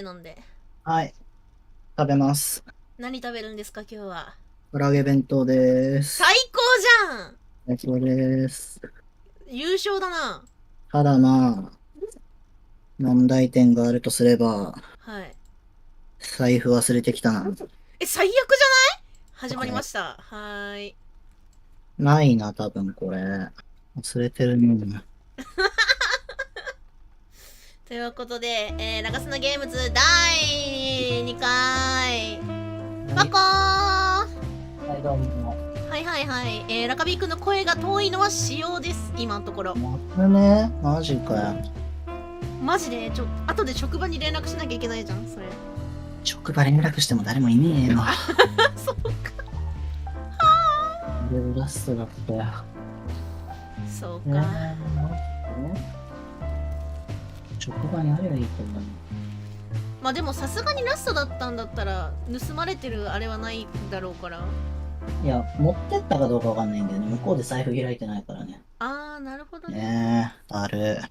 飲んで。はい。食べます。何食べるんですか、今日は。唐揚げ弁当です。最高じゃん。最高です。優勝だな。ただまあ、問題点があるとすれば、はい。財布忘れてきたな。最悪じゃない？始まりました。はーい。ないな、多分これ。忘れてるね。ということで、ラカスナゲームズ第2回。パコー。はい、どうも。はいはいはい。ラカビー君の声が遠いのは仕様です、今のところ。ね、マジかよ。マジで、後で職場に連絡しなきゃいけないじゃん、それ。職場連絡しても誰もいねえよ。そうか。ラストだったよ。そうか。職場にあればいいと思う。まあでもさすがにラストだったんだったら盗まれてるあれはないだろうから。いや、持ってったかどうかわかんないんだよね。向こうで財布開いてないからね。あー、なるほどね。ねえ、ある。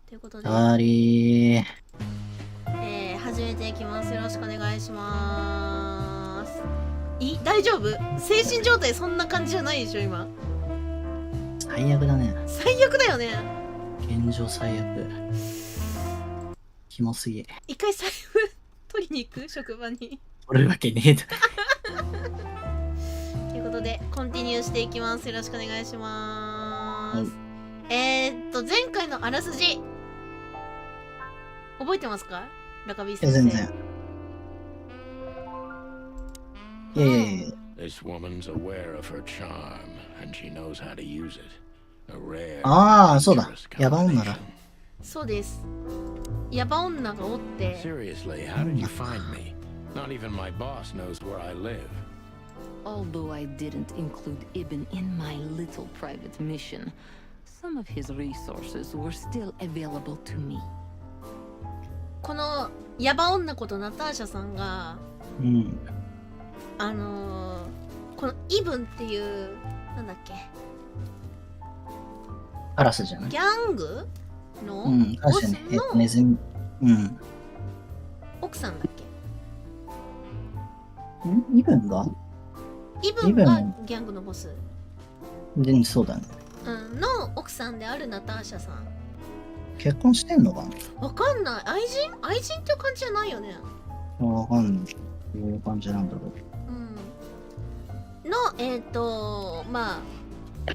ということで、ありー。始めていきます。よろしくお願いします。大丈夫？精神状態そんな感じじゃないでしょ、今。最悪だね。最悪だよね。現状最悪。キモすぎ。一回財布取りに行く？職場に。取るわけねえだということで、コンティニューしていきます。よろしくお願いします。前回のあらすじ、覚えてますか？ラカビー先生。全然。いやいやいや。ああ、そうだ。ヤバ女だ。そうです。ヤバ女がおって。Although I didn't include Ibn in my little private mission, some of his resources were still available to me. このヤバ女ことナターシャさんが、このイブンっていうなんだっけ、カラスじゃない？ギャングのボスのネズミ、奥さんだっけ？イブンがギャングのボス。そうだね。の奥さんであるナターシャさん。結婚してんのかな？わかんない。愛人っていう感じじゃないよね。わかんない。どういう感じなんだろう。まあ、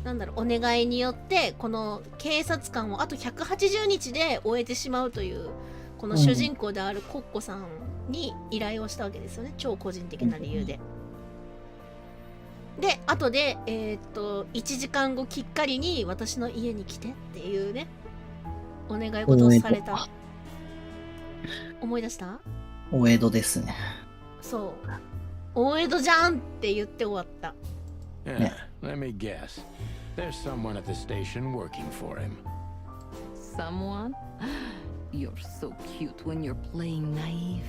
なんだろう、お願いによって、この警察官をあと180日で終えてしまうという、この主人公であるコッコさんに依頼をしたわけですよね。超個人的な理由で。で、後で、1時間後きっかりに私の家に来てっていうね、お願い事をされた。思い出した？お江戸ですね。そう。大江戸じゃんって言って終わった。ね。Let me guess. There's someone at the station working for him. Someone? You're so cute when you're playing naive.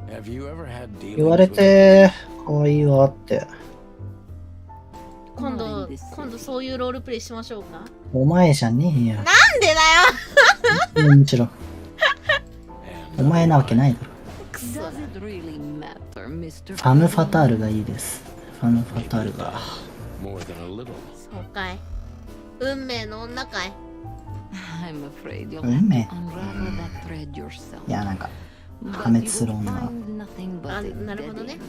Have you ever had dealings 言われて、可愛いわって。今度そういうロールプレイしましょうか。お前じゃねえよ。なんでだよもちろん。お前なわけないだろ。ファム・ファタールがいいです。ファム・ファタールが。そうかい。運命の女かい。運命？いや、なんか破滅する女。なるほどね。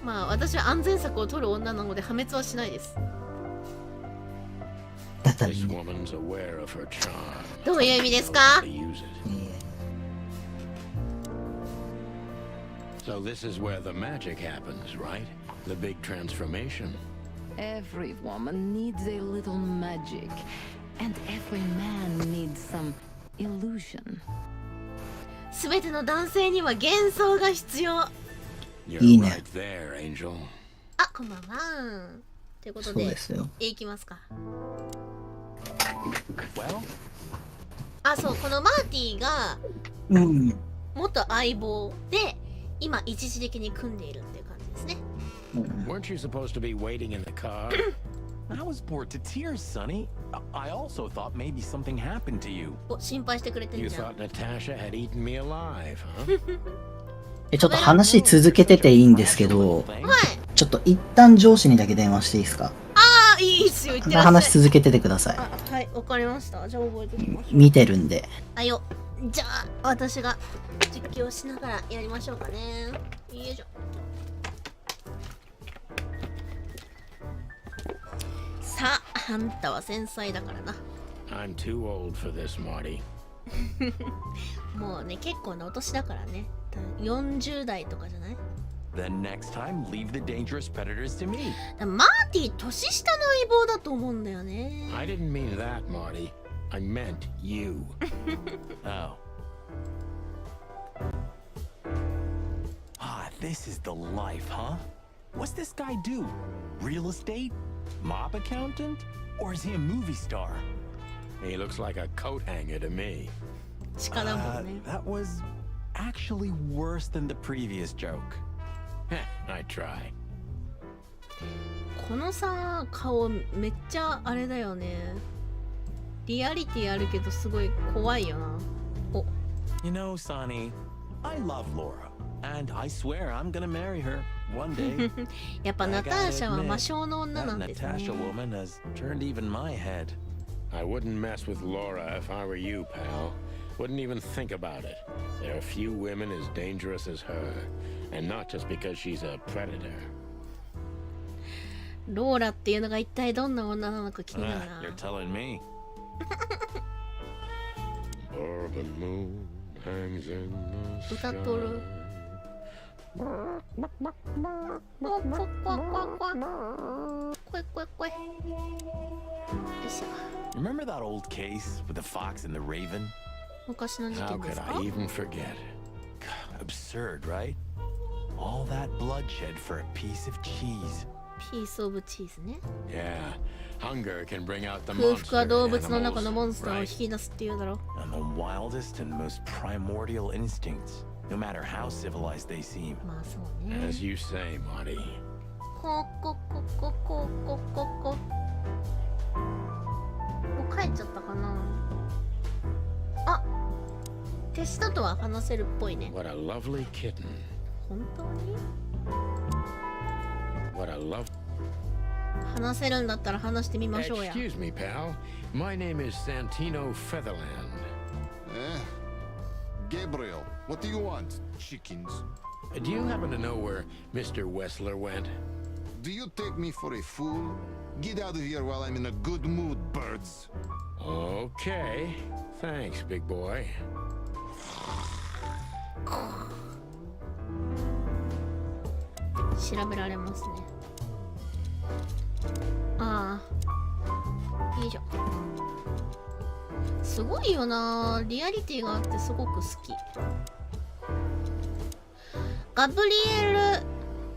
まあ私は安全策を取る女なので破滅はしないです。だったらいいね。どういう意味ですか？So this is where the magic happens, right? The big transformation. Every woman needs a little magic, and every man needs some illusion. すべての男性には幻想が必要。いいね。あ、こんばんは。ということで、いきますか。あ、そう、このマーティが元相棒で、今一時的に組んでいるっていう感じですね。Weren't you supposed to be waiting in the car? I was bored to tears, Sonny. I also thought maybe something happened to you. お、心配してくれて You んじゃん。 thought Natasha had eaten me alive, huh? ちょっと話続けてていいんですけど、はい。ちょっと一旦上司にだけ電話していいですか？あ、いいっすよ、言ってらっしゃい。話続けててください。あ、はい、わかりました。じゃあ覚えておきます。見てるんで。あよ。じゃあ、私が実況しながらやりましょうかね。よいしょ。さあ、あんたは繊細だからな。I'm too old for this, Marty. もうね、結構なお年だからね。40代とかじゃない？ Then next time, leave the dangerous predators to me. マーティ年下の相棒だと思うんだよね。 I didn't mean that, Marty. I meant you. Oh. Ah, this is the life, huh? What's this guy do? Real estate? Mob accountant? Or is he a movie star? He looks like a coat hanger to me. 鹿だもんね。 That was actually worse than the previous joke. Heh, I try. このさ、顔めっちゃあれだよね。リアリティあるけどすごい怖いよな。お、 You know, Sonny, I love Laura, and I swear I'm gonna marry her one day. やっぱナターシャは魔性の女な That んですね。 Natasha woman has turned even my head. I wouldn't mess with Laura if I were you, pal. Wouldn't even think about it. There are few women as dangerous as her, and not just because she's a predator. ローラっていうのが一体どんな女なのか気になる Ah, な。 you're telling me. Or the moon hangs in the 歌 sky. っとる。こいこいこい。よいしょ。 Remember that old case with the fox and the raven? 昔の事 How 件で could すか？ I even forget? Absurd, right? All that bloodshed for a piece of cheese. ピースオブチーズね。 Yeah, hunger can bring out the 空腹は monster 動 in 物の中のモンスターを animals, 引 right? き出すっていうだろ。 And the wildest and most primordial instincts, no matter how civilized they seem. まあそうね。 As you say, Marty. ここここここここ。もう帰っちゃったかな。あ、手下とは話せるっぽいね。 What a lovely kitten. 本当に？ What a love. 話せるんだったら話してみましょうや。 Excuse me, pal. My name is Santino Featherland. Gabriel, what do you want? Chickens. Do you happen to know where Mr. Wessler went? Do you take me for a fool? Get out of here while I'm in a good mood, birds. Okay. Thanks, big boy. 調べられますね。ああ、いいじゃん。すごいよな。リアリティがあってすごく好き。ガブリエル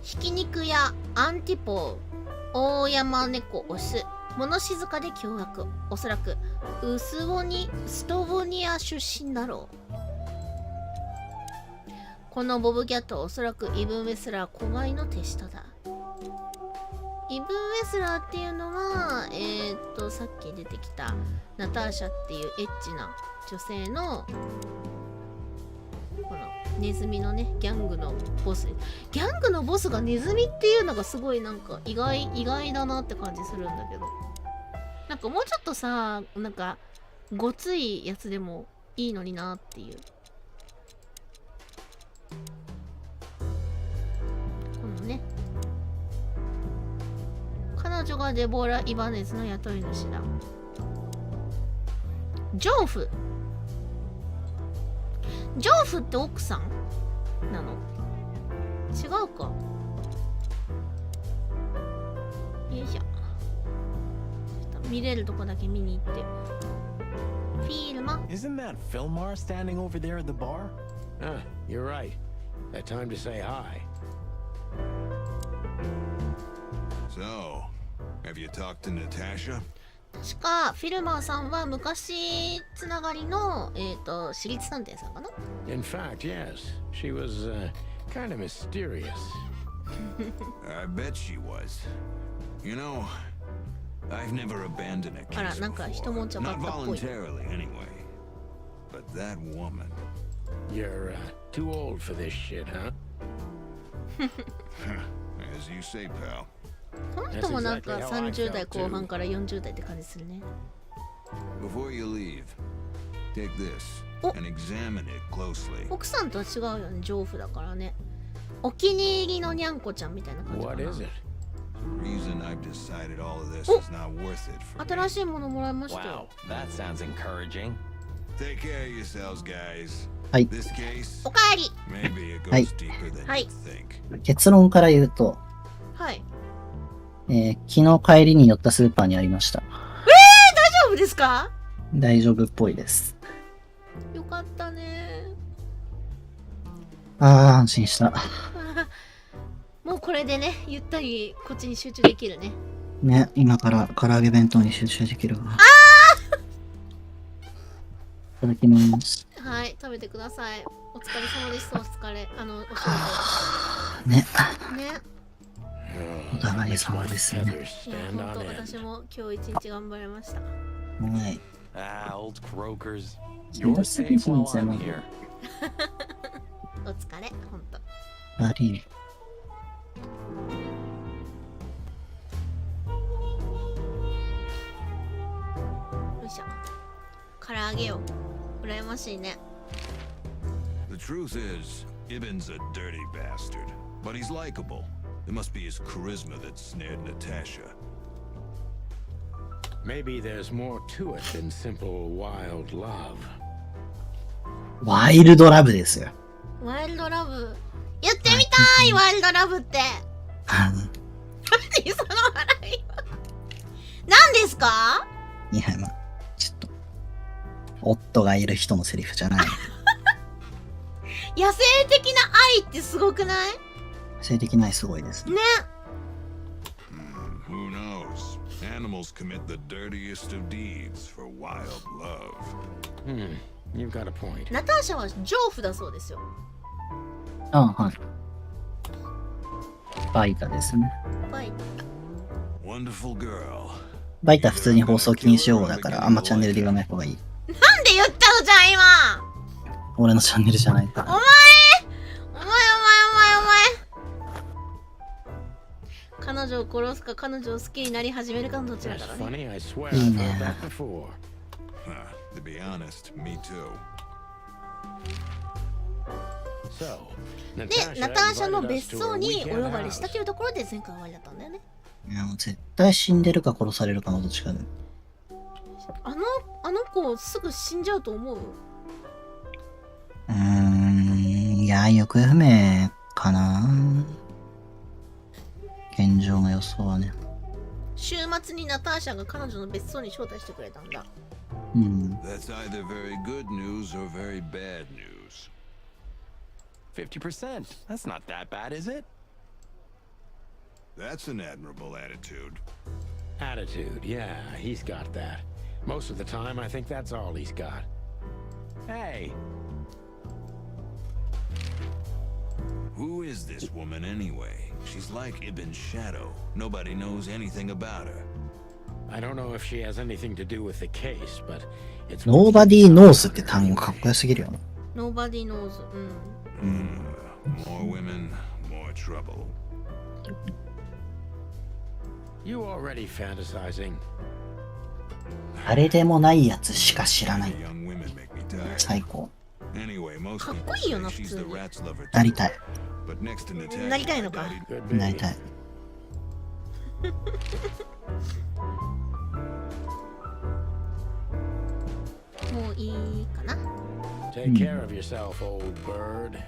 ひき肉屋アンティポー大山猫オス物静かで凶悪、おそらくストボニア出身だろう。このボブキャットはおそらくイブン・ウェスラー子飼いの手下だ。イブン・ウェスラーっていうのはさっき出てきたナターシャっていうエッチな女性のこのネズミのねギャングのボス。ギャングのボスがネズミっていうのがすごいなんか意外だなって感じするんだけど、なんかもうちょっとさ、なんかごついやつでもいいのになっていう。このね、彼女がデボラ・イバネズの雇い主だ。ジョーフって奥さんなの？違うか。よいしょ。ちょっと見れるとこだけ見に行って。フィルマ。 Isn't that Fillmar standing over there at the bar? Ah, you're right. That time to say hi. So, have you talked to Natasha? 確かフィルマーさんは昔つながりの私立探偵さんかな。 In fact, yes. She was kind of mysterious. I bet she was. You know, I've never abandoned a あら、 case なんか人も before. ちゃかっ Not たっぽい。 voluntarily, anyway. But that woman. You're too old for this shit, huh? As you say, pal. この人もなんか30代後半から40代って感じするね。 Before you leave, take this Oh. and examine it closely. 奥さんとは違うよね、丈夫だからね。お気に入りのにゃんこちゃんみたいな感じか What な。 is it? The reason I've decided all of this Oh. is not worth it for me. 新しいものもらいましたよ。 Wow, that sounds encouraging. Take care of yourselves, guys. はい。 This case, おかえり。 maybe it はい goes deeper than Hi. you think. 結論から言うと、はい。昨日帰りに寄ったスーパーにありました。大丈夫ですか？大丈夫っぽいです。よかったね。安心した。もうこれでね、ゆったりこっちに集中できるね。ね、今から唐揚げ弁当に集中できるわ。いただきます。はい、食べてください。お疲れ様でした。お疲れ。お仕事。ね、Oh, お互い makes 様 my ですね。 feathers いや、 stand 本当 on end. 私も今日一日頑張りました。はい。 Ah, old croakers. そ You're うすぎ safe るん while ですよ I'm ね。 here. お疲れ、本当。悪い。よいしょ。唐揚げよ。羨ましいね。 The truth is, Ibn's a dirty bastard, but he's likable. It must be his charisma that snared Natasha. Maybe there's more to it than simple wild love. ワイルドラブですよ。ワイルドラブ。言ってみたい、ワイルドラブって。何その笑いは。何ですか？いや、まあ、ちょっと、夫がいる人のセリフじゃない。野生的な愛ってすごくない？性的な愛すごいですね。ね。 Who knows? Animals commit the dirtiest of deeds for wild love. You've got a point. ナターシャは丈夫だそうですよ。はい。バイタですね。バイ。 Wonderful girl. バイタ普通に放送禁止用語だからあんまチャンネルで言わない方がいい。なんで言ったのじゃん今。俺のチャンネルじゃないから。お前彼女を殺すか彼女を好きになり始めるかのどちら That's だろうね。 funny. I swear I've heard that before. To be honest, me too. So, で、 Natasha ナターシャの invited 別 us to 荘 her にお weekend 呼ばれした house. というところで前回終わりだったんだよね。いや、もう絶対死んでるか殺されるかのどっちかで。あの子すぐ死んじゃうと思う？いや、行方不明かな。現状の予想はね。週末にナターシャが彼女の別荘に招待してくれたんだ。That's either very good news or very bad news. 50%. That's not that bad, is it? That's an admirable attitude. Attitude, yeah, he's got that. Most of the time, I think that's all he's got. Hey, Who is this woman anyway? She's like Ibn's shadow. Nobody knows anything about her. I don't know if she has anything to do with the case, but it's Nobody knows って単語かっこよすぎるよね。Nobody knows。More women, more trouble. You already fantasizing. 誰でもないやつしか知らない。 Young women make me tired. 最高。 Anyway, most かっ people こいいよ say な普 she's 通 the に。 rat's lover な too. りたい。 But next to Natasha, なりたいのか。 Could なり be. たい。もういいかな。 Take care of yourself, old bird.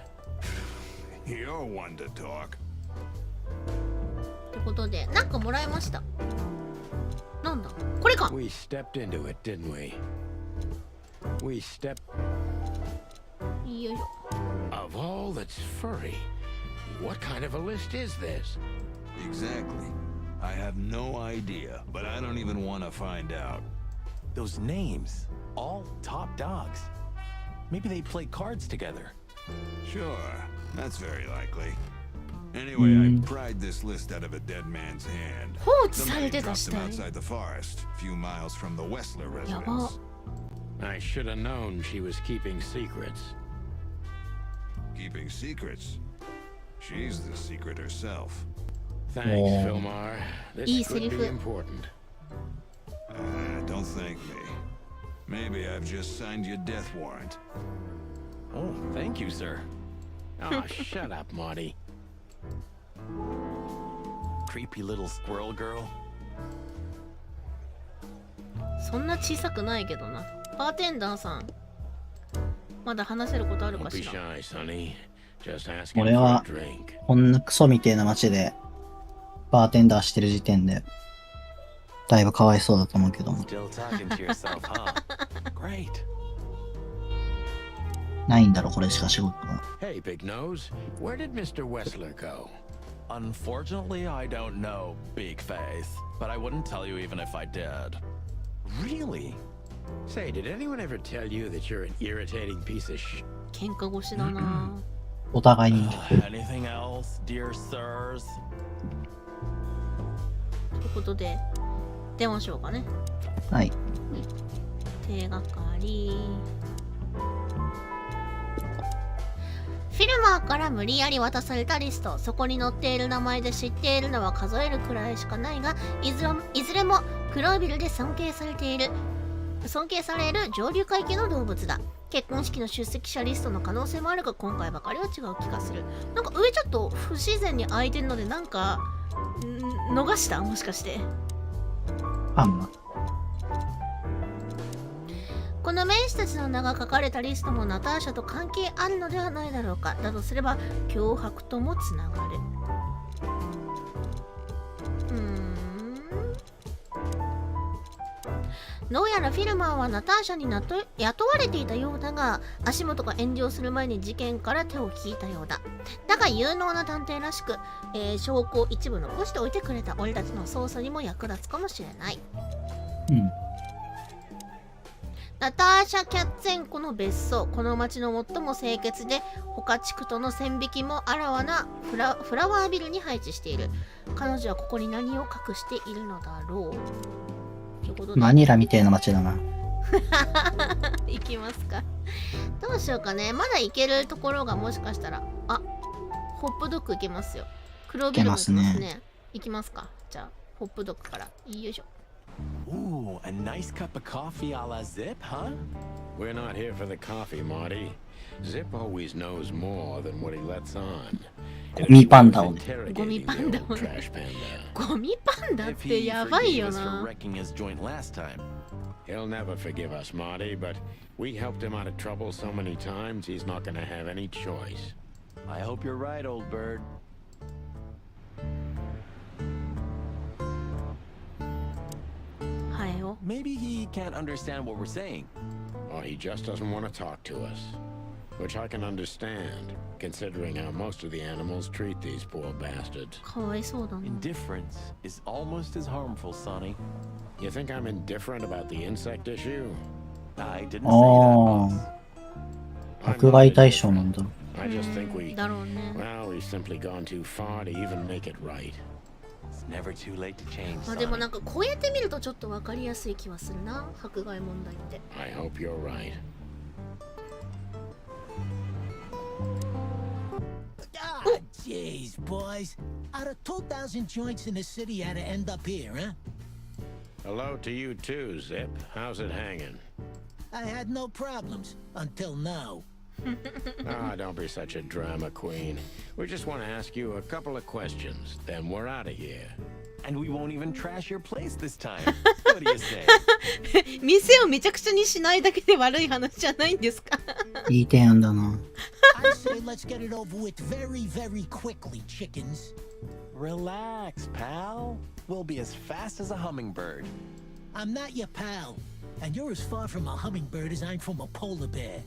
you're one to talk. ってことで、なんかもらいました。なんだこれか。 We stepped into it, didn't we? We stepped よいしょ。 of all that's furry. What kind of a list is this? Exactly. I have no idea, but I don't even want to find out. those names. All top dogs. Maybe they play cards together. Sure, that's very likely. Anyway, I pried this list out of a dead man's hand. 放置され Somebody てた dropped 死 them 体。 outside the forest, a few miles from the Wessler やば。 residence. I should have known she was keeping secrets. Keeping secrets. She's the secret herself. Thanks, Oh. Filmar. This Iyi could be selifi. important. Don't thank me. Maybe I've just signed your death warrant. Oh, thank you, sir. Oh, shut up, Marty. Creepy little squirrel girl. そんな小さくないけどな。バーテンダーさん、まだ話せることある Don't か be しら。 shy, Sonny. Just ask him 俺 for a は drink. こんなクソみてえな街でバーテンダーしてる時点でだいぶかわいそうだと思うけども。 Still talking to yourself, huh? Great. ないんだろこれしか仕事が。 Hey, Big Nose, where did Mr. Wessler go? Unfortunately, I don't know, Big Face. But I wouldn't tell you even if I did. Really? Say, did anyone ever tell you that you're an irritating piece of sh... 喧嘩腰だな。お互いに Anything else, dear sirs? ということで、出ましょうかね。はい。手がかり。フィルマーから無理やり渡されたリスト。そこに載っている名前で知っているのは数えるくらいしかないが、いずれも黒ビルで尊敬される上流階級の動物だ。結婚式の出席者リストの可能性もあるが、今回ばかりは違う気がする。なんか上ちょっと不自然に空いてるので、なんか逃したもしかして。あんま。この名士たちの名が書かれたリストもナターシャと関係あるのではないだろうか。だとすれば脅迫ともつながる。どうやらフィルマーはナターシャに雇われていたようだが、足元が炎上する前に事件から手を引いたようだ。だが有能な探偵らしく、証拠を一部残しておいてくれた。俺たちの捜査にも役立つかもしれない。ナターシャ・キャッツェンコの別荘。この町の最も清潔で他地区との線引きもあらわなフラワービルに配置している。彼女はここに何を隠しているのだろう。ということでマニラみたいな街だな。行きますか。どうしようかね。まだ行けるところがもしかしたら、あ、ホップドッグ行けますよ。黒ビルも行きますね。行きますか。じゃあホップドッグから。よいしょ。Ooh, a nice cup of coffee a la Zip, huh? We're not here for the coffee, Marty. Zip always knows more than what he lets on. ゴミパンダをね。ゴミパンダを Old ね。 trash panda. ゴミパンダっ If て he やばい forgave よ us for な。 wrecking his joint last time. He'll never forgive us, Marty, but we helped him out of trouble so many times he's not gonna have any choice. I hope you're right, old bird. はいよ。 Maybe he can't understand what we're saying. Or he just doesn't want to talk to us. Which I can understand, considering how most of the animals treat these poor bastards. かわいそうだな。 Indifference is almost as harmful, Sonny. You think I'm indifferent about the insect issue? I didn't say that, あ boss. あ、迫害対象なんだ。I just think we, だろうね。 well, we've simply gone too far to even make it right. It's never too late to change, まあでも Sonny. なんかこうやって見るとちょっとわかりやすい気はするな。迫害問題って。 I hope you're right. Ah, jeez, boys. Out of 2,000 joints in the city, you had to end up here, huh? Hello to you too, Zip. How's it hanging? I had no problems until now. Ah, don't be such a drama queen. We just want to ask you a couple of questions, then we're out of here. And we won't even trash your place this time. What do you say? 店をめちゃくちゃにしないだけで悪い話じゃないんですか。いい提案だな。I say let's get it over with very, very quickly, chickens. Relax, pal. We'll be as fast as a hummingbird. I'm not your pal, and you're as far from a hummingbird as I'm from a polar bear.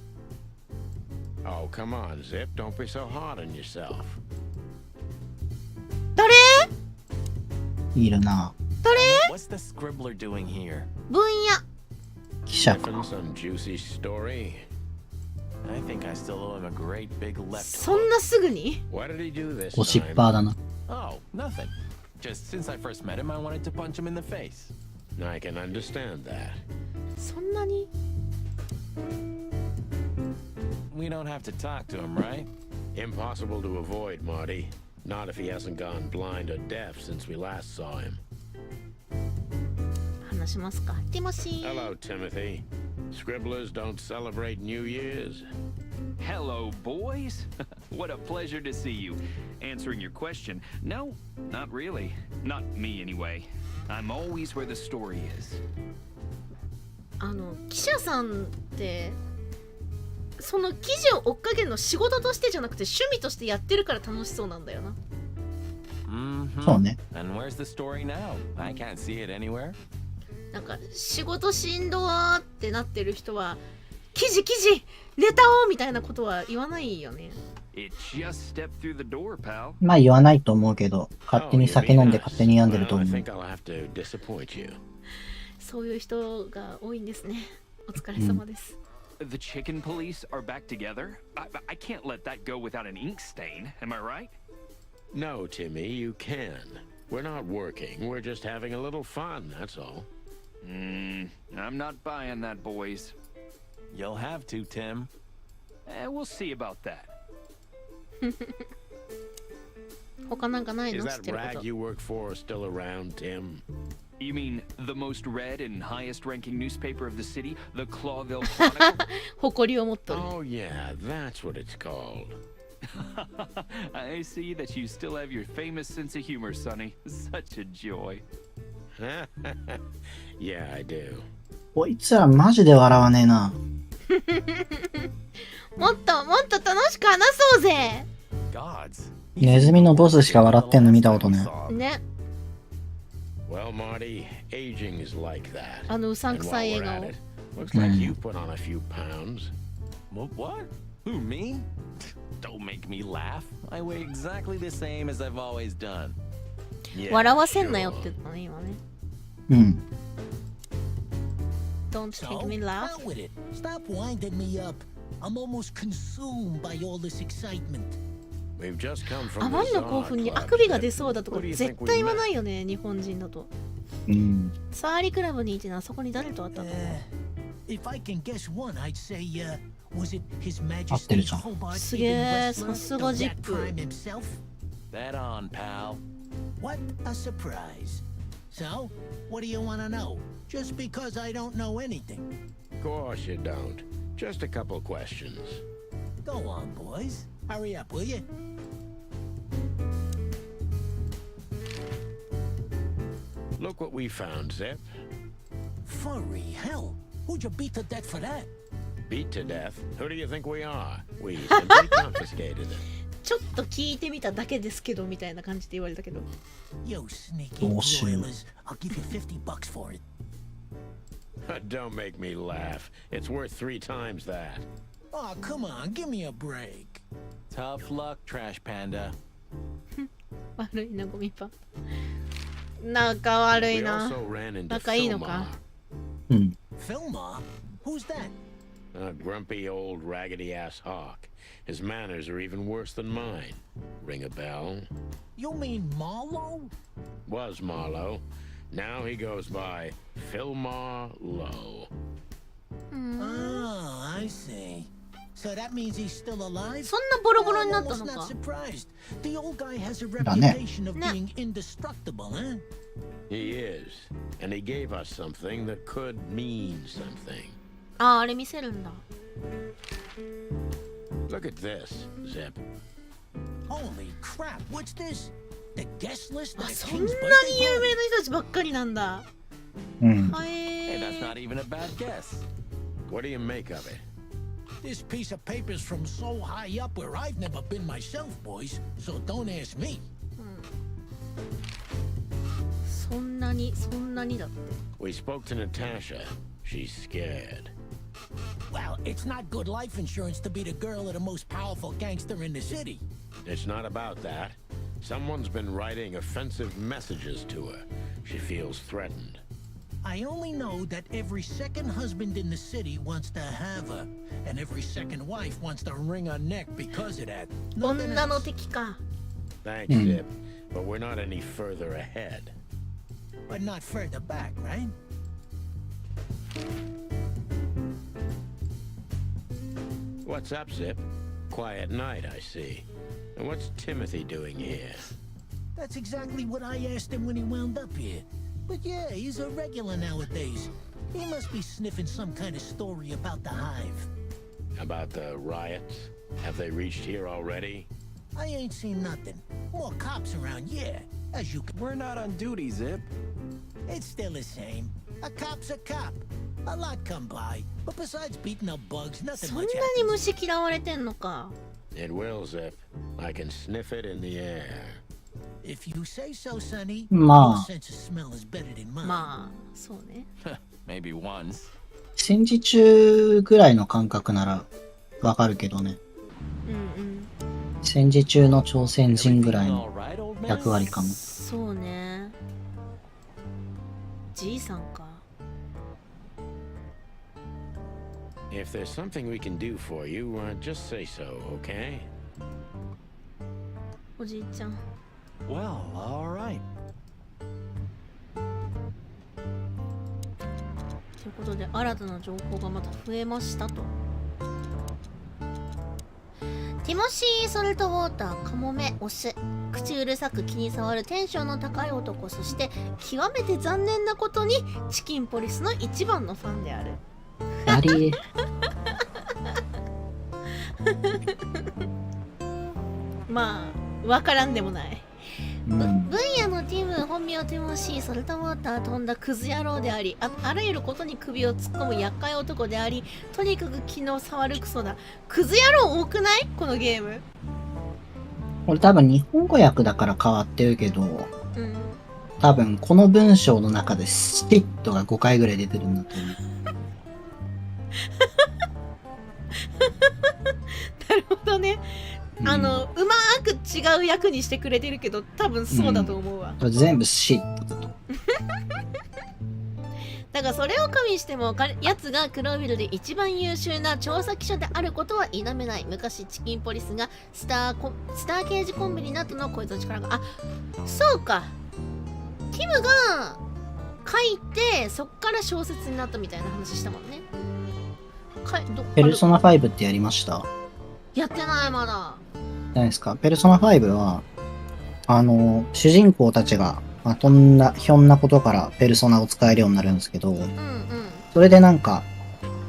Oh, come on, Zip. Don't be so hard on yourself. 誰？いるな。誰？ What's the scribbler doing here? 分野。記者か。 Riffing some juicy story. I think I still owe him a great big left そんなすぐに？ What did he do this ゴシッ time? パーだな。 Oh, nothing. Just since I first met him, I wanted to punch him in the face. I can understand that. そんなに？ We don't have to talk to him, right? Impossible to avoid, Marty. Not if he hasn't gone blind or deaf since we last saw him. 話しますか。ティモシー。 Hello, Timothy. Scribblers don't celebrate New Year's. Hello, boys. What a pleasure to see you. Answering your question, no, not really. Not me, anyway. I'm always where the story is. 記者さんってその記事を追っかけるの仕事としてじゃなくて趣味としてやってるから楽しそうなんだよな。そうね。And where's the story now? I can't see it anywhere. なんか仕事しんどーってなってる人は記事ネタをみたいなことは言わないよね。 It just stepped through the door, pal. まあ言わないと思うけど、勝手に酒飲んで勝手に病んでると Well, 思 I う。 think I'll have to disappoint you. そういう人が多いんですね。お疲れ様です。The chicken police are back together? I can't let that go without an ink stain, am I right? No, Timmy, you can. We're not working. We're just having a little fun, that's all. I'm not buying that, boys. You'll have to, Tim. We'll see about that. 他なんかない Is の？知っ that てるこ rag と。 you work for still around, Tim? You mean the most read and highest ranking newspaper of the city, the Clawville Chronicle? 誇りを持っとる。 Oh, yeah, that's what it's called. I see that you still have your famous sense of humor, Sonny. Such a joy. Yeah, I do. こいつらマジで笑わねえな。もっと楽しく話そうぜ。 Gods. ネズミのボスしか笑ってんの見たことね。ね。 Well, Marty, aging is like that. あのうさん And くさ while い we're 笑 at 顔。 it, looks like you put on a few pounds. What? Who, me? Don't make me laugh. I weigh exactly the same as I've always done. Yeah, 笑わせんなよって sure. 言ったね、今ね。うん。Don't So, take me laugh. out with it. Stop winding me up. I'm almost consumed by all this excitement. We've just come あ from ま the りの興 Czar 奮に Club. あくびが出そうだとか Who do you 絶 think we 対言わ met? ないよね、日本人だと。うん。サーリクラブにいてな、そこに誰と会ったの？ If I can guess one, I'd say, was it His 合ってる Majesty's じゃん。 Hobart すげ Ibn え、 Westler, さすが the ジ Rat ップ。 Prime himself? That on, pal. What a surprise. So, what do you want to know? Just because I don't know anything. Of course you don't. Just a couple questions. Go on, boys. Hurry up, will you? Look what we found, Zip. Furry hell. Who'd you beat to death for that? Beat to death. Who do you think we are? We simply confiscated it. ちょっと聞いてみただけですけどみたいな感じで言われたけど。 You sneaky Bullshit. broilers. I'll give you $50 for it. Don't make me laugh. It's worth 3 times that. Oh, come on. Give me a break. Tough luck, Trash Panda. 悪いな、ゴミパ。仲悪 We いな。 also ran into 仲いいのか。 Philmar, うん。 Filma? Who's that? a grumpy old raggedy-ass hawk. His manners are even worse than mine. Ring a bell? You mean Marlowe? Was Marlowe. Now he goes by Philmar Lowe. Oh, I see. So that means he's still alive? そんなボロボロ I'm になった almost の not か。 surprised. The old guy has a だね。 reputation of Nah. being indestructible, huh? He is. And he gave us something that could mean something. ああ、あれ見せるんだ。 Look at this, Zip. Holy crap, what's this? The guest list あ、 at a そん king's なに birthday 有 party? 名な人たちばっかりなんだ。うん。は Hey, that's え not even a bad guess. What do you make of it? This piece of paper's from so high up where I've never been myself, boys. So don't ask me. そんなにだって。 We spoke to Natasha. She's scared. Well, it's not good life insurance to be the girl of the most powerful gangster in the city. It's not about that. Someone's been writing offensive messages to her. She feels threatened. I only know that every second husband in the city wants to have her, and every second wife wants to wring her neck because of that. Nothing 女の else. 敵か。 Thanks, Zip, but we're not any further ahead. But not further back, right? What's up, Zip? Quiet night, I see. And what's Timothy doing here? That's exactly what I asked him when he wound up here. But yeah, he's a regular nowadays. He must be sniffing some kind of story about the hive. About the riots? Have they reached here already? I ain't seen nothing. More cops around, yeah. As you can. We're not on duty, Zip. It's still the same. A cop's a cop. A lot come by. But besides beating up bugs, nothing そんな much に happens. 虫嫌われてんのか。 It will, Zip. I can sniff it in the air. If you say so, Sonny, ま your sense of smell is better than mine. まあそうね。 Maybe once. 戦時中ぐらいの感覚ならわかるけどね。うんうん。戦時中の朝鮮人ぐらい All の right, old man? 役割かも。そうね。じいさんか。 If there's something we can do for you, just say so, okay? おじいちゃん。 Well, all right. ということで新たな情報がまた増えましたと。ティモシー・ソルトウォーターカモメオス、口うるさく気に障るテンションの高い男、そして極めて残念なことにチキンポリスの一番のファンである。ありまあわからんでもない。うん、分野のティム、本名ティモシー・ソルトウォーター、飛んだクズ野郎であり、あらゆることに首を突っ込む厄介男であり、とにかく気の触るクソだ。クズ野郎多くないこのゲーム。これ多分日本語訳だから変わってるけど、うん、多分この文章の中でスピットが5回ぐらい出てるんだと思う。なるほどね。うまーく違う役にしてくれてるけど、多分そうだと思うわ。これ全部シットだと。だからそれを加味しても、やつが黒ビルで一番優秀な調査記者であることは否めない。昔チキンポリスがスター刑事コンビになったのはこいつの力が。あ、そうか。ティムが書いて、そっから小説になったみたいな話したもんね。ペルソナ5ってやりました？やってないまだ。じゃないですか。ペルソナ5は、主人公たちが、まあ、ひょんなことからペルソナを使えるようになるんですけど、うんうん、それでなんか、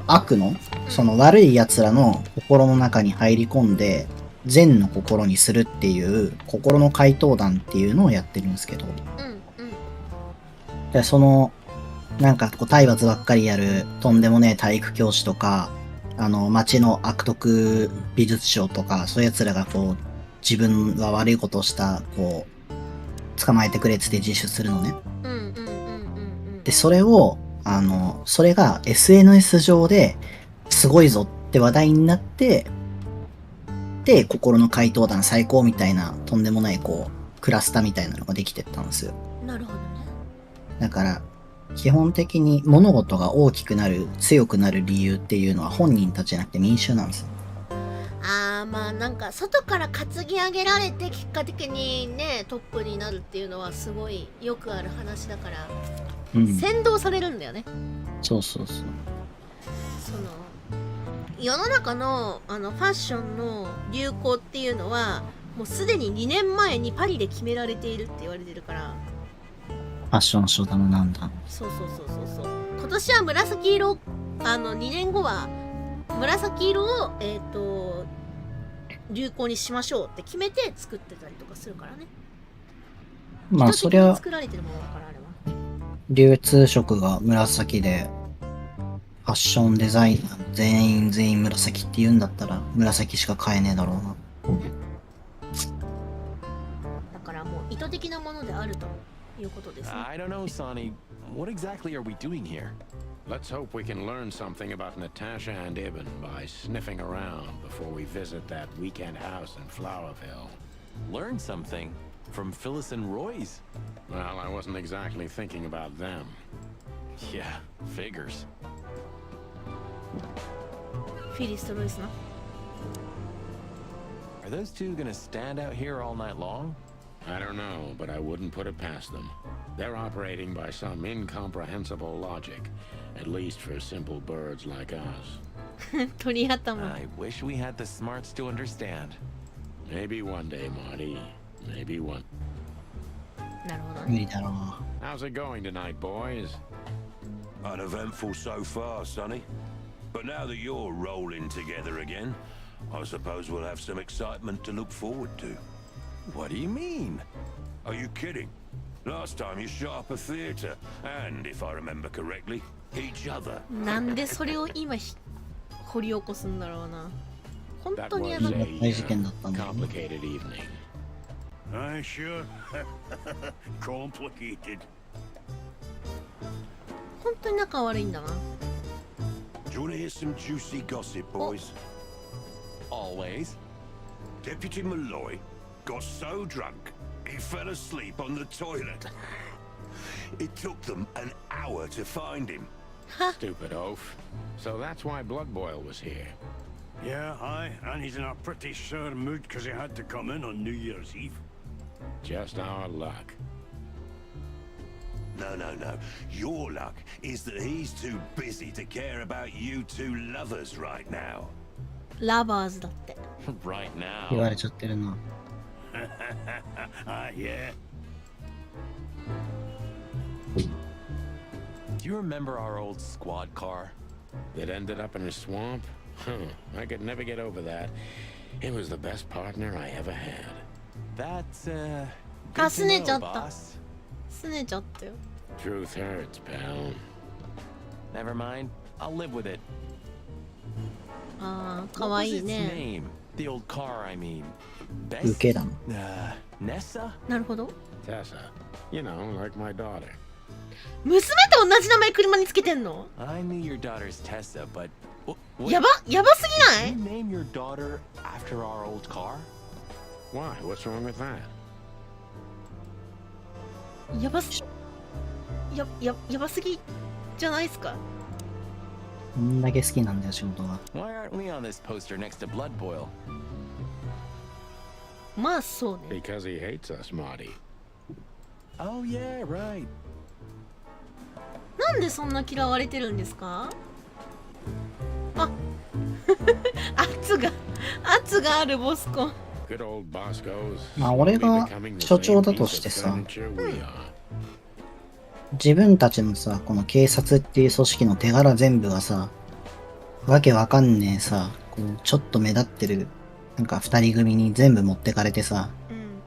悪の、その悪い奴らの心の中に入り込んで、善の心にするっていう、心の怪盗団っていうのをやってるんですけど、うんうん、でその、なんかこう体罰ばっかりやるとんでもねえ体育教師とか、町の悪徳美術商とか、そういう奴らがこう、自分が悪いことをした、こう、捕まえてくれって自首するのね。で、それを、それが SNS 上ですごいぞって話題になって、で、心の怪盗団最高みたいな、とんでもないこう、クラスターみたいなのができてったんですよ。なるほどね。だから、基本的に物事が大きくなる、強くなる理由っていうのは本人たちじゃなくて民衆なんですよ。まあなんか外から担ぎ上げられて結果的にねトップになるっていうのはすごいよくある話だから、うん、先導されるんだよね。そうそうそう。その世の中のファッションの流行っていうのはもうすでに2年前にパリで決められているって言われてるから。ファッションショーだのなんだ。そう今年は紫色、2年後は紫色を流行にしましょうって決めて作ってたりとかするからね。まあそりゃ作られてるものだからあれは。流通色が紫でファッションデザイナー全員紫って言うんだったら紫しか買えねえだろうな。だからもう意図的なものであるということですね。I don't know, Sonny. What exactly are we doing here? Let's hope we can learn something about Natasha and Ibn by sniffing around before we visit that weekend house in Flowerville. Learn something? From Phyllis and Roy's? Well, I wasn't exactly thinking about them. Yeah, figures. フィリスとロイスな。 Are those two gonna stand out here all night long? I don't know, but I wouldn't put it past them. They're operating by some incomprehensible logic, at least for simple birds like us. 鳥頭。 I wish we had the smarts to understand. Maybe one day, Marty. Maybe one. なるほど無ね。理だろう。 How's it going tonight, boys? Uneventful so far, Sonny. But now that you're rolling together again, I suppose we'll have some excitement to look forward to. What do you mean? Are you kidding? Last time you shot up a theater, and if I remember correctly, each other. なんでそれを今掘り起こすんだろうな。本 That 当に was 大事件だったん a だよね。 complicated evening. Aye, sure. Complicated. 本当に仲悪いんだな。 Do you want to hear some juicy gossip, boys? Always. Deputy Malloy got so drunk he fell asleep on the toilet. It took them an hour to find him. Stupid oaf. So that's why Blood Boil was here. Yeah, aye, and he's in a pretty sour mood because he had to come in on New Year's Eve. Just our luck. No. Your luck is that he's too busy to care about you two lovers right now. ラバーズだって。 Right 言わ now. れちゃってるな。 Ah, yeah. Do you remember our old squad car? That ended up in a swamp? Huh. I could never get over that. It was the best partner I ever had. That's, あ、 good す to ねちゃ know, った。 boss. すねちゃったよ。 Truth hurts, pal. Never mind. I'll live with it. ああ、か What わ was いい its ね。 name? The old car, I mean. 受けだな。 Nessa? なるほど。 Tessa. You know, like my daughter. 娘と同じ名前車につけてんの？ I knew your daughter's Tessa, but... Wait, やばすぎな you い？ name your daughter after our old car? Why? What's wrong with that? やばすぎじゃないですか？こんだけ好きなんだよ、仕事が。 Why aren't we on this poster next to Blood Boil? まあそうね。 Because he hates us, Marty. Oh, yeah, right. なんでそんな嫌われてるんですか？あ、圧があるボスコン。Good old Bosco's まあ俺が becoming the 所長 same だと piece して of さ、 furniture we are. 自分たちのさ、この警察っていう組織の手柄全部がさ、わけわかんねえさ、こうちょっと目立ってる、なんか二人組に全部持ってかれてさ、うん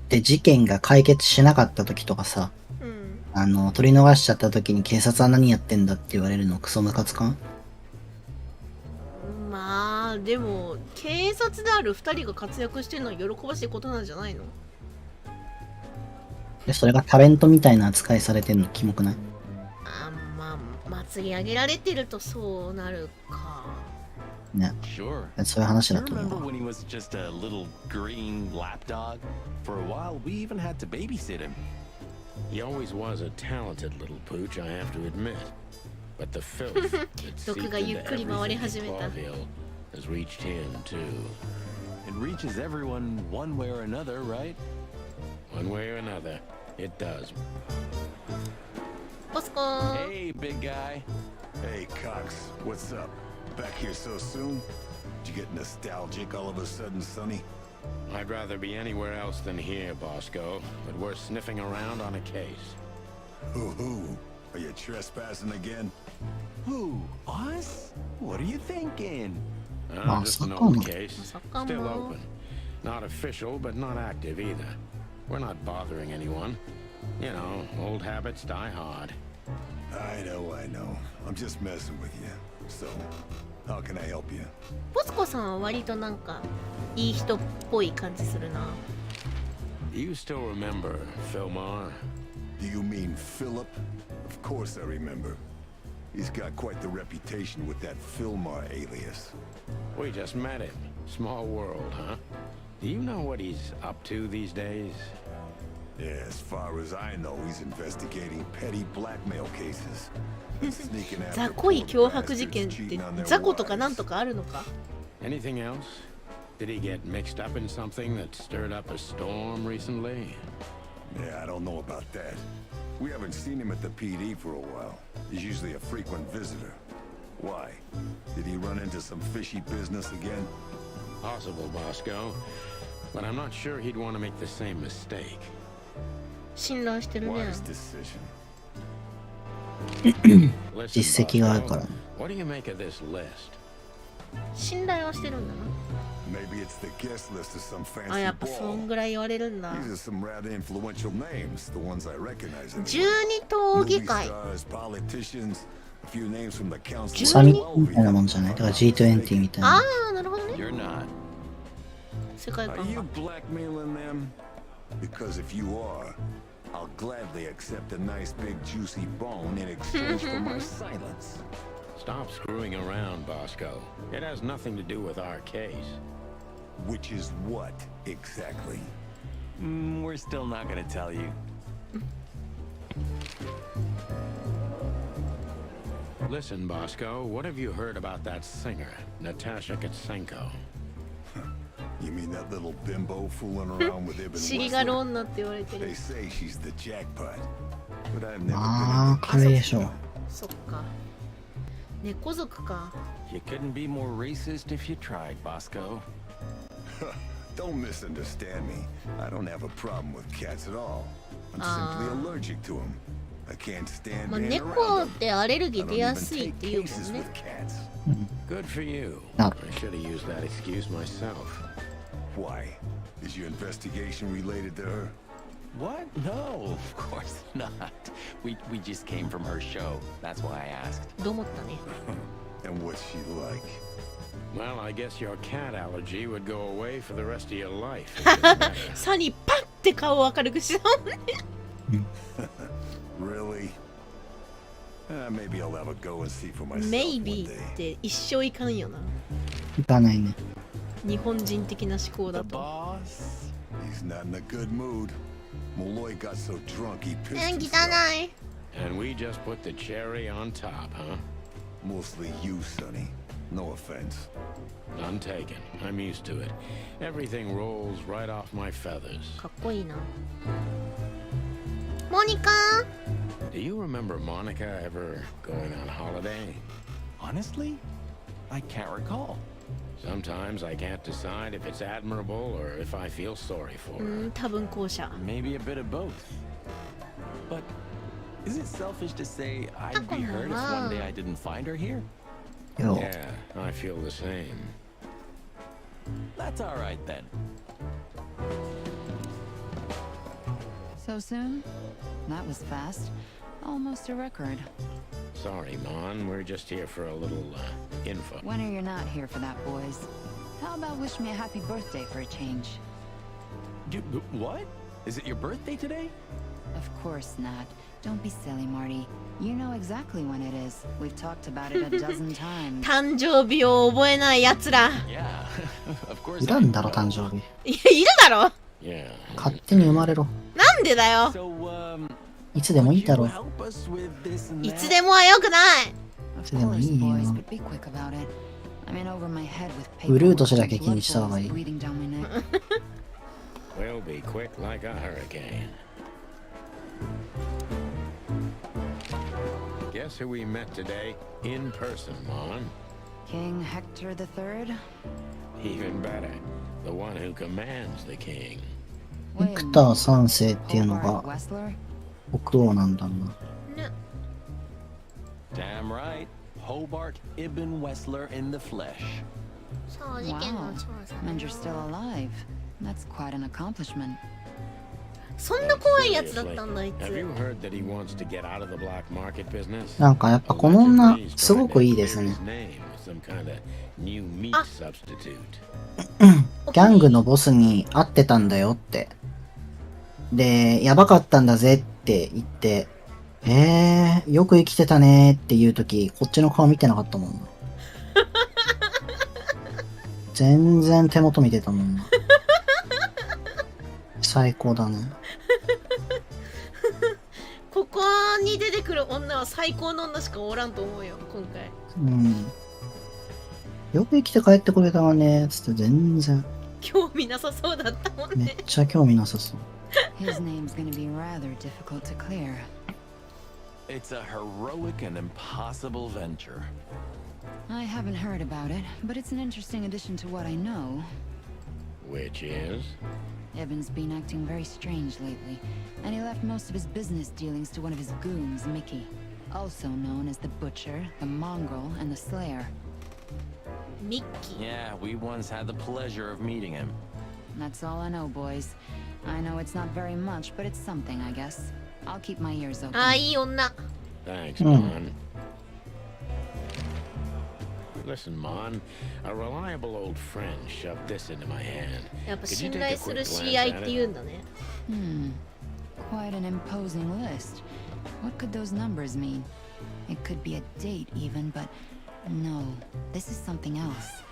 で、事件が解決しなかった時とかさ、うん。取り逃しちゃった時に警察は何やってんだって言われるのクソムカつかん？まあでも警察である2人が活躍してるのは喜ばしいことなんじゃないの？で、それがタレントみたいな扱いされてんのキモくない？あ、まあ祭り上げられてるとそうなるか。ね。 Sure. そういう話 You だと思 remember うわ。 when he was just a little green lapdog? For a while, we even had to babysit him. He always was a talented little pooch, I have to admit. But the filth that 毒 seeped がゆっ into くり回り everything 始 in めた。 Clawville has reached him too. It reaches everyone one way or another, right? One way or another, it does. ボスコーン。 Hey, big guy. Hey, Cox, what's up? Back here so soon? Did you get nostalgic all of a sudden, Sonny? I'd rather be anywhere else than here, Bosco, but we're sniffing around on a case. Hoo-hoo. Are you trespassing again? Who? Us? What are you thinking? Just an old case. まさか Still も。 open. Not official, but not active either. We're not bothering anyone. You know, old habits die hard. I know. I'm just messing with you. So, how can I help you? ボスコさんは割となんかいい人っぽい感じするな。Do you still remember Philmar? Do you mean Philip? Of course I remember. He's got quite the reputation with that Philmar alias. We just met him. Small world, huh? Do you know what he's up to these days? Yeah, as far as I know, he's investigating petty blackmail cases. Sneaking after 雑魚い poor 脅迫事件っ bastards て cheating on their 雑魚とか wives. なんとかあるのか？ Anything else? Did he get mixed up in something that stirred up a storm recently? Yeah, I don't know about that. We haven't seen him at the PD for a while. He's usually a frequent visitor. Why? Did he run into some fishy business again? Possible, Bosco. But I'm not sure he'd want to make the same mistake. 信頼してるね。 Wise decision. Listen, 実績があるから Bosco, what do you make of this list? 信頼はしてるんだ Maybe it's the guest list of some な。あ、 fancy やっぱそん ball. ぐらい言われるんだ。 These are some rather influential names, the ones I recognize. 12党議 Movie 会。 stars, politicians, a few names from the council. サミットみたいなもんじゃない？だから G20 みたいあな。あ、なるほどね。 You're not. 世界 Are 観 you が。 blackmailing them? Because if you are, I'll gladly accept a nice big juicy bone in exchange for my silence. Stop screwing around, Bosco. It has nothing to do with our case. Which is what, exactly? We're still not gonna tell you. Listen, Bosco, what have you heard about that singer, Natasha Katsenko? You mean that little bimbo fooling around with Ibn シリガル Wessler? 女って言われて They る。 say she's the jackpot. But I've never ああ、 been 軽いでしょ。そっか。猫族か。 You couldn't be more racist if you tried, Bosco. into... Don't misunderstand me. I don't have a problem with cats at all. I'm Ah. simply allergic to them. I can't stand まあ being 猫 around っ them. てアレル I ギー don't 出や even すいっ take て言うも cases んね。 with cats. Good for you. Ah. I should have used that excuse myself. Why? Is your investigation related to her? What? No, of course not. We just came from her show. That's why I asked. どう思ったね。 And what's she like? Well, I guess your cat allergy would go away for the rest of your life. if it mattered. サニーパッて顔を明るくしたもんね。 Really? Maybe I'll have a go and see for myself one Maybe day. って一生いかんよな。いかないね。日本人的な思考だ The と。 boss? He's not in a good mood. Molloy got so drunk he pissed 汚 himself. い。 And we just put the cherry on top, huh? Mostly you, Sonny. No offense. None taken. I'm used to it. Everything rolls right off my feathers. かっこいいな。モニカ Do you remember Monica ever going on holiday? Honestly, I can't recall. Sometimes I can't decide if it's admirable or if I feel sorry for う her. ん、多分後者。 Maybe a bit of both. But is it selfish to say I'd be hurt if one day I didn't find her here? よ Yeah, I feel the same. That's all right then. So soon? That was fast. Almost a record. Sorry, Mon. We're just here for a little info. When are you not here for that, boys? How about wish me a happy birthday for a change? What? Is it your birthday today? Of course not. Don't be silly, Marty. You know exactly when it is. We've talked about it a dozen times. 誕生日を覚えないやつら。 Yeah, of course. いらんだろ、誕生日。いや、いるだろ。 Yeah. 勝手に生まれろ。なんでだよ。 So, いつでもいいだ you ろ。 help us with this and い that? つでもはよくない。 Of でも course, いいよ。 boys, but be quick about it. I'm in over my head with ブルー paperwork としだ and け気にした方がいい。 blood flows bleeding down my neck. We'll be quick like a hurricane. Guess who we met today in person, Mon? King Hector III? Even better, the one who commands the king. ビクター3世っていうの Hobart が Wessler? 国王なんだな。ね。 Damn right. Hobart Ibn Wessler in the flesh. そう、事件の Wow. 調査。 And you're still alive. That's quite an accomplishment. そんな怖いやつだったんだ、あい Have you つ。 heard that he wants to get out of the black market business? なんかやっぱこの女すごくいいですね。 Some kind of new meat substitute. ギャングのボスに会ってたんだよって。で、やばかったんだぜって言って、よく生きてたねっていうとき、こっちの顔見てなかったもんな。全然手元見てたもんな。最高だね。に出てくる女は最高の女しかおらんと思うよ今回。うん。よく生きて帰ってこれたわねつって全然。興味なさそうだったもんね。めっちゃ興味なさそう。His name's gonna be rather difficult to clear. It's a heroic and impossible venture. I haven't heard about it, but it's an interesting addition to what I know. Which is? Evan's been acting very strange lately, and he left most of his business dealings to one of his goons, Mickey, also known as the Butcher, the Mongrel, and the Slayer. Mickey. Yeah, we once had the pleasure of meeting him. That's all I know, boys. I know it's not very much, but it's something, I guess. I'll keep my ears open. あー、いい女。 Thanks, Mon. Listen, Mon, a reliable old friend shoved this into my hand. やっぱ Could you 信 take a 頼す quick る glance 知り合いっ at て it? 言うんだね。Quite an imposing list. What could those numbers mean? It could be a date even, but no, this is something else.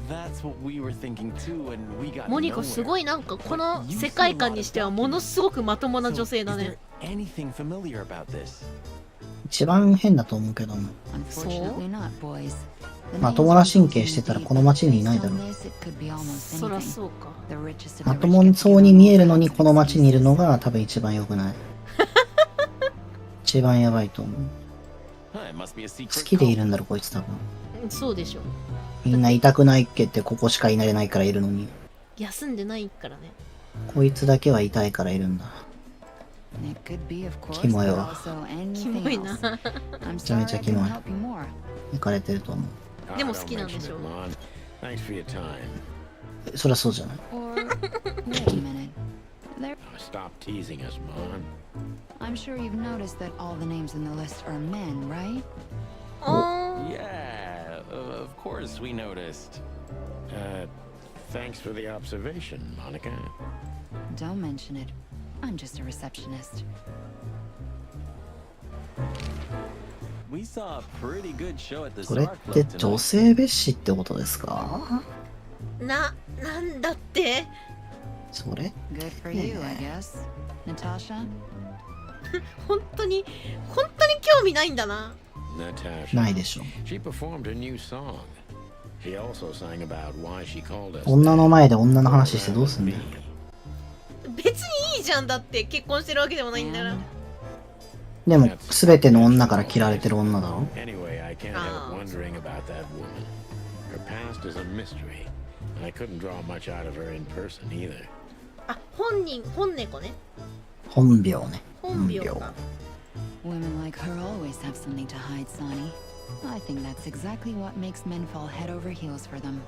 That's what we were thinking too, and we got モニコすごいなんかこの世界観にしてはものすごくまともな女性だね。 Anything familiar about this? 一番変だと思うけども。 Unfortunately not, boys. まともな神経してたらこの町にいないだろう。そらそうか。まともそうに見えるのにこの町にいるのが多分一番良くない。一番やばいと思う。好きでいるんだろこいつ多分。そうでしょ。みんな痛くないっけってここしかいられないからいるのに。休んでないからね。こいつだけは痛いからいるんだ。キモいわ。キモいな。めちゃめちゃキモい。行かれてると思う。でも好きなんでしょ。そりゃそうじゃない。Stop teasing us, Mon. I'm sure you've noticed that all the names in the list are men, right? Yeah, of course we noticed. Thanks for the observation, Monica. Don't mention it. I'm just a receptionist. We saw a pretty good show at the これっ Zark て Club 女 tonight. 性蔑視ってことですか？なんだってそれ Good for you, I guess. Natasha? 本当に興味ないんだな。 Natasha. ないでしょ。 She performed a new song. She also sang about why she called us. 女の前で女の話してどうすんだよ。別にいいじゃんだって結婚してるわけでもないんだから。でも全ての女から嫌われてる女だろ。 Anyway, I can't help wondering about that woman. Her past is a mystery, and I couldn't draw much out of her in person either. あ、本猫ね。本名ね。本名か。 Women like her always have something to hide, Sonny. I think that's exactly what makes men fall head over heels for them.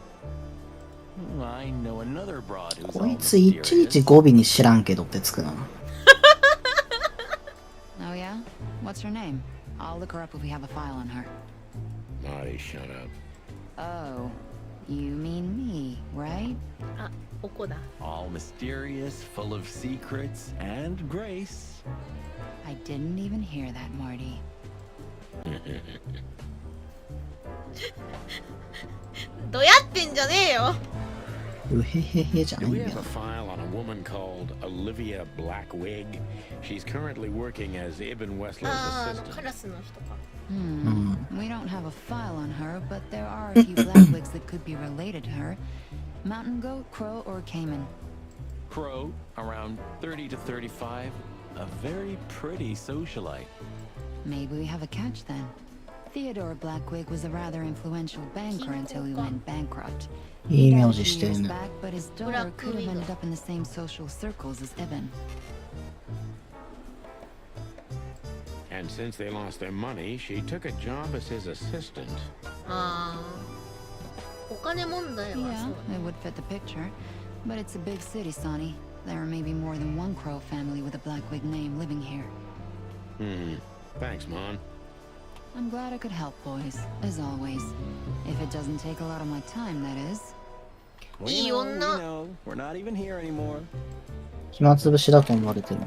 I know another broad who's こ all いついちいち mysterious. 語尾に知らんけどってつくな。 Oh yeah? What's her name? I'll look her up if we have a file on her. Marty, shut up. Oh, you mean me, right? あ、おこだ。 All mysterious, full of secrets, and grace. I didn't even hear that, Marty. どやってんじゃねえよ。うへへへじゃな Do い we んだ have よ a。file on a woman called Olivia Blackwig? She's currently working as Ibn Wessler's ああ、カ assistant. ラスの人か。 We don't have a file on her, but there are a few Blackwigs that could be related to her. Mountain goat, crow, or caiman. Crow, around 30 to 35. A very pretty socialite. Maybe we have a catch then. Theodore Blackwig was a rather influential banker until he went bankrupt. いい He 名 died a 字 few してる years ね。 back, but his daughter could have ended up in the same social circles as Ibn. And since they lost their money, she took a job as his assistant. ああ。お金問題は Yeah, そう。 it would fit the picture. But it's a big city, Sonny. There may be more than one Crow family with a Blackwig name living here. Thanks, Mon. I'm glad I could help, boys, as always. If it doesn't take a lot of my time, that is. We know, will we not- know. We're not even here anymore. 暇つぶしだと思われてる。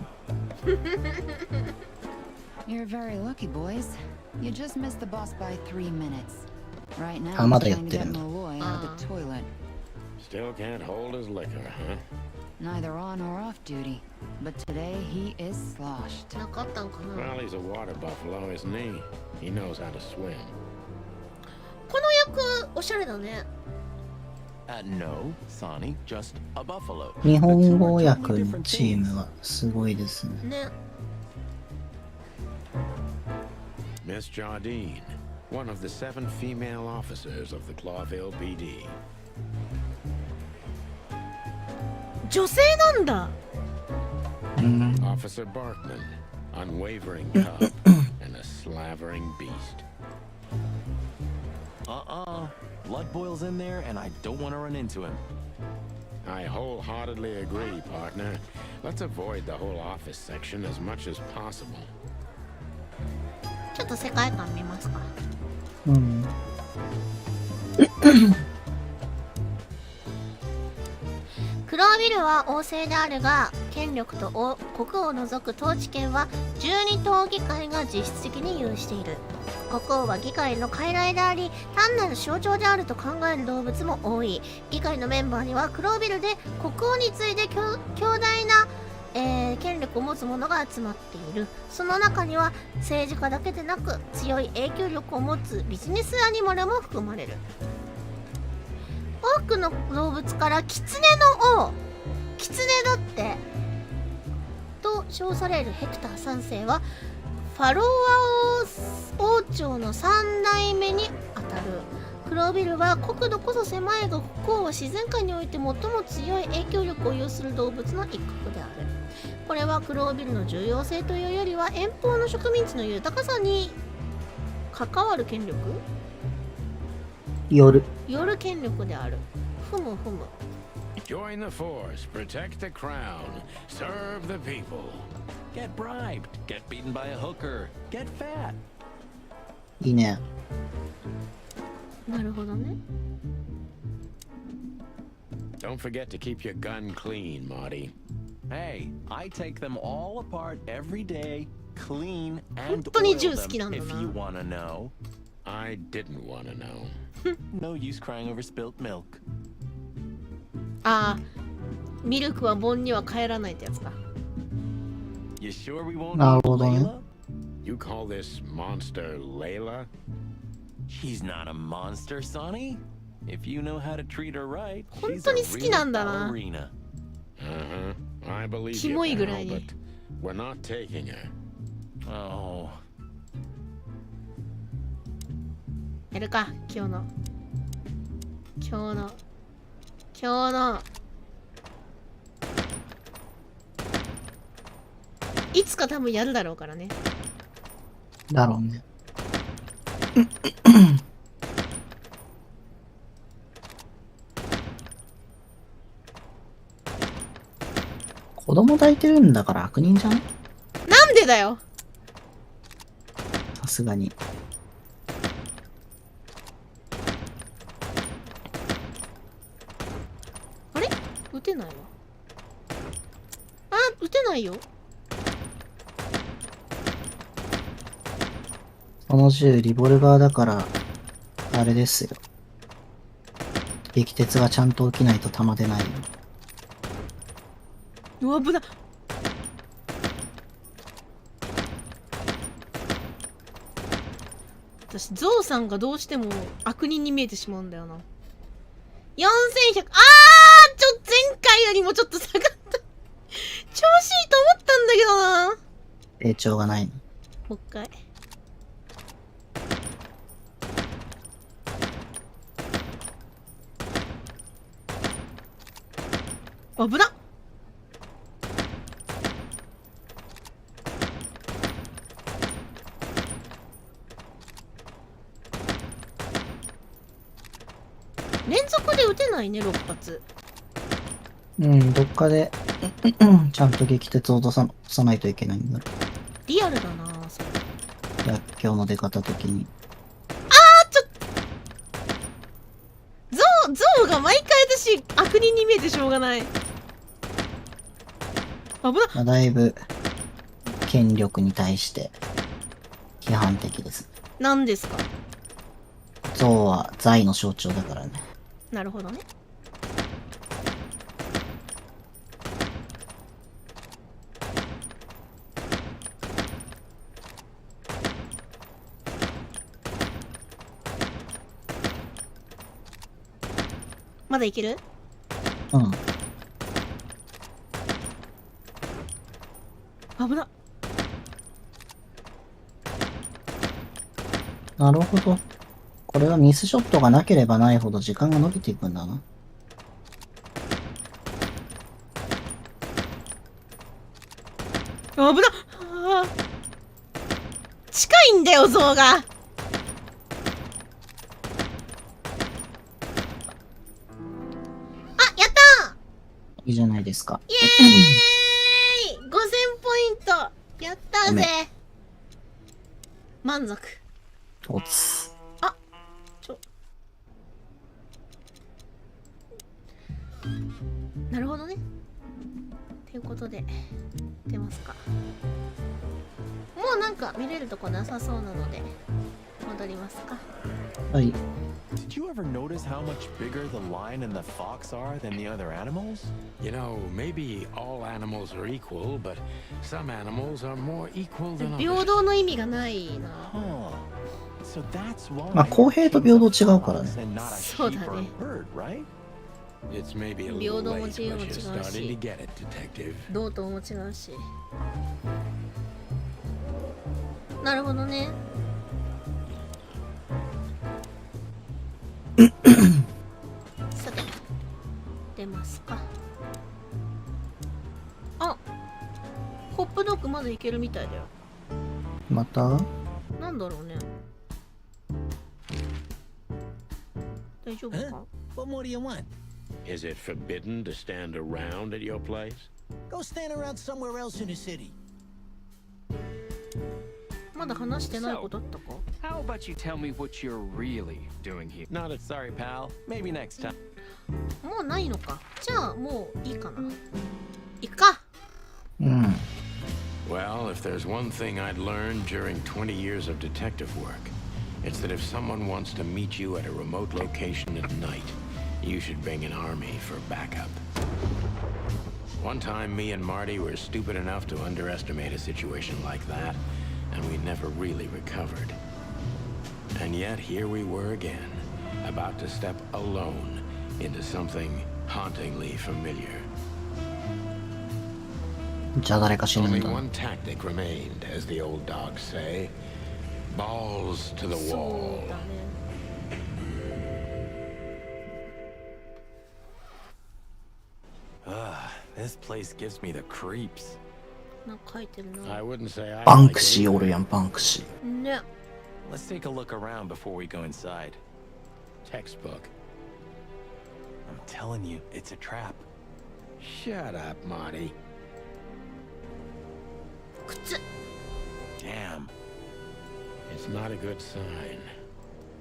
You're very lucky, boys. You just missed the boss by 3 minutes. Right now, あ、ま I'm だや trying っ to てる get んだ。 Malloy out of the toilet. Still can't hold his liquor, huh? neither on or off duty, but today he is sloshed. なかったんかな。 Well, he's a water buffalo, isn't he? He knows how to swim. この役おしゃれだね。No, Sonny, just a buffalo. 日本語訳のチームはすごいですね。ね。Miss Jardine, one of the 7 female officers of the Clawville PD. 女性なんだ。Officer Barkman, unwavering cub and a slavering beast. Blood boils in there, and I don't want to run into him. I wholeheartedly agree, partner. Let's avoid the whole office section as much as possible. ちょっと世界観見ますか。うん。クロービルは王政であるが、権力と国王を除く統治権は12島議会が実質的に有している。国王は議会の傀儡であり、単なる象徴であると考える動物も多い。議会のメンバーにはクロービルで国王に次いで強大な、権力を持つ者が集まっている。その中には政治家だけでなく強い影響力を持つビジネスアニマルも含まれる。多くの動物からキツネの王、キツネだってと称されるヘクター3世はファロア王朝の3代目にあたる。クロービルは国土こそ狭いが国王は自然界において最も強い影響力を有する動物の一角である。これはクロービルの重要性というよりは遠方の植民地の豊かさに関わる権力、よる権力である。ふむふむ。 Join the force, protect the crown, serve the people. Get bribed, get beaten by a hooker, get fat. いいね。なるほどね。Don't forget to keep your gun clean, Marty. Hey, I take them all apart every day, clean and 本当に oil 銃好き them なんだ if な。 you wanna know. I didn't want to know. No use crying over spilt milk. ああ、ミルクは盆には帰らないってやつか。 You sure we won't なる eat ほどね。 Layla? You call this monster Layla? She's not a monster, Sonny. If you know how to treat her right, 本 she's 当 a に好きなんだ real な。 ballerina. I believe キ you, モいぐら pal, い but に。 we're not taking her. Oh. やるか、今日のいつか多分やるだろうからね。だろうね。子供抱いてるんだから悪人じゃん？なんでだよ。さすがに。あれ？撃てないわ。あ、撃てないよ。この銃リボルバーだからあれですよ。撃鉄がちゃんと起きないと弾出ないよ。うわ、危ない。私ゾウさんがどうしても悪人に見えてしまうんだよな。4100、前回よりもちょっと下がった。調子いいと思ったんだけどな。成長がないの。もう一回。危なっ。連続で撃てないね、6発。うん、どっかでちゃんと撃鉄を落とさないといけないんだろリアルだなそれ。薬莢の出方的に。ゾウが毎回私悪人に見えてしょうがない。危なっ。まあ、だいぶ権力に対して批判的です。何ですか？ゾウは財の象徴だからね。なるほどね。まだいける？うん。危な。なるほど。これはミスショットがなければないほど時間が伸びていくんだな。危な。近いんだよ、像が。あ、やったー。いいじゃないですか。イエーイ !5000 ポイントやったぜ。満足。おつ。あ、なるほどね。ということで出ますか。もうなんか見れるとこなさそうなので戻りますか。はい。Did you ever notice how much bigger the lion and the fox are than the other animals? You know, maybe all animals are equal, but some animals are more equal than 平 others. 等の意味がないな。Huh. So that's why まあ公平と平等違うからね。 and not a そうだ sheep or a ね。 bird, right? It's maybe a 平 little 等も late, 自由も but 違 you're う starting to し get it, detective. 同等も違うし。なるほどね。さて出ますか。あ、ホップドッグまだいけるみたいだよ。またなんだろうね。大丈夫か？ What more do you want? Is it forbidden to stand around at your place? Go stand around somewhere else in the city. まだ話してないことあったか？ How about you tell me what you're really doing here? Not a sorry, pal. Maybe next time. もうないのか。じゃあもういいかな。行くか。うん。Well, if there's one thing I'd learned during 20 years of detective work, it's that if someone wants to meet you at a remote location at night, you should bring an army for backup. One time, me and Marty were stupid enough to underestimate a situation like that, and we never really recovered. And yet, here we were again, about to step alone into something hauntingly familiar. じゃあ誰か死ぬん Only だ。 one tactic remained, as the old dogs say. Balls to the そ wall. うだね。 This place gives me the creeps. なんか書いてるな。 I wouldn't say I バン like ク it シー either. おるやん、バンクシー。ね。 Let's take a look around before we go inside. Textbook. I'm telling you, it's a trap. Shut up, Marty. 靴。 Damn. It's not a good sign.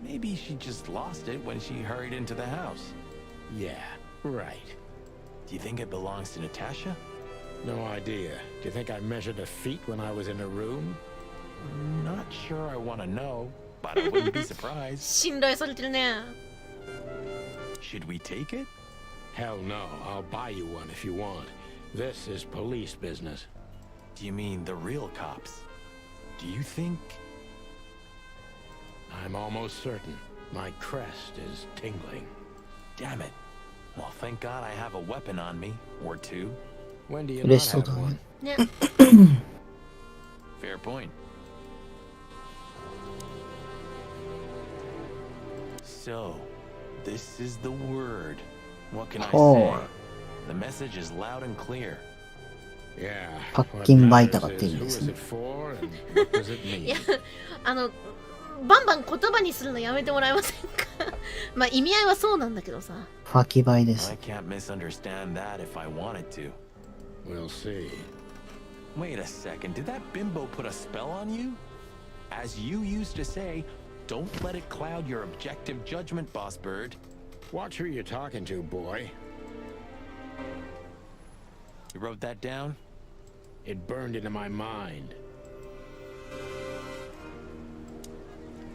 Maybe she just lost it when she hurried into the house. Yeah, right. Do you think it belongs to Natasha? No idea. Do you think I measured her feet when I was in her room? Not sure I want to know, but I wouldn't be surprised. 信頼されてるね。 Should we take it? Hell no. I'll buy you one if you want. This is police business. Do you mean the real cops? Do you think... I'm almost certain. My crest is tingling. Damn it. Well, thank God I have a weapon on me, or two. When do you 嬉し not そう have だ one? ね。ね。 Fair point. So, this is the word. What can I say? Oh. The message is loud and clear. Yeah. パッ What キンバイタ matters がって意 is 味で who す is ね it。for and what does it いや mean?、バンバン言葉にするのやめてもらえませんか？まあ意味合いはそうなんだけどさ。ファキバイです。 I can't misunderstand that if I wanted to. We'll see. Wait a second, did that bimbo put a spell on you? As you used to say, don't let it cloud your objective judgment, boss bird. Watch who you're talking to, boy. You wrote that down? It burned into my mind.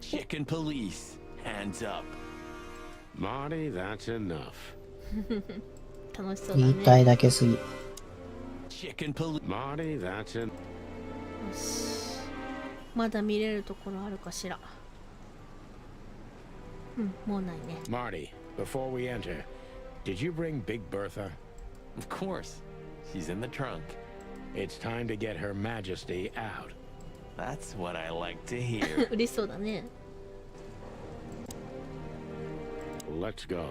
Chicken police, hands up. Marty, that's enough. 楽しそうだね。言いたいだけすぎ。 Chicken police. Marty, that's enough. よし。まだ見れるところあるかしら。うん、もうないね。 Marty, before we enter, Did you bring Big Bertha? Of course. She's in the trunk. It's time to get Her Majesty out. That's what I like to hear. 嬉しそうだね。Let's go.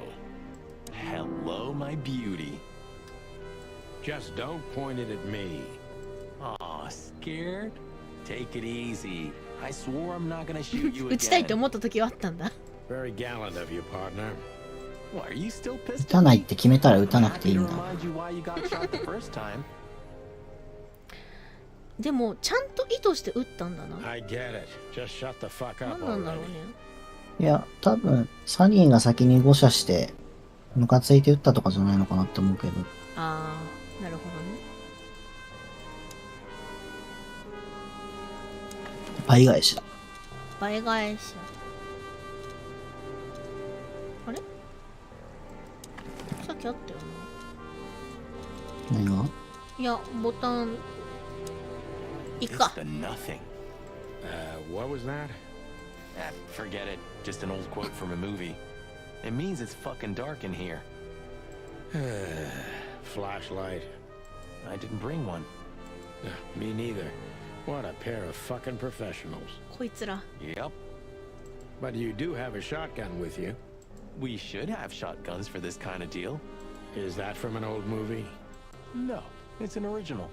Hello, my beauty. Just don't point it at me. Aw, scared? Take it easy. I swore I'm not gonna shoot you 撃ちたいと again. 思った時はあったんだ。Very gallant of you, partner. What, are you still 撃 pissed た at ない me? って決めたら撃た I'm なくていい happy ん to だ。 remind you why you got shot the first time. でもちゃんと意図して撃ったんだな。 I get it. Just shut the fuck 何 up なんだろう already. ね。いや、多分、サニーが先に誤射して、ムカついて撃ったとかじゃないのかなって思うけど。ああ、なるほどね。倍返しだ。倍返し。あれさっきあったよ何が？な。いや、ボタン。いくか It's。the nothing. What was that? Ah, forget it. Just an old quote from a movie. It means it's fucking dark in here. Flashlight. I didn't bring one. Me neither. What a pair of fucking professionals. こいつら。 Yep. But you do have a shotgun with you. We should have shotguns for this kind of deal. Is that from an old movie? No, it's an original.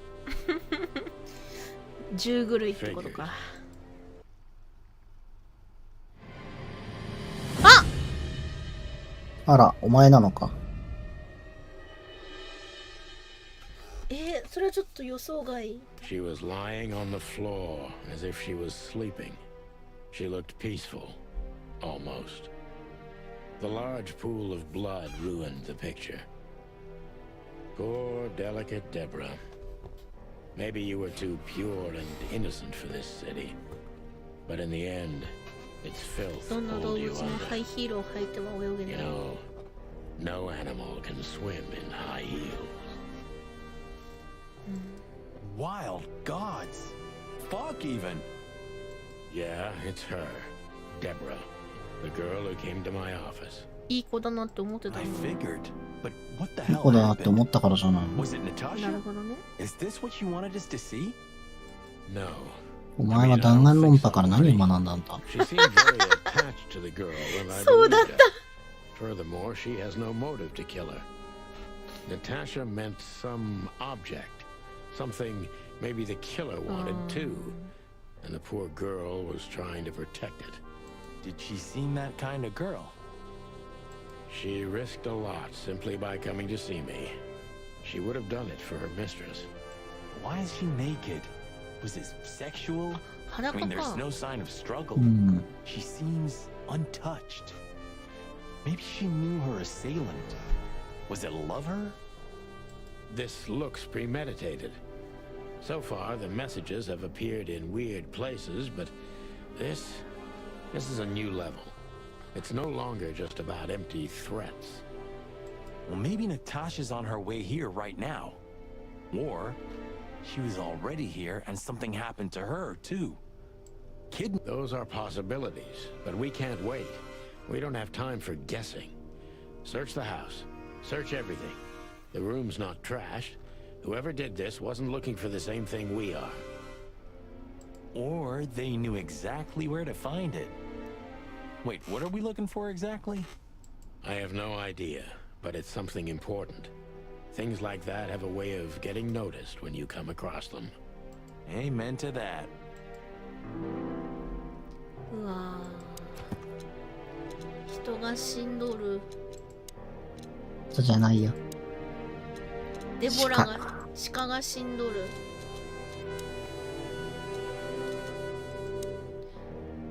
銃狂いってことか。あら、お前なのか。それはちょっと予想外。 She was lying on the floor as if she was sleeping. She looked peaceful. Almost. The large pool of blood ruined the picture. Poor, delicate Deborah. Maybe you were too pure and innocent for this city. But in the end, its filth どんな動 pulled 物 you も under. ハイヒールを履いては泳げ You ない。 know, no animal can swim in high heels. Wild gods. Fuck even. Yeah, it's her. Deborah. The girl who came to my office. いい子だなって思ってた I の。 figured. But what the いい hell 子だなって思 happened? ったからじゃないの。 Was it な Natasha? るほどね。 Is this what you wanted us to see? No. お前は弾丸論破から何を学んだんだ。 She seemed very attached to the girl, and I そうだっ believed た。 her. Furthermore, she has no motive to kill her. Natasha meant some object. Something maybe the killer wanted too. And the poor girl was trying to protect it. Did she seem that kind of girl? She risked a lot simply by coming to see me. She would have done it for her mistress. Why is she naked? Was it sexual? I 裸 mean, there's か。 no sign of struggle. うん。 She seems untouched. Maybe she knew her assailant. Was it a lover? This looks premeditated. So far, the messages have appeared in weird places, but this is a new level. It's no longer just about empty threats. Well, maybe Natasha's on her way here right now. Or she was already here and something happened to her, too. Those are possibilities, but we can't wait. We don't have time for guessing. Search the house. Search everything. The room's not trashed. Whoever did this wasn't looking for the same thing we are. Or they knew exactly where to find it. Wait, what are we looking for exactly? I have no idea, but it's something important. Things like that have a way of getting noticed when you come across them. Amen to that. うわー、人が死んどる。そうじゃないよ。デボラが鹿が死んどる。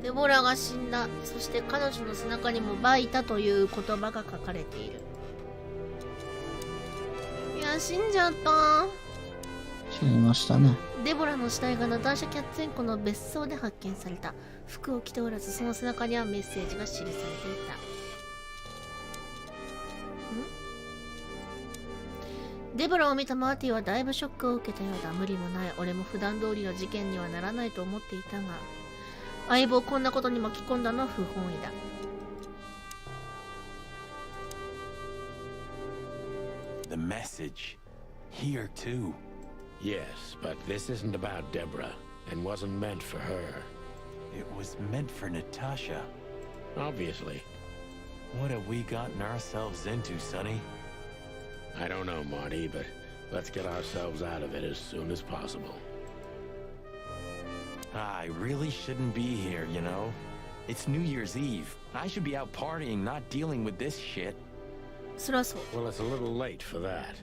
デボラが死んだ。そして彼女の背中にもバイタという言葉が書かれている。いや、死んじゃった。死にましたね。デボラの死体がナターシャ・キャッツェンコの別荘で発見された。服を着ておらず、その背中にはメッセージが記されていた。デボラを見たマーティはだいぶショックを受けたようだ。無理もない。俺も普段通りの事件にはならないと思っていたが、相棒をこんなことに巻き込んだのは不本意だ。The message. Here, too. Yes, but this isn't about Deborah, and wasn't meant for her. It was meant for Natasha. Obviously. What have we gotten ourselves into, Sonny? I don't know, Marty, but let's get ourselves out of it as soon as possible. I really shouldn't be here, you know? It's New Year's Eve. I should be out partying, not dealing with this shit. そりゃそう。 Well, it's a little late for that.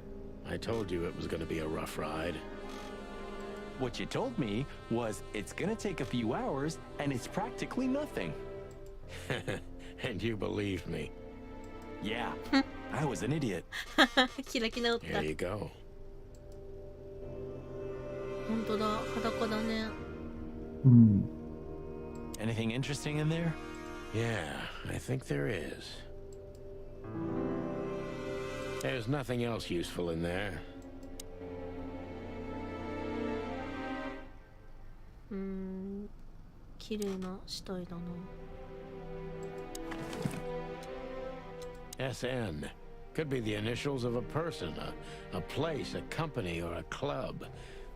I told you it was going to be a rough ride. What you told me was it's gonna take a few hours, and it's practically nothing. And you believed me. Yeah, I was an idiot. 開き直った。 Here you go. 本当だ、裸だね。うん。 Anything interesting in there? Yeah, I think there is. There's nothing else useful in there. 綺麗な死体だな。 SN. Could be the initials of a person, a place, a company, or a club.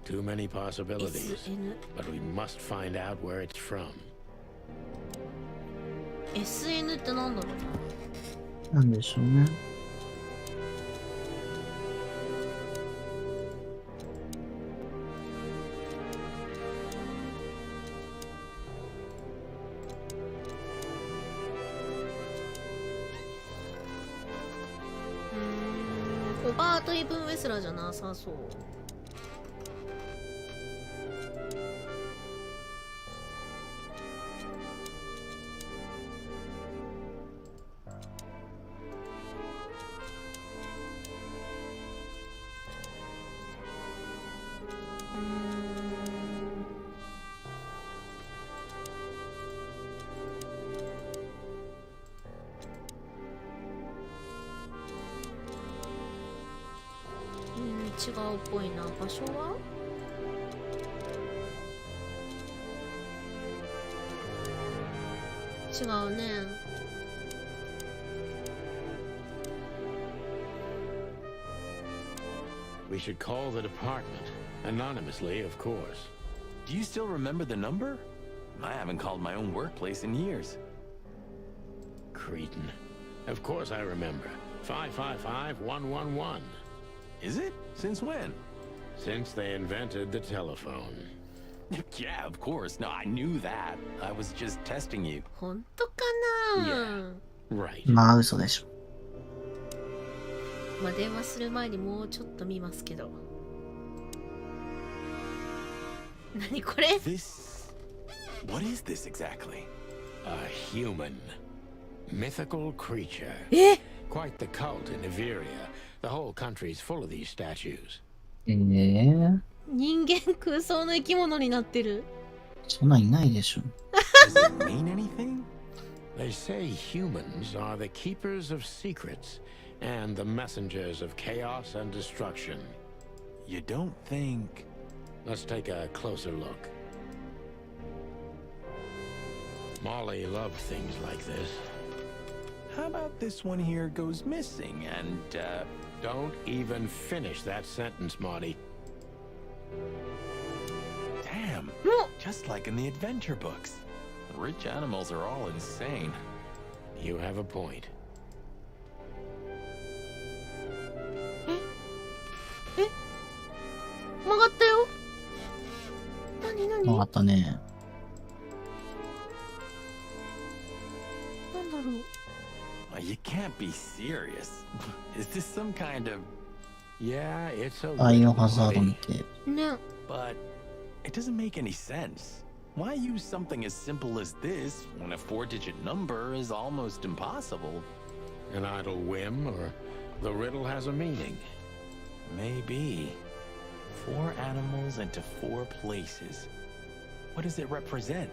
Too many possibilities. SN. But we must find out where it's from. SN ってなんだろう。なんでしょうね。コバート・イブン・ウェスラーじゃなさそう。違うっぽいな。場所は違うね。We should call the department. Anonymously, of course. Do you still remember the number? I haven't called my own workplace in years. Cretin. Of course I remember. 555-111. Is it? Since when? Since they invented the telephone. Yeah, of course. No, I knew that. I was just testing you. 本当かな。 Right. まあ嘘でしょ。まあ電話する前にもうちょっと見ますけど。何これ？ This... What is this exactly? A human. Mythical creature. え？ Quite the cult in Iveria. The whole country's full of these statues. 人間空想の生き物になってる。そんなんいないでしょ。Does it mean anything? They say humans are the keepers of secrets and the messengers of chaos and destruction. You don't think... Let's take a closer look. Molly loved things like this. How about this one here goes missing and, Don't even finish that sentence, Marty. Damn. Just like in the adventure books. Rich animals are all insane. You have a point. え？曲がったよ。何何？わかったね。なんだろう。You can't be serious. Is this some kind of... Yeah, it's a バイオ riddle, ハザード Marty. 見て。ね。 But it doesn't make any sense. Why use something as simple as this when a 4-digit number is almost impossible? An idle whim, or the riddle has a meaning. Maybe. 4 animals into 4 places. What does it represent?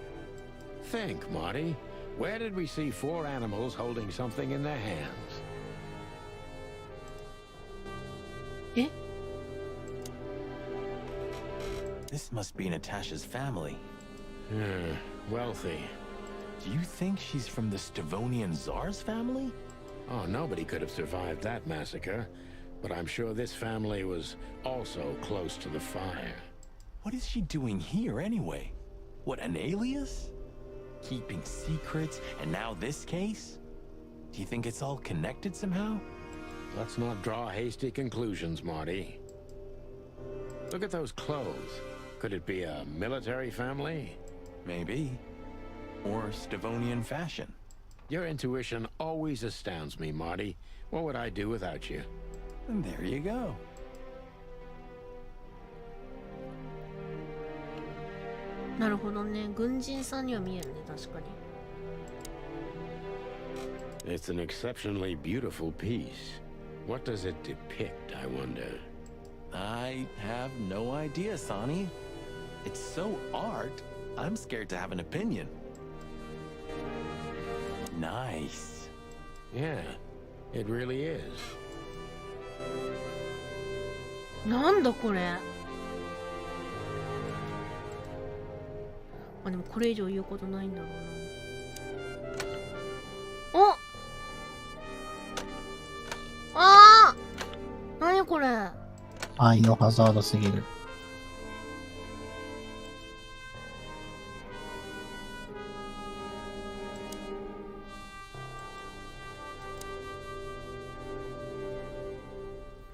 Think, Marty. Where did we see 4 animals holding something in their hands? え？ This must be Natasha's family. Wealthy. Do you think she's from the Stavonian Tsar's family? Oh, nobody could have survived that massacre. but I'm sure this family was also close to the fire. What is she doing here anyway? What, an alias? Keeping secrets, and now this case? Do you think it's all connected somehow? Let's not draw hasty conclusions, Marty. Look at those clothes. Could it be a military family? Maybe. Or Stavonian fashion. Your intuition always astounds me, Marty. What would I do without you? And there you go. なるほどね。軍人さんには見えるね、確かに。It's an exceptionally beautiful piece. What does it depict, I wonder? I have no idea, Sonny. It's so art, I'm scared to have an opinion. Nice. Yeah, it really is. なんだこれ。あ、でもこれ以上言うことないんだろうな。お、あー、なにこれ。バイオハザードすぎる。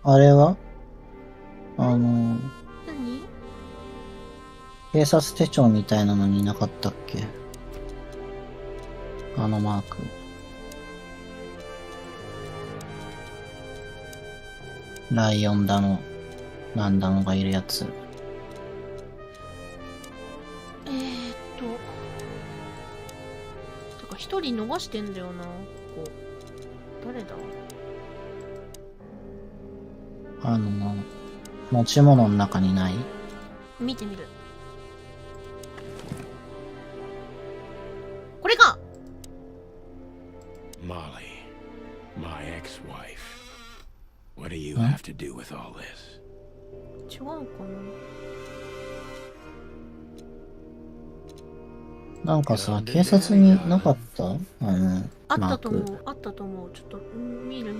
あれは何？警察手帳みたいなのになかったっけ？あのマーク。ライオンだの、なんだのがいるやつ。てか一人逃してんだよな、ここ。誰だ？持ち物の中にない？見てみる。これか。 Molly, my ex-wife. What do you have to do with all this? 違うかな。なんかさ、警察になかった？あったと思マーク。う、あったと思う。ちょっと見る。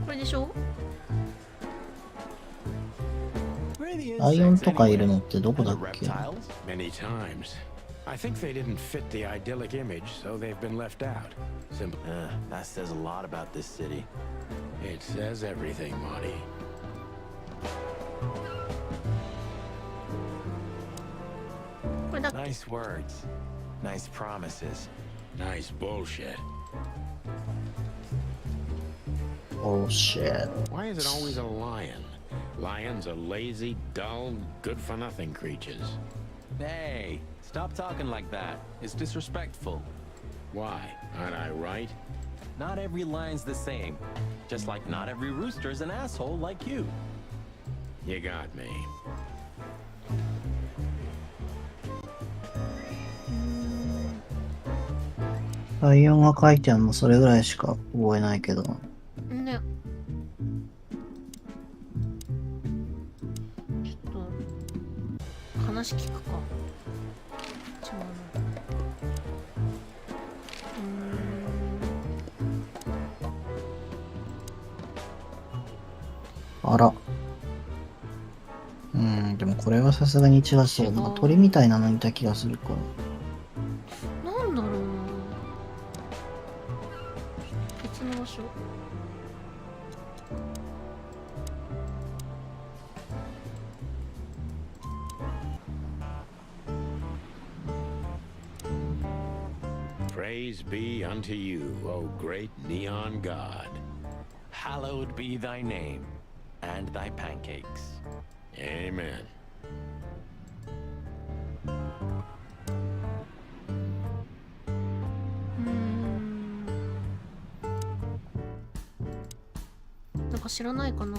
これでしょ？ライオンとかいるのってどこだっけ？ Many times. I think they didn't fit the idyllic image, so they've been left out. Simple. That says a lot about this city. It says everything, Marty. Nice words. Nice promises. Nice bullshit. Oh shit. Why is it always a lion? Lions are lazy, dull, good-for-nothing creatures. Hey, stop talking like that. It's disrespectful. Why? Aren't I right? Not every lion's the same. Just like not every rooster's an asshole like you. You got me. ライオンが書いてあるのそれぐらいしか覚えないけど。ね。ちょっと話聞くか。違うな。あら。でもこれはさすがに違そう。なんか鳥みたいなのいた気がするから。なんだろうな。別の場所。Praise be unto you, O great neon god. Hallowed be thy name, and thy pancakes. Amen. なんか知らないかな。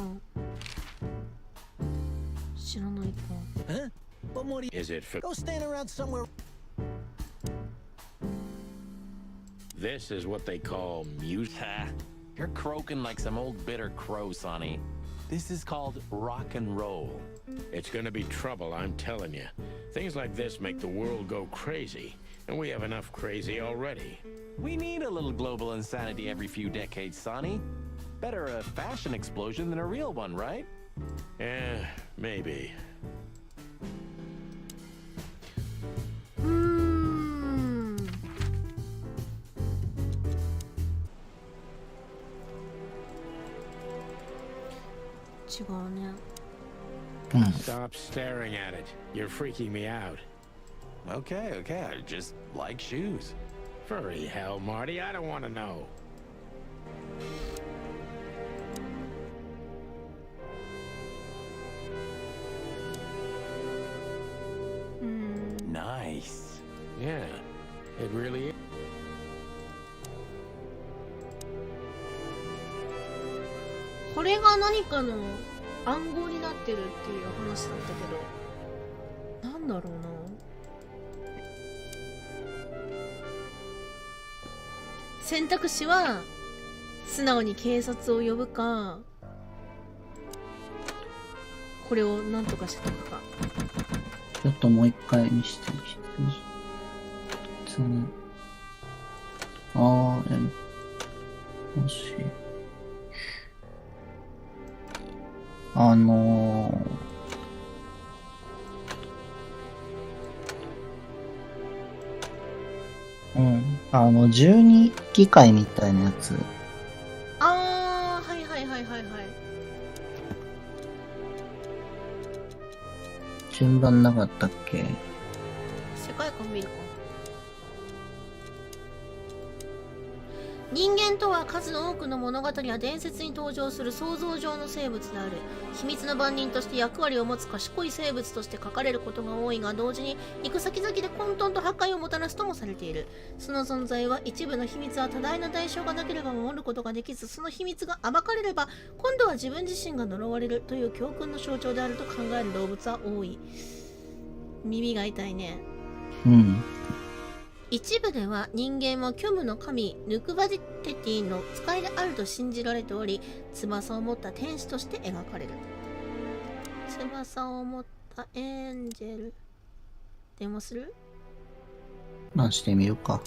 知らないか。 Huh? What more do you... Is it for... Go stand around somewhere... This is what they call music. Ha! You're croaking like some old bitter crow, Sonny. This is called rock and roll. It's gonna be trouble, I'm telling you. Things like this make the world go crazy, and we have enough crazy already. We need a little global insanity every few decades, Sonny. Better a fashion explosion than a real one, right? Yeah, maybe. 違うね。Stop staring at it. You're freaking me out. Okay, I just like shoes. Furry hell, Marty, I don't want to know. Nice. Yeah, it really is. これが何かの暗号になってるっていう話だったけど、なんだろうな。選択肢は素直に警察を呼ぶか、これを何とかしておくか。ちょっともう一回見してみて。もし12機械みたいなやつ。あー、はい。順番なかったっけ？世界観見るか。人間とは数多くの物語や伝説に登場する想像上の生物である。秘密の番人として役割を持つ賢い生物として書かれることが多いが、同時に行く先々で混沌と破壊をもたらすともされている。その存在は一部の秘密は多大な代償がなければ守ることができず、その秘密が暴かれれば今度は自分自身が呪われるという教訓の象徴であると考える動物は多い。耳が痛いね。一部では人間は虚無の神ヌクバディテティの使いであると信じられており、翼を持った天使として描かれる。翼を持ったエンジェル。電話する？まあしてみようか。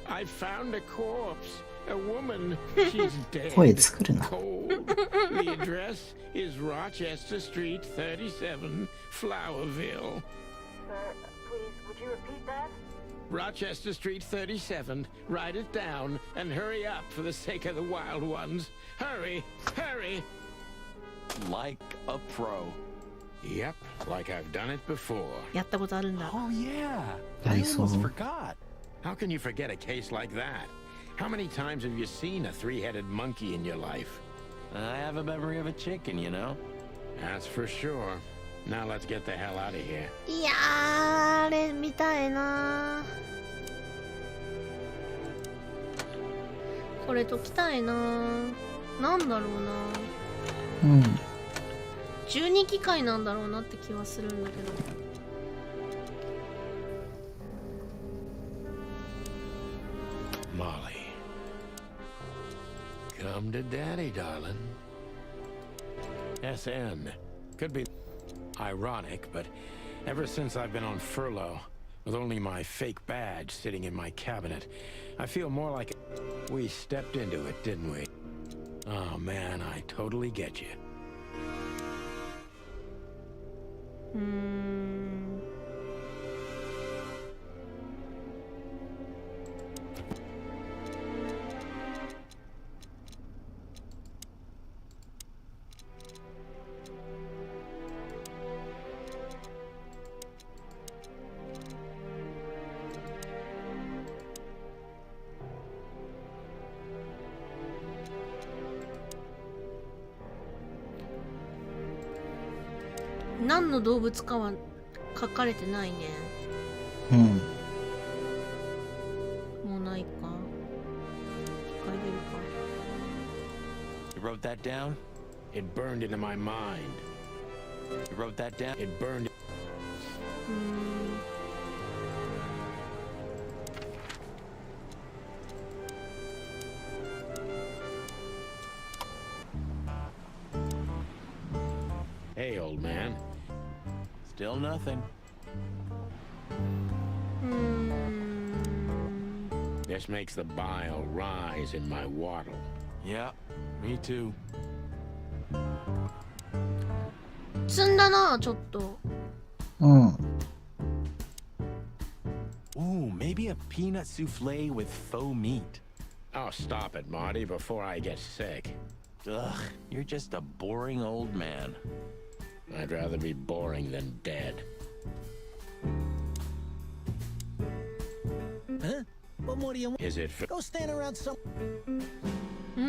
I found a corpse. A woman. She's dead. 声作るな。 Cold. The address is Rochester Street 37, Flowerville. Sir, please, would you repeat that? Rochester Street 37. Write it down and hurry up for the sake of the wild ones. Hurry! Hurry! Like a pro. Yep, like I've done it before. やったことあるんだ。Oh yeah. I I almost saw. forgot. How can you forget a case like that? How many times have you seen a three-headed monkey in your life? I have a memory of a chicken, you know. That's for sure. Now let's get the hell out of here. いやー、あれ見たいな。これ解きたいな。なんだろうな。12機械なんだろうなって気はするんだけど。Molly. Come to daddy, darling. SN. Could be ironic, but ever since I've been on furlough, with only my fake badge sitting in my cabinet, I feel more like we stepped into it, didn't we? Oh man, I totally get you. 何の動物かは書かれてないね。うん。もうないか。書いてるか。 You wrote that down? It burned into my mind. You wrote that down? It burned. Hey, old man. Still nothing. This makes the bile rise in my waddle. Yeah, me too. 積んだな、ちょっと。うん。Ooh, maybe a peanut souffle with faux meat. Oh, stop it, Marty, before I get sick. Ugh, you're just a boring old man. I'd rather be boring than dead. Huh? What more do you want? Is it Go stand around some. Do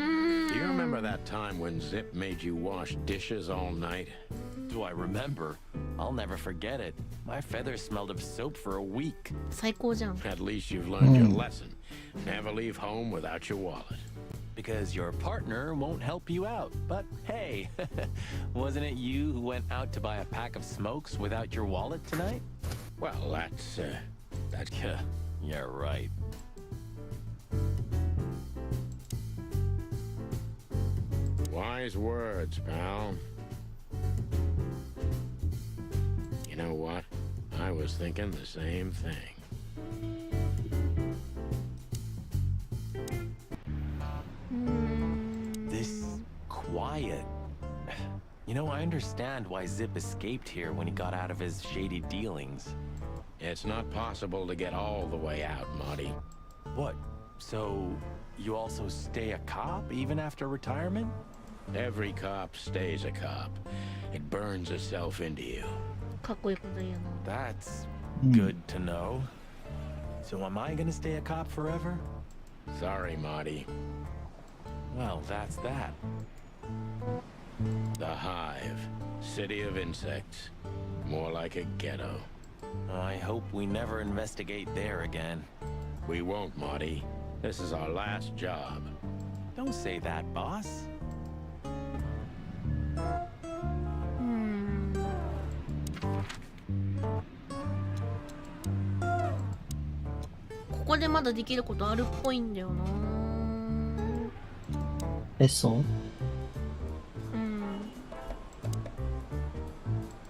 you remember that time when Zip made you wash dishes all night? Do I remember? I'll never forget it. My feathers smelled of soap for a week. 最高じゃん。 At least you've learned your lesson. Never leave home without your wallet. Because your partner won't help you out. But hey, wasn't it you who went out to buy a pack of smokes without your wallet tonight? Well, that's Yeah, right. wise words, pal. You know what? I was thinking the same thing. This quiet. You know, I understand why Zip escaped here when he got out of his shady dealings. It's not possible to get all the way out, Marty. What? So, you also stay a cop even after retirement? Every cop stays a cop. It burns itself into you. かっこいいこと言うな。 That's good to know. So am I gonna stay a cop forever? Sorry, Marty. Well, that's that. The Hive. City of insects. More like a ghetto. I hope we never investigate there again. We won't, Marty. This is our last job. Don't say that, boss. ここでまだできることあるっぽいんだよな。え、そう？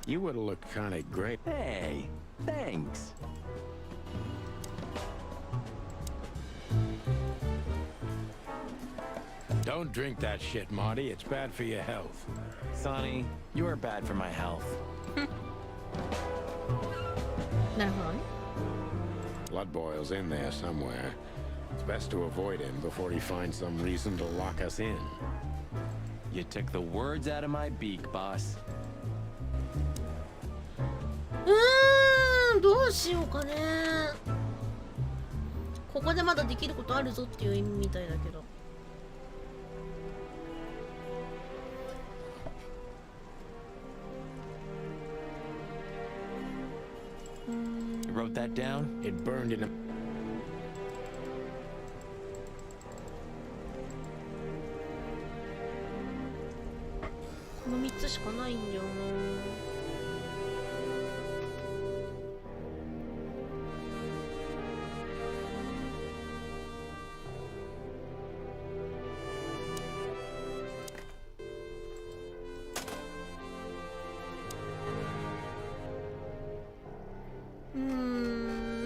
You would have looked kind of great. Hey, thanks. Don't drink that shit, Marty. It's bad for your health. Sonny, you are bad for my health. なるほどね。 Blood boil's in there somewhere. It's best to avoid him before he finds some reason to lock us in. You took the words out of my beak, boss. どうしようかね。ここでまだできることあるぞっていう意味みたいだけど。You wrote that down? It burned in a... この3つしかないんだよな。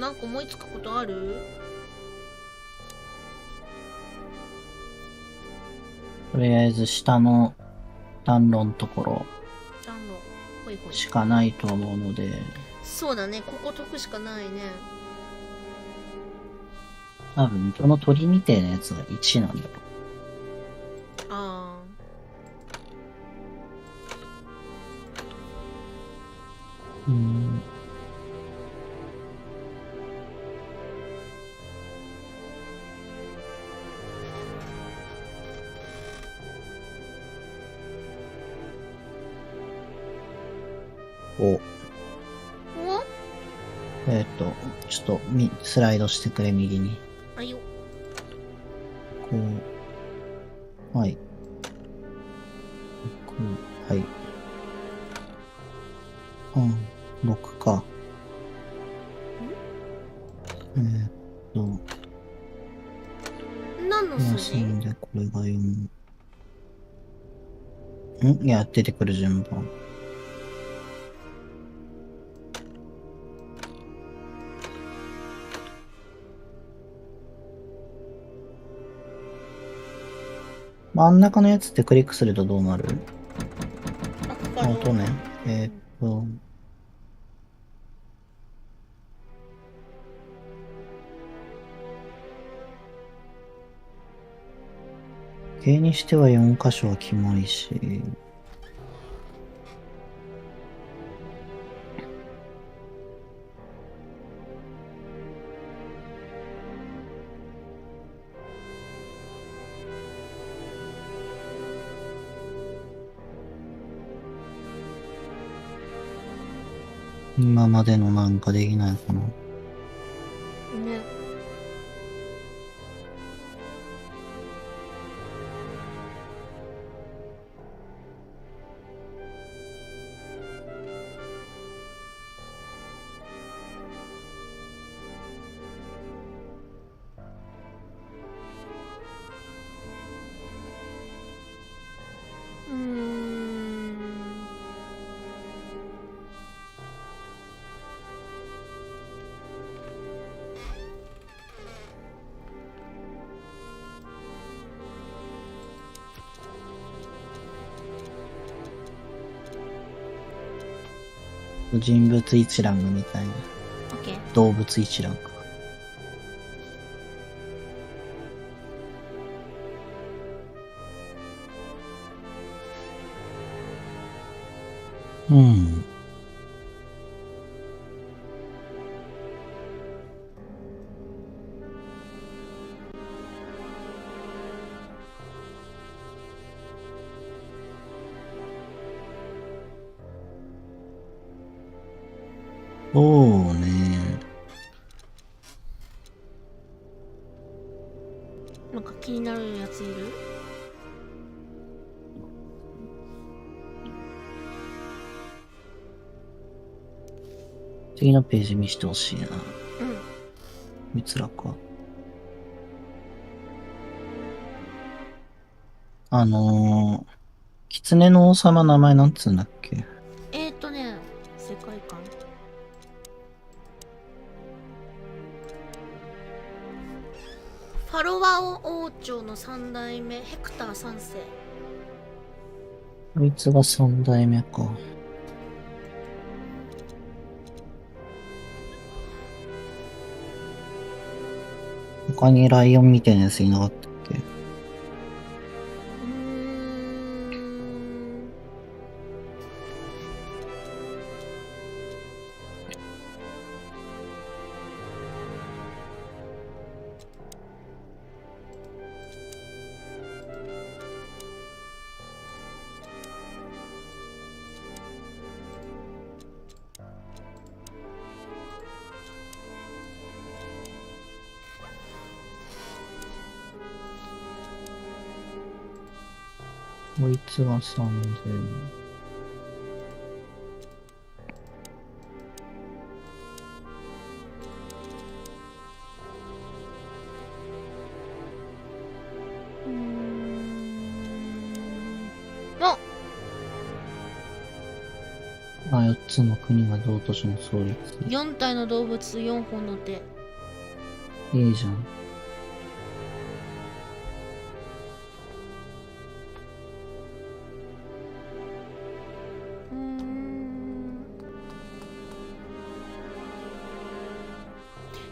なんか思いつくことある？とりあえず下の暖炉のところ暖炉ほいほいしかないと思うので、そうだね、ここ解くしかないね。多分この鳥みたいなやつが1なんだろう。あお、おちょっとスライドしてくれ、右に。はいよ。こう。はい。はい。6か。何の数字？で、これが4。いや、出てくる順番。真ん中のやつってクリックするとどうなる？音ね。形にしては4箇所はキモいし。今までのなんかできないかな。ね。人物一覧みたいな。動物一覧か。うん。そうね。なんか気になるやついる？次のページ見してほしいな。うん。みつらか。狐の王様名前なんつうんだっけ？世界観。ファロワ王朝の3代目ヘクター3世。こいつが3代目か。他にライオンみたいなやついなかったっけ？こいつが3000。4つの国が同都市の創立。4体の動物、4本の手。いいじゃん。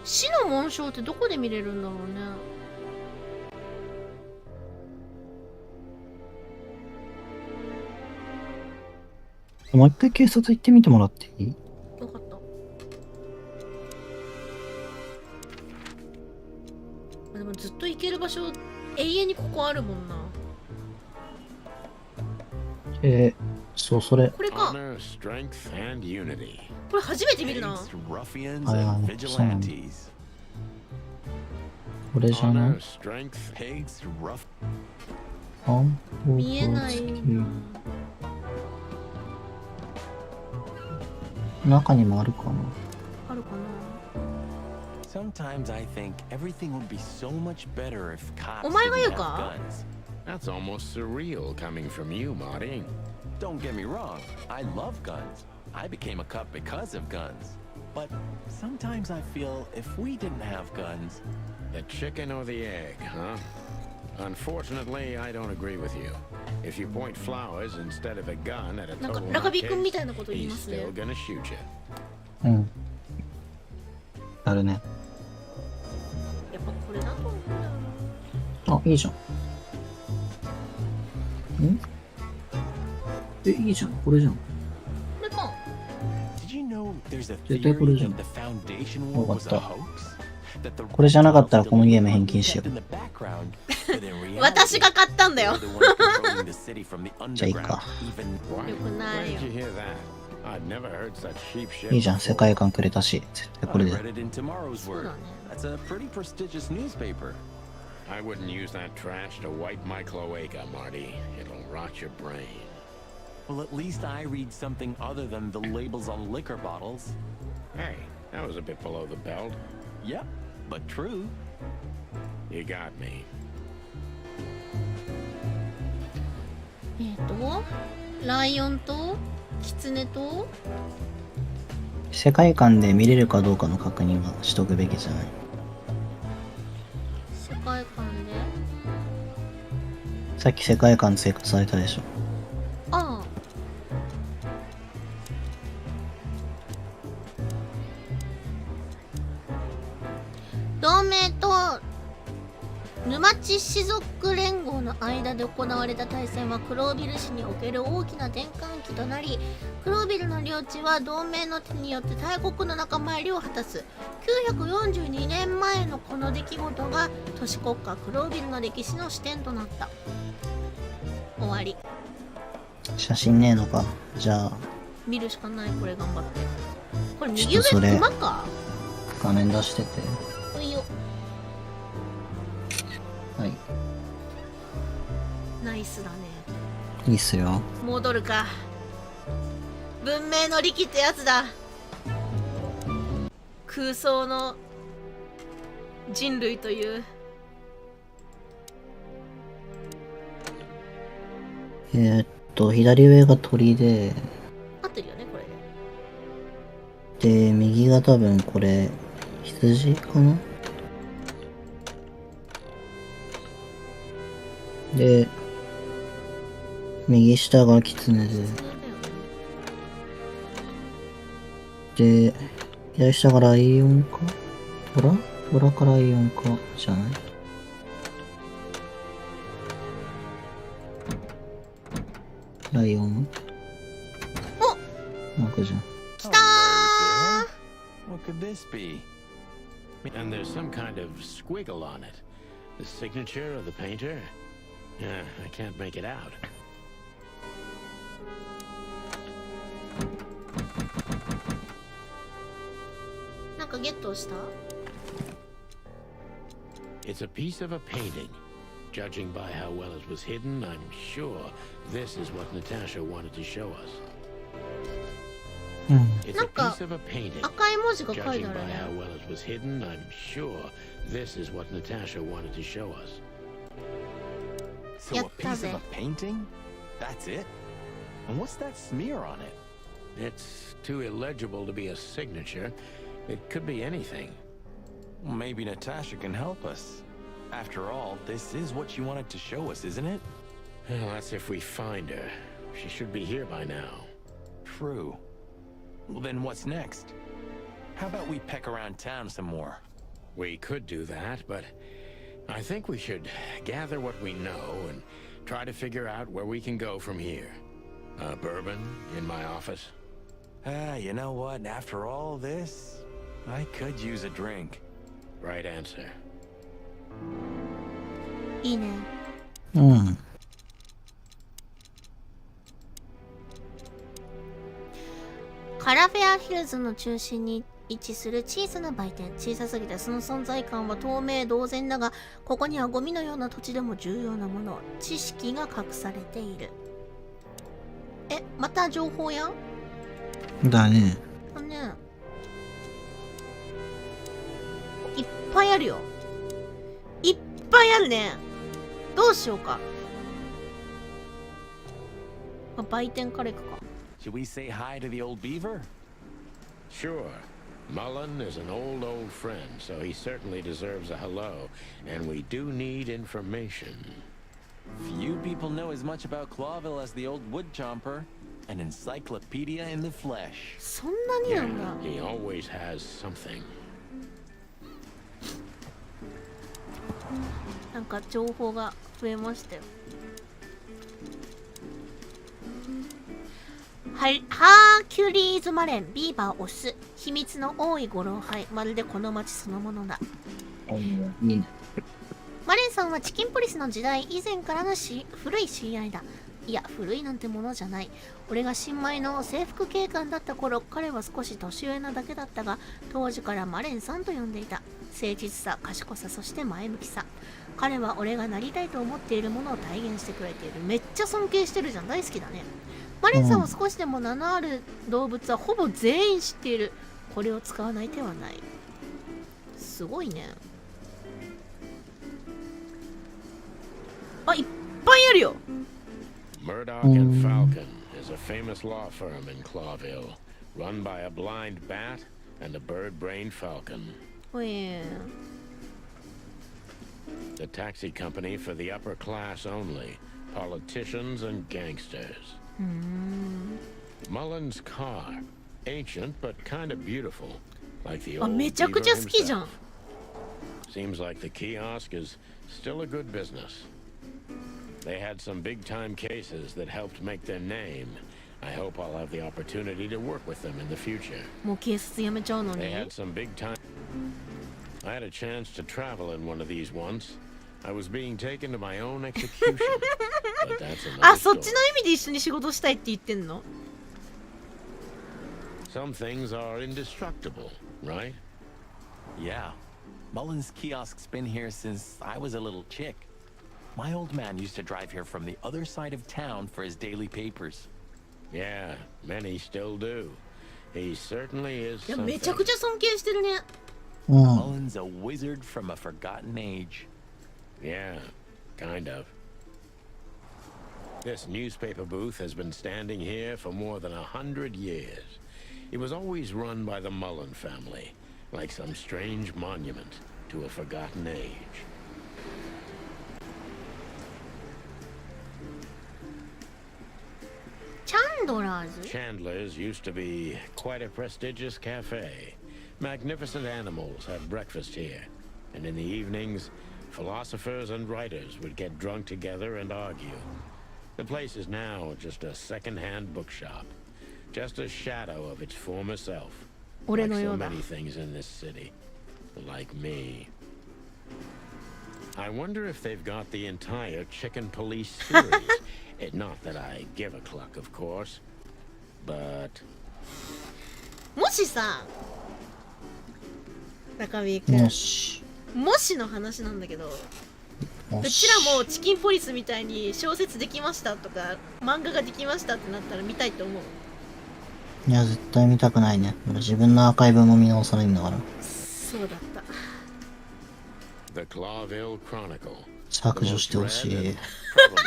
死の紋章ってどこで見れるんだろうね。もう一回警察行ってみてもらっていい？よかった。でもずっと行ける場所永遠にここあるもんな。そう、それ。これか。 Honor, strength, and unity. これ初めて見るな。 Ruffians あ and あ、そうなんだ。 vigilantes. これじゃない Honor, strength, Pigs, rough. 見えないな。中にもあるかな。あるかな。 Sometimes I think everything would be so much better if cops お前が言う didn't か？ have guns. that's almost surreal coming from you, Marty. Don't get me wrong, I love guns. I became a cop because of guns. But sometimes I feel if we didn't have guns, The chicken or the egg, huh? Unfortunately, I don't agree with you. If you point flowers instead of a gun at a なんか total ラカビ君み nutcase, たいなこと言いま he's すね。 still gonna shoot you. うん。あるね。やっぱこれだと思うんだよな。あ、いいじゃん。んえ、いいじゃん。これじゃん。これか。 did you know there's a 絶対これ theory じゃん。 that the Foundation わ War かっ was a た。 hoax? That the これじゃなかったらこのゲーム返金しよ kept う。 in the background, but in reality, 私が買ったんだよ。 they're the ones controlling the city from the じゃあいい underground. か。 Even Why? よくない Where よ did you hear that? I've never heard such cheap shit. いいじゃん。世界観くれたし。絶対こ I れで。 read it in Tomorrow's そう Word. だね。 That's a pretty prestigious newspaper. I wouldn't use that trash to wipe my cloaca, Marty. It'll rot your brain. Well, at least I read something other than the labels on liquor bottles. Hey, that was a bit below the belt. Yep, but true. You got me. ライオンとキツネと世界観で見れるかどうかの確認はしとくべきじゃない。世界観で。さっき世界観追加されたでしょ。ああ。同盟と沼地士族連合の間で行われた大戦はクロービル市における大きな転換期となり、クロービルの領地は同盟の手によって大国の仲間入りを果たす。942年前のこの出来事が都市国家クロービルの歴史の視点となった。終わり。写真ねえのか。じゃあ、見るしかない。これ頑張って。これちょっ右上とそれ熊か。画面出してて。ういよ。はい。ナイスだね。いいっすよ。戻るか。文明の利器ってやつだ。空想の人類という。左上が鳥で、合ってるよね、これで。で、右が多分これ、羊かな？で、右下が狐で、左下がライオンか？トラかライオンかじゃない？ライオン？なんかじゃん。来た What could this be? And there's some kind of squiggle on it. The signature of the painter? Yeah, I can't make it out. It's a piece of a painting. Judging by how well it was hidden, I'm sure this is what Natasha wanted to show us. It's a piece of a painting. 赤い文字が書いて Judging ある by ね。 how well it was hidden, I'm sure this is what Natasha wanted to show us. So a piece of a painting? That's it? And what's that smear on it? It's too illegible to be a signature. It could be anything. Maybe Natasha can help us. After all, this is what she wanted to show us, isn't it? Well, that's if we find her. She should be here by now. True. Well, then what's next? How about we peck around town some more? We could do that, but I think we should gather what we know and try to figure out where we can go from here. Bourbon in my office? You know what? After all this, I could use a drink. Right answer. いいね。うん。パラフェアヒルズの中心に位置する小さな売店。小さすぎてその存在感は透明同然だが、ここにはゴミのような土地でも重要なもの、知識が隠されている。また情報やだね。ね、いっぱいあるよ。いっぱいあるね。どうしようか。売店から行くか。 Should we say hi to the old beaver? Sure. Mullen is an old friend, so he certainly deserves a hello. And we do need information. Few people know as much about Clawville as the old wood chomper. An encyclopedia in the flesh. そんなになんだ。 He always has something. なんか情報が増えましたよ。ハーキュリーズマレン、ビーバーオス、秘密の多いご老輩、まるでこの町そのものだ。マレンさんはチキンポリスの時代以前からの古い知り合いだ。いや、古いなんてものじゃない。俺が新米の制服警官だった頃、彼は少し年上なだけだったが、当時からマレンさんと呼んでいた。誠実さ、賢さ、そして前向きさ。彼は俺がなりたいと思っているものを体現してくれている。めっちゃ尊敬してるじゃん。大好きだね。マレンさんは少しでも名のある動物はほぼ全員知っている。これを使わない手はない。すごいね。あ、いっぱいあるよ。Murdoch and Falcon is a famous law firm in Clawville, run by a blind bat and a bird-brained falcon. The taxi company for the upper class only, politicians and gangsters. Mullen's car, ancient but kind of beautiful, like the old beaver himself. Seems like the kiosk is still a good business. They had some big-time cases that helped make their name. I hope I'll have the opportunity to work with them in the future. They had some big-time... I had a chance to travel in one of these once. I was being taken to my own execution. But that's another story. そっちの意味で一緒に仕事したいって言ってんの? Some things are indestructible, right? Yeah. Mullen's kiosk's been here since I was a little chick. My old man used to drive here from the other side of town for his daily papers. Yeah, many still do. He certainly is something. めちゃくちゃ尊敬してるね。Mullen's a wizard from a forgotten age. Yeah, kind of. This newspaper booth has been standing here for more than 100 years. It was always run by the Mullen family, like some strange monument to a forgotten age. Chandler's used to be quite a prestigious cafe. Magnificent animals had breakfast here, and in the evenings, philosophers and writers would get drunk together and argue. The place is now just a second-hand bookshop, just a shadow of its former self. Like so many things in this city, like me. I wonder if they've got the entire Chicken Police series. Not that I give a cluck, of course, but... もしさ、Lakawi君、もしの話なんだけど、うちらもチキンポリスみたいに小説できましたとか漫画ができましたってなったら見たいと思う？いや、絶対見たくないね。自分のアーカイブも見直さないんだから。そうだった。The Clawville Chronicle. 削除してほしい。 Probably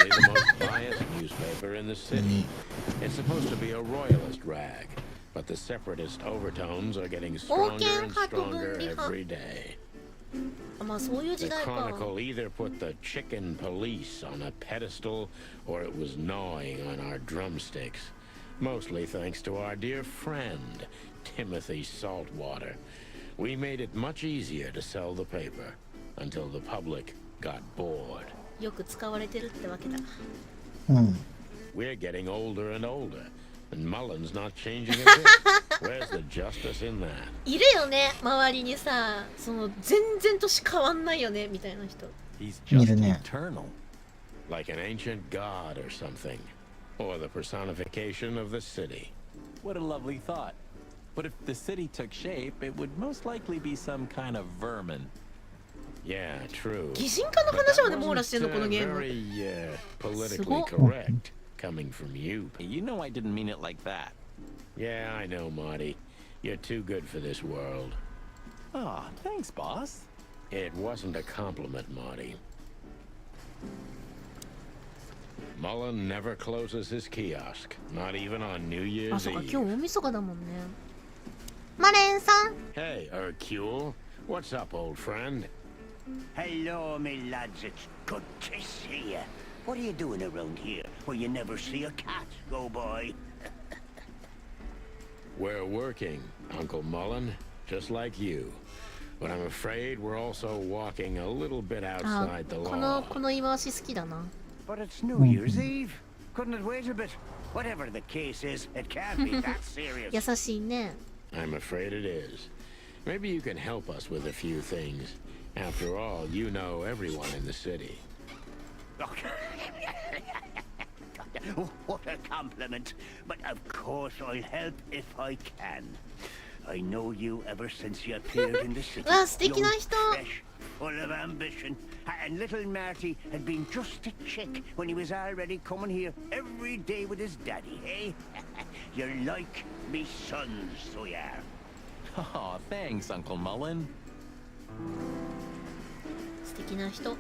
the most biased newspaper in the city. It's supposed to be a royalist rag, but the separatist overtones are getting stronger and stronger every day. The Chronicle either put the chicken police on a pedestal or it was gnawing on our drumsticks. Mostly thanks to our dear friend, Timothy Saltwater. We made it much easier to sell the paper until the public got bored. よく使われてるってわけだ。We're getting older and older, and Mullen's not changing a bit. Where's the justice in that? いるよね、周りにさ、その全然年変わんないよねみたいな人。He's just eternal. Like an ancient god or something, or the personification of the city. What a lovely thought. But if the city took shape, it would most likely be some kind of vermin. Yeah, true. 擬人化の But 話ま that で網羅してんの wasn't, このゲーム。 very politically すごっ。 correct coming from you. You know I didn't mean it like that. Yeah, I know, Marty. You're too good for this world. Aw, thanks, boss. It wasn't a compliment, Marty. Mullen never closes his kiosk, not even on New あ、 Year's そっか、今 Eve. 日大晦日だもんね。マレンさん。 Hey, Hercule. What's up, old friend? Hello, me lads. It's good to see you. What are you doing around here where you never see a cat go by? We're working, Uncle Mullen, just like you. But I'm afraid we're also walking a little bit あ、 outside the この law. 言い回し好きだな。 But it's New Year's Eve. Couldn't it wait a bit? Whatever the case is, it can't be that serious. 優しいね。 I'm afraid it is. Maybe you can help us with a few things. After all, you know everyone in the city. What a compliment. But of course I'll help if I can. I know you ever since you appeared in the city. わあ、素敵な人。 Fresh, full of ambition. And little Marty had been just a chick when he was already coming here every day with his daddy, eh? You're like me sons, so you are. Aw, thanks, Uncle Mullen. 素敵な人。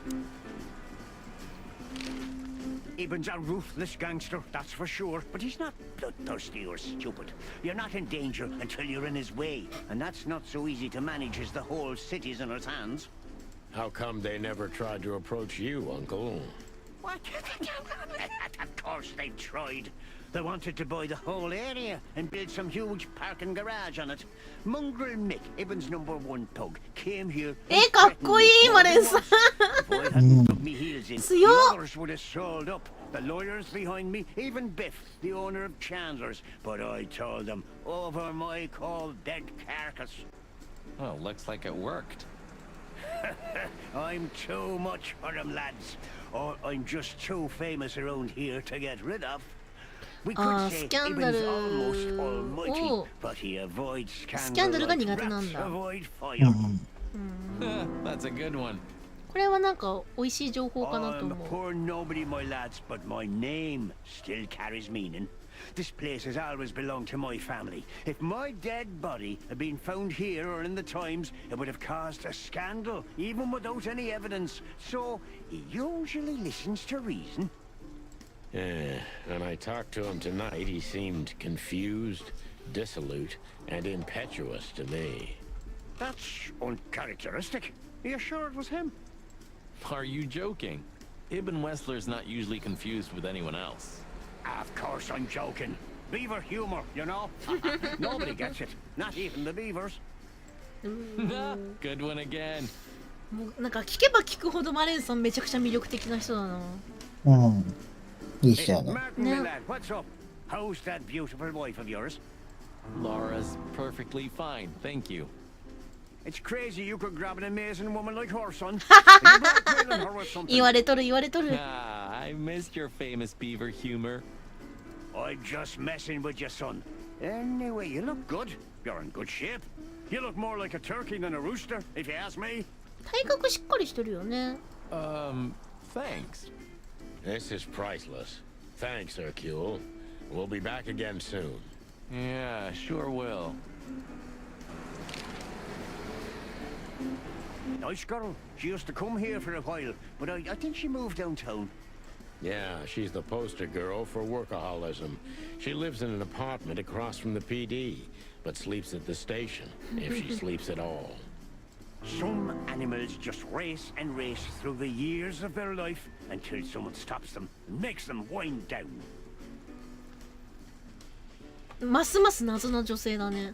Eben's a ruthless gangster, that's for sure. But he's not bloodthirsty or stupid. You're not in danger until you're in his way. And that's not so easy to manage as the whole city's in his hands. How come they never tried to approach you, Uncle? What? Of course they've tried. They wanted to buy the whole area and build some huge parking garage on it. Mongrel Mick, Ibben's #1 pug, came here. え、かっこいい、マレンさん。 If I hadn't put me heels in, the 強っ。 others would have sold up. The lawyers behind me, even Biff, the owner of Chandler's. But I told them, over my cold dead carcass. Well, looks like it worked. I'm too much for them, lads. Or I'm just too famous around here to get rid of. We could say Ibben's almost almighty, but he avoids scandal like rats avoid fire. That's a good one. これはなんか美味しい情報かなと I'm 思 a う。 poor nobody, my lads, but my name still carries meaning. This place has always belonged to my family. If my dead body had been found here or in the Times, it would have caused a scandal, even without any evidence. So, he usually listens to reason. Yeah, when I talked to him tonight, he seemed confused, dissolute, and impetuous to me. That's uncharacteristic. Are you sure it was him? Are you joking? Ibn Wessler's not usually confused with anyone else. Of course I'm joking. Beaver humor, you know? Nobody gets it. Not even the beavers. Good one again. もうなんか聞けば聞くほどマレンさんめちゃくちゃ魅力的な人だな。うん。いい人や Hey, ね。 Martin, my lad, what's up? How's that beautiful wife of yours? Laura's perfectly fine, thank you. It's crazy you could grab an amazing woman like her, son. Are you blackmailing her with something? 言われとる言われとる。 Ah, I missed your famous beaver humor. I'm just messing with you, son. Anyway, you look good. You're in good shape. You look more like a turkey than a rooster, if you ask me. 体格しっかりしてるよね。Thanks. This is priceless. Thanks, Hercule. We'll be back again soon. Yeah, sure will. Nice girl. She used to come here for a while, but I think she moved downtown. Yeah, she's the poster girl for workaholism. She lives in an apartment across from the PD, but sleeps at the station, if she sleeps at all. Some animals just race and race through the years of their life until someone stops them and makes them wind down. ますます謎の女性だね。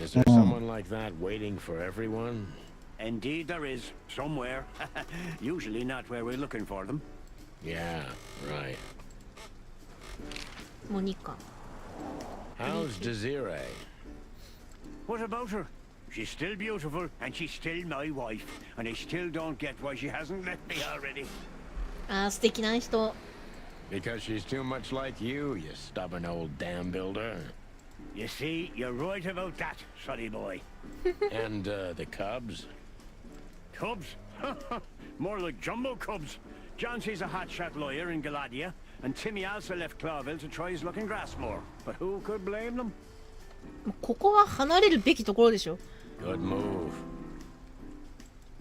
Is there someone like that waiting for everyone? Indeed there is, somewhere. Usually not where we're looking for them. Yeah, right. モニカ。 How's Desiree? What about her? She's still beautiful, and she's still my wife. And I still don't get why she hasn't left me already. あー、素敵な人。 Because she's too much like you stubborn old dam builder. You see, you're right about that, sonny boy. And, the cubs? Cubs? More like jumbo cubs. John sees a hotshot lawyer in Galadia, and Timmy also left Clawville to try his luck in Grassmore. But who could blame them? ここは離れるべきところでしょ。 Good move.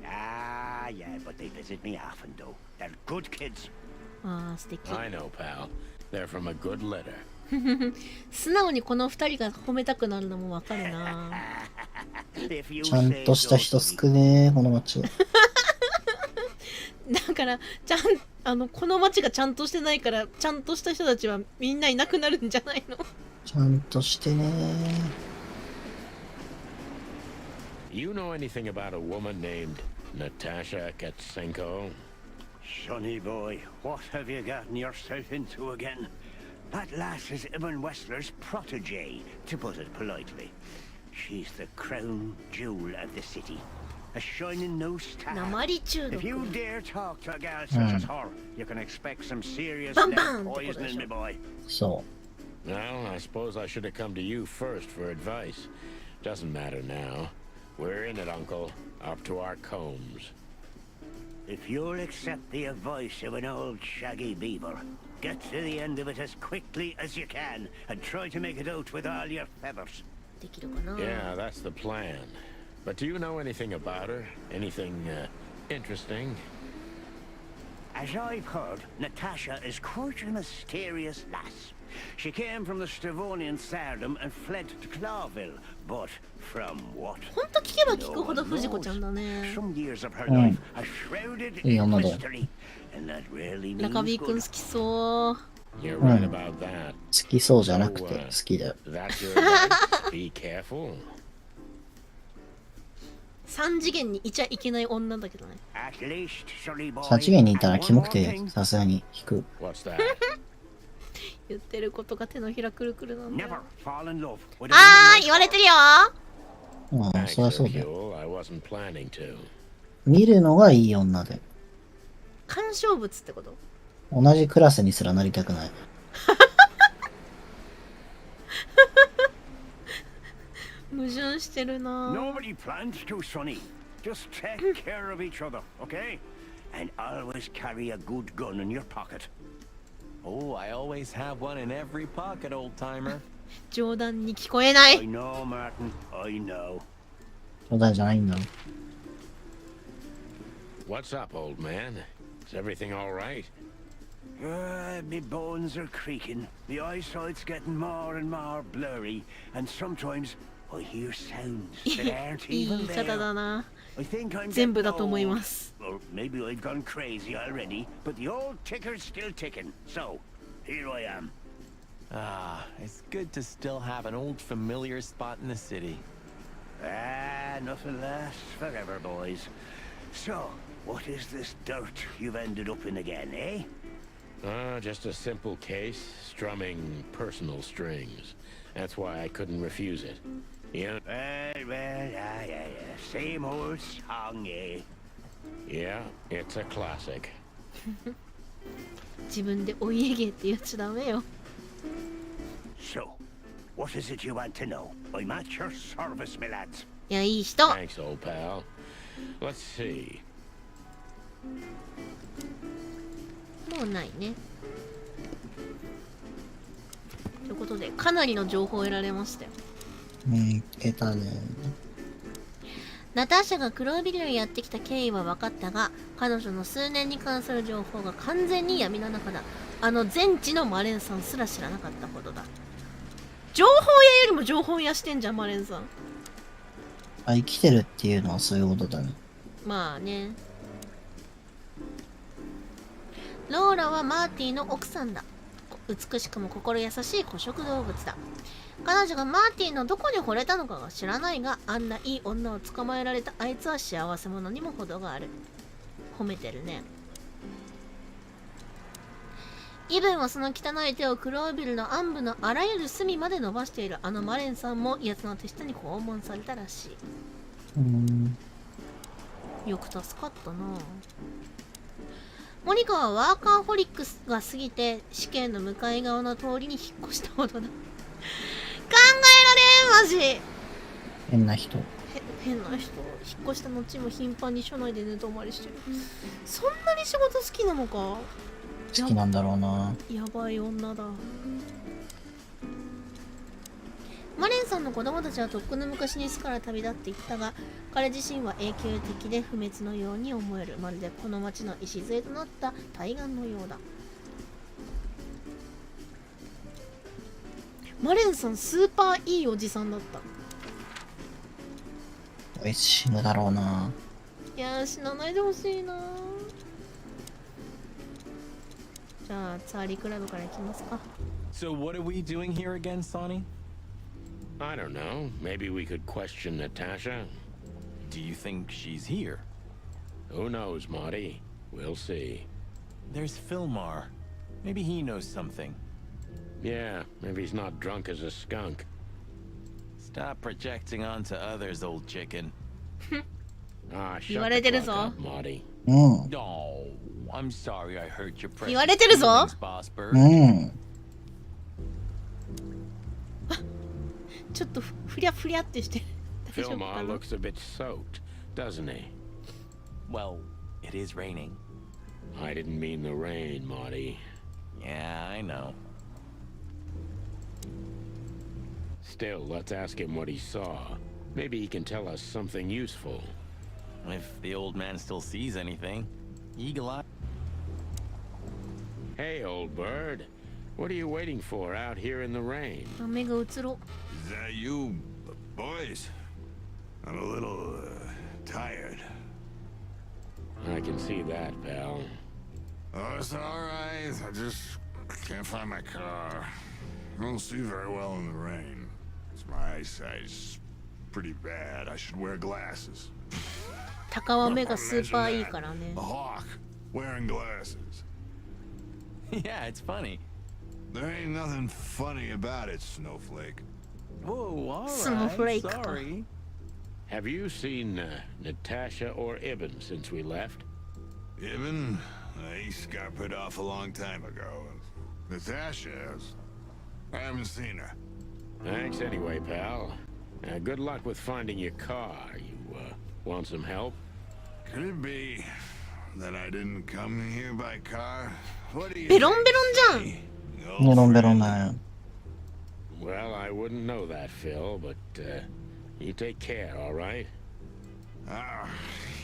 Ah, yeah, but they visit me often, though. They're good kids. ああ、素敵。 I know, pal. They're from a good litter. 素直にこの二人が褒めたくなるのもわかるな。ちゃんとした人少ねえ、この街。だからこの街がちゃんとしてないから、ちゃんとした人たちはみんないなくなるんじゃないの？ちゃんとしてね。 You know anything about a woman named Natasha Katsenko? Sonny boy, what have you gotten yourself into again? That lass is Ibn Wessler's protege, to put it politely. She's the crown jewel of the city. A shining new star. If you dare talk to a gal such as her, you can expect some serious lead poisoning, me boy. So. Well, I suppose I should have come to you first for advice. Doesn't matter now. We're in it, Uncle. Up to our combs. If you'll accept the advice of an old shaggy beaver, get to the end of it as quickly as you can, and try to make it out with all your feathers. Yeah, that's the plan. But do you know anything about her? Anything, interesting? As I've heard, Natasha is quite a mysterious lass. She came from the Stravonian Tsardom and fled to Clawville, but from what? ほんと聞けば聞くほど藤子ちゃんだね。 Some years of her life are shrouded in mystery, and that really means ラカビー君好きそう。 You're right about that. 好きそうじゃなくて好きだよ。 That's your advice. Be careful. 3次元にいちゃいけない女だけどね。 3次元にいたらキモくてさすがに引く。 What's that? 言ってることが手のひらくるくるなんだよ。 あー、言われてるよ。ああ、そりゃそうだよ。見るのがいい女で。鑑賞物ってこと？同じクラスにすらなりたくない。矛盾してるな。 Nobody plans to, Sonny. Just take care of each other, okay? And always carry a good gun in your pocket. Oh, I always have one in every pocket, old-timer. 冗談に聞こえない。 I know, Martin. I know. 冗談じゃないんだろ。 What's up, old man? Is everything all right? My bones are creaking. The eyesight's getting more and more blurry, and sometimes I hear sounds that aren't いい even 言い方 there. だな。 I think I'm 全部 getting だと思い old. ます。 Or maybe I've gone crazy already, but the old ticker's still ticking. So, here I am. Ah, it's good to still have an old familiar spot in the city. Ah, nothing lasts forever, boys. So, what is this dirt you've ended up in again, eh? Just a simple case, strumming personal strings. That's why I couldn't refuse it. Yeah. Yeah. Same old song, eh? Yeah, it's a classic. 自分でお家芸って言っちゃダメよ。 So, what is it you want to know? I'm at your service, my lads. いや、いい人。 Thanks, old pal. Let's see. もうないね。ということで、かなりの情報を得られましたよ。得たね。ナターシャが黒ビルにやってきた経緯は分かったが、彼女の数年に関する情報が完全に闇の中だ。全知のマレンさんすら知らなかったほどだ。情報屋よりも情報屋してんじゃん、マレンさん。あ、生きてるっていうのはそういうことだね。まあね。ローラはマーティの奥さんだ。美しくも心優しい捕食動物だ。彼女がマーティのどこに惚れたのかが知らないが、あんないい女を捕まえられたあいつは幸せ者にも程がある。褒めてるね。イブンはその汚い手をクロービルの暗部のあらゆる隅まで伸ばしている。マレンさんも奴の手下に訪問されたらしい。よく助かったな。モニカはワーカーホリックスが過ぎて死刑の向かい側の通りに引っ越したほどだ。考えらマジ変な人。変な人。引っ越した後も頻繁に署内で寝泊まりしてる。そんなに仕事好きなのか。好きなんだろうな。やばい女だ。マレンさんの子供たちはとっくの昔に巣から旅立っていったが、彼自身は永久的で不滅のように思える。まるでこの町の礎となった対岸のようだ。マレンさんスーパーいいおじさんだった。こいつ死ぬだろうな。いやー、死なないでほしいな。じゃあツァーリクラブから行きますか。 So what are we doing here again, Sonny? I don't know. Maybe we could question Natasha. Do you think she's here? Who knows, Marty? We'll see. There's Philmar. Maybe he knows something. Yeah, maybe he's not drunk as a skunk. Stop projecting onto others, old chicken. Ah, 言わ shut れ the てる fuck ぞ。 up, Marty. No, I'm sorry I hurt your precious 言われてるぞ。 feelings, boss bird. ちょっとふりゃふりゃってしてる。大丈夫か Philmar な。 looks a bit soaked, doesn't he? Well, it is raining. I didn't mean the rain, Marty. Yeah, I know. Still, let's ask him what he saw. Maybe he can tell us something useful. If the old man still sees anything. Eagle-eye. Hey, old bird. What are you waiting for out here in the rain? 目が映ろ。 Is that you, boys? I'm a little, tired. I can see that, pal. Oh, it's alright. I just can't find my car. I don't see very well in the rain. My eyesight's pretty bad. I should wear glasses. 鷹は目がスーパーいいからね。 A hawk wearing glasses. Yeah, it's funny. There ain't nothing funny about it, Snowflake. Whoa, all Snowflake. right. Sorry. Have you seen Natasha or Ibn since we left? Ibn? He scuppered off a long time ago. Natasha, I haven't seen her. Thanks anyway, pal. Good luck with finding your car. You want some help? Could it be that I didn't come here by car? What do you ベロンベロンじゃん。 ベロンベロンだよ。 Well, I wouldn't know that, Phil, but you take care, all right? Ah,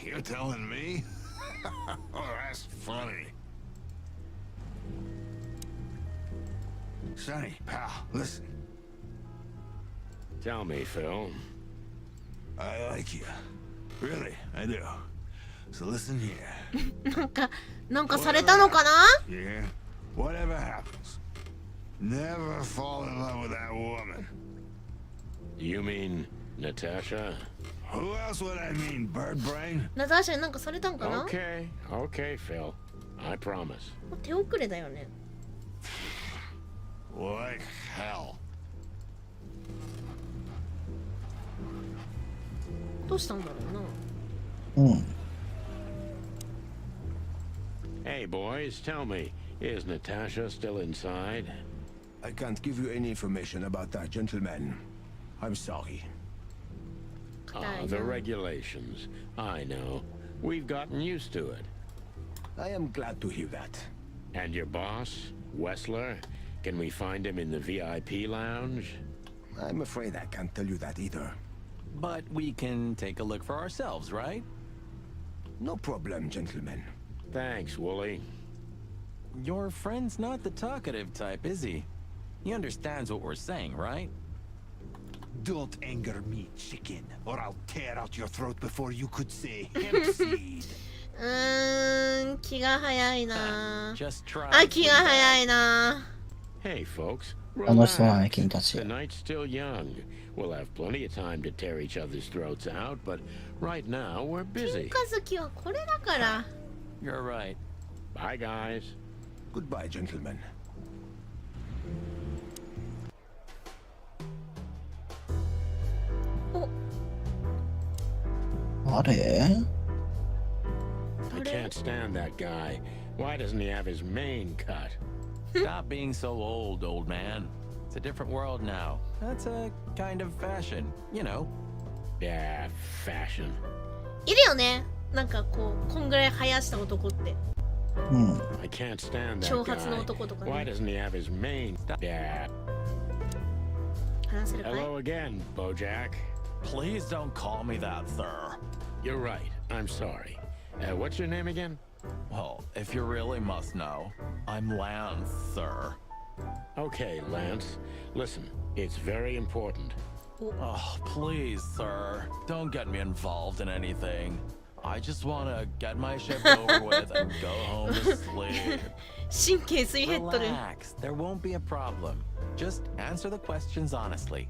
you're telling me? Oh, that's funny. Sonny, pal, listen. Tell me, Phil. I like you. Really, I do. So listen here. なんかされたのかな。 Yeah? Whatever happens, never fall in love with that woman. You mean Natasha? Who else would I mean, bird brain? ナターシャになんかされたんかな。 Okay, okay, Phil. I promise. 手遅れだよね。 Like hell. どうしたんだろうな。Hey, boys, tell me, is Natasha still inside? I can't give you any information about that, gentlemen. I'm sorry. The regulations. I know. We've gotten used to it. I am glad to hear that. And your boss, Wessler? Can we find him in the VIP lounge? I'm afraid I can't tell you that either. But we can take a look for ourselves, right? No problem, gentlemen. Thanks, Wooly. Your friend's not the talkative type, is he? He understands what we're saying, right? Don't anger me, chicken, or I'll tear out your throat before you could say hemp seed. 気が早いな。 Just try. あ、気が早いな。 Hey, folks. 楽しそうだね、君たち。 The night's still young. We'll have plenty of time to tear each other's throats out, but right now we're 金 busy. 貨好きはこれだから。 You're right. Bye, guys. Goodbye, gentlemen. あれ I can't stand that guy. Why doesn't he have his mane cut? Stop being so old man. It's a different world now. That's a kind of fashion, you know. Yeah, fashion. いるよね。なんかこうこんぐらい生やした男って。うん。I can't stand that 長髪の guy. 男とか Why ね。 doesn't he have his mane? Yeah. 話せるかい？ Hello again, Bojack. Please don't call me that, sir. You're right. I'm sorry. What's your name again? Well, if you really must know, I'm Lance, sir. Okay, Lance. Listen, it's very important. Oh, please, sir. Don't get me involved in anything. I just want to get my shift over with and go home to sleep. 神経すり減っとる。 Relax. There won't be a problem. Just answer the questions honestly.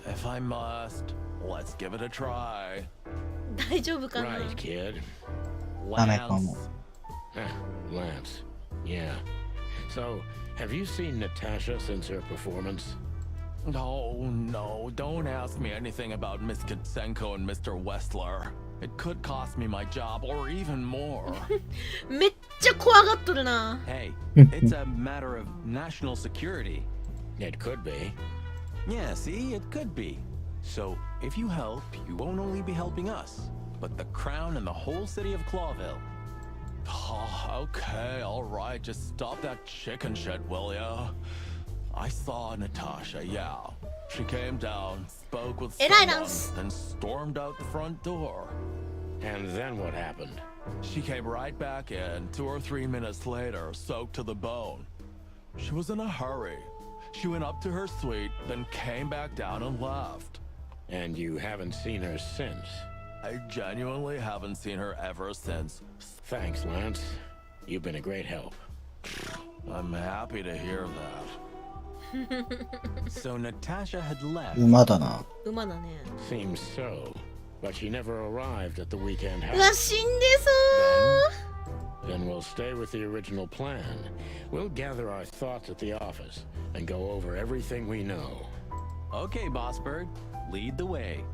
If I must, let's give it a try. 大丈夫かな？ Right, kid. ダメかも。 Lance. Yeah. So, have you seen Natasha since her performance? No, no, don't ask me anything about Miss Kitsenko and Mr. Westler. It could cost me my job or even more. めっちゃ怖がっとるな。 Hey, it's a matter of national security. It could be. Yeah, see, it could be. So, if you help, you won't only be helping us, but the crown and the whole city of Clawville. Oh, okay, all right, just stop that chicken shit, will ya? I saw Natasha, yeah. She came down, spoke with someone, then stormed out the front door. And then what happened? She came right back in 2 or 3 minutes later, soaked to the bone. She was in a hurry. She went up to her suite, then came back down and left. And you haven't seen her since? I genuinely haven't seen her ever since. Thanks, Lance. You've been a great help. I'm happy to hear that. So Natasha had left. 馬だな。馬だね。 Seems so. But she never arrived at the weekend うわ、 house. 死んでそう。 Then we'll stay with the original plan. We'll gather our thoughts at the office and go over everything we know. Okay, Boss Bird. Lead the way.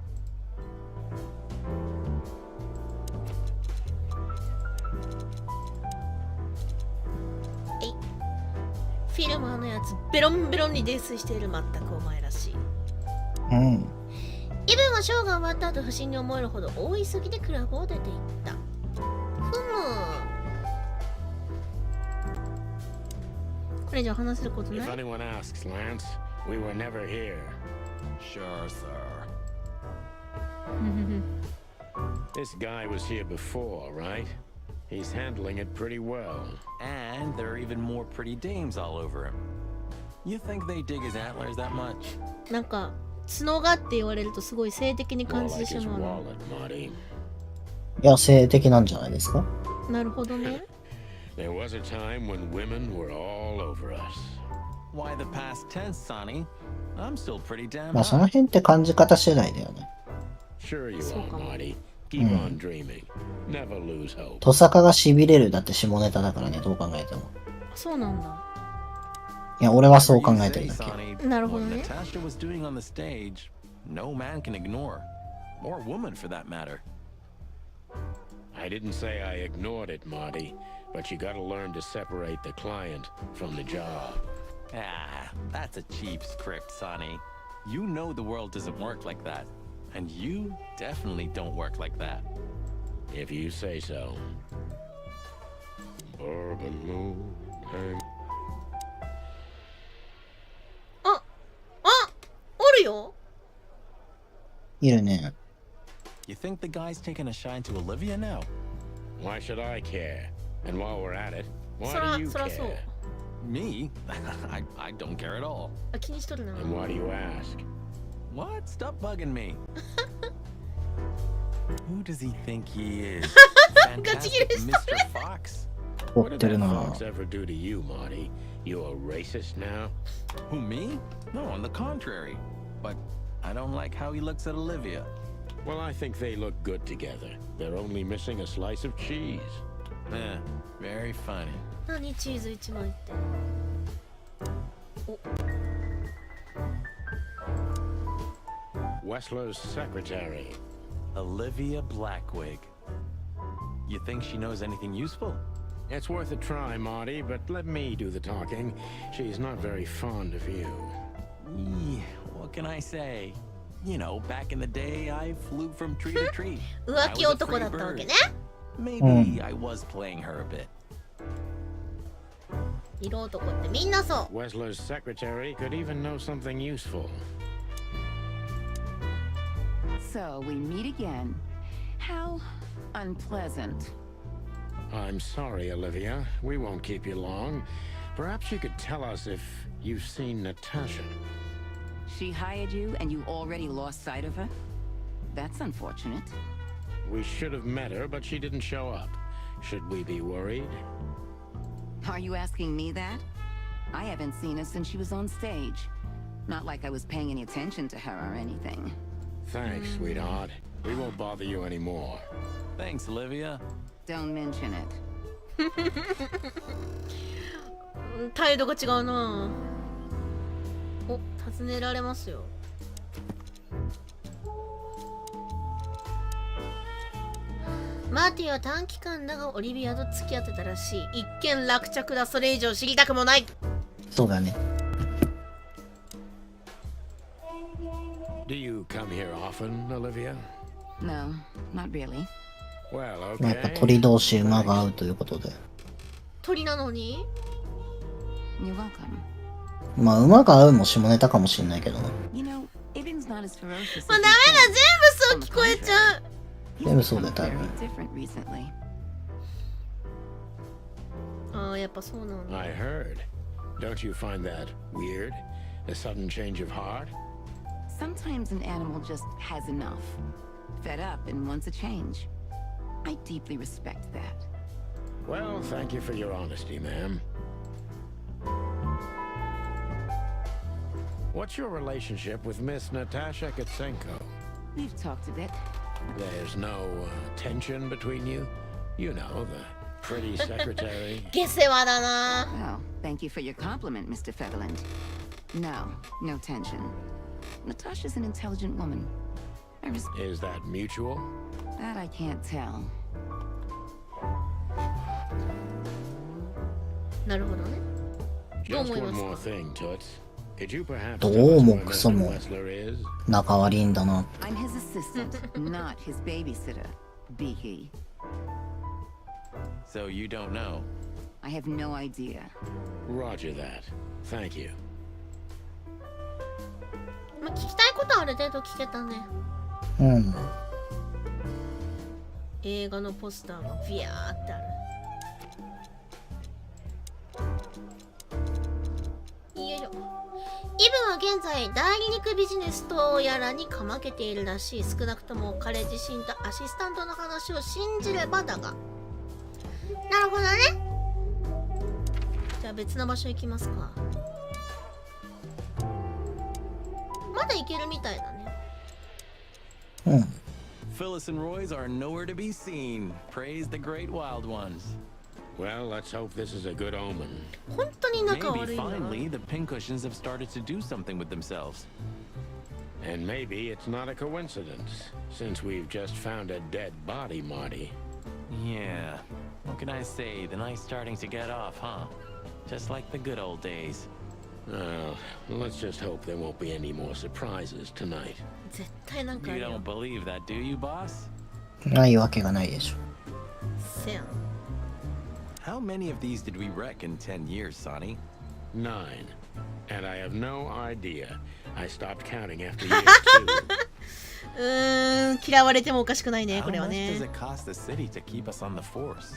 フィルマーのやつベロンベロンに泥酔している。全くお前らしい。うん。イブンはショーが終わった後不審に思えるほど大急ぎでクラブを出ていった。ふむ。これ以上話せることな If い？ anyone asks, Lance, we were never here. Sure, sir. This guy was here before, right? He's handling it pretty well. And there are even more pretty dames all over him. You think they dig his antlers that much? なんか角がって言われるとすごい性的に More 感じて like し his まうな。 wallet, Marty. いや、性的なんじゃないですか。なるほどね。 There was a time when women were all over us. Why the past tense, Sonny? I'm still pretty damn まあそ hot. の辺って感じ方次第だよね。 Sure you are, Marty. Keep on dreaming. Never lose hope. トサカが痺れるだって下ネタだからね、どう考えても。そうなんだ。いや、俺はそう考えてるんだけど。 Sonny, なるほど what ね。 Natasha was doing on the stage, no man can ignore. Or woman for that matter. I didn't say I ignored it, Marty, but you gotta learn to separate the client from the job. Ah, that's a cheap script, Sonny. You know the world doesn't work like that. And you definitely don't work like that. If you say so. Bourbon moon and あ、おるよ。いるね。 You think the guy's taking a shine to Olivia now? why should I care? And while we're at it, そ why ら do you そらそう。 care? Me? I don't care at all. あ、気にしとるな。 And why do you ask? What? Stop bugging me. Who does he think he is? Fantastic Mr. Fox? 追 What っ did てる that な。 fox ever do to you, Marty? You a racist now? Who, me? No, on the contrary. But I don't like how he looks at Olivia. Well, I think they look good together. They're only missing a slice of cheese. Very funny. 何チーズ1枚って。お、 Wessler's secretary. Olivia Blackwig. You think she knows anything useful? It's worth a try, Marty, but let me do the talking. She's not very fond of you. What can I say? You know, back in the day, I flew from tree to tree. 浮気男だったわけね。 Maybe I was playing her a bit. 色男ってみんなそう。 Wessler's secretary could even know something useful. So we meet again. How unpleasant. I'm sorry, Olivia. We won't keep you long. Perhaps you could tell us if you've seen Natasha. She hired you and you already lost sight of her? That's unfortunate. We should have met her, but she didn't show up. Should we be worried? Are you asking me that? I haven't seen her since she was on stage. Not like I was paying any attention to her or anything. Thanks, sweetheart. We won't bother you anymore. Thanks, Olivia. Don't mention it. 態度が違うな。お、尋ねられますよ。マーティは短期間だがオリビアと付き合ってたらしい。一見落着だ。それ以上知りたくもない。そうだね。Do you come here often, Olivia? No, not really. Well, まあやっぱ okay. 鳥同士馬が合うということで。鳥なのに You're welcome. まあ馬が合うも下ネタかもしれないけどな。You know, Ibn's not as ferocious as ダメだ、 you 全部そう聞こえちゃう。 think. 全部そうだよ He's 多 become 分。 very different recently. ああ、やっぱそうなんだ。 I heard. Don't you find that weird? A sudden change of heart? Sometimes an animal just has enough. Fed up and wants a change. I deeply respect that. Well, thank you for your honesty, ma'am. What's your relationship with Miss Natasha Katsenko? We've talked a bit. There's no tension between you? You know, the pretty secretary. 下世話だな。 Well, thank you for your compliment, Mr. Featherland. No, no tension. Natasha's an intelligent woman. Is that mutual? That I can't tell. なるほどね。どう Just 思い one ます more か thing, Toots. Could you perhaps ど tell う us も where クソ Mr. も Wessler is? 仲悪いんだな。 I'm his assistant, not his babysitter. Be he. So you don't know? I have no idea. Roger that. Thank you. まあ、聞きたいことはある程度聞けたね。うん。映画のポスターがビヤーってある。よいしょ。イブは現在代理肉ビジネスとやらにかまけているらしい。少なくとも彼自身とアシスタントの話を信じればだが。なるほどね。じゃあ別の場所行きますか。まだ行けるみたいだね。うん。 Phyllis and Roy's are nowhere to be seen. Praise the great wild ones. Well, let's hope this is a good omen. 本当に仲 Maybe 悪いんだな。 finally the pincushions have started to do something with themselves. And maybe it's not a coincidence, since we've just found a dead body, Marty. Yeah. What can I say? The night's starting to get off, huh? Just like the good old days. Well, let's just hope there won't be any more surprises tonight. 絶対なんかあ You るよ don't。believe that, do you, boss? ないわけがないでしょ。せやん。 How many of these did we wreck in 10 years, Sonny? 9. And I have no idea. I stopped counting after year 2. 嫌われてもおかしくないね、こ How れは much ね does。it cost the city to keep us on the force?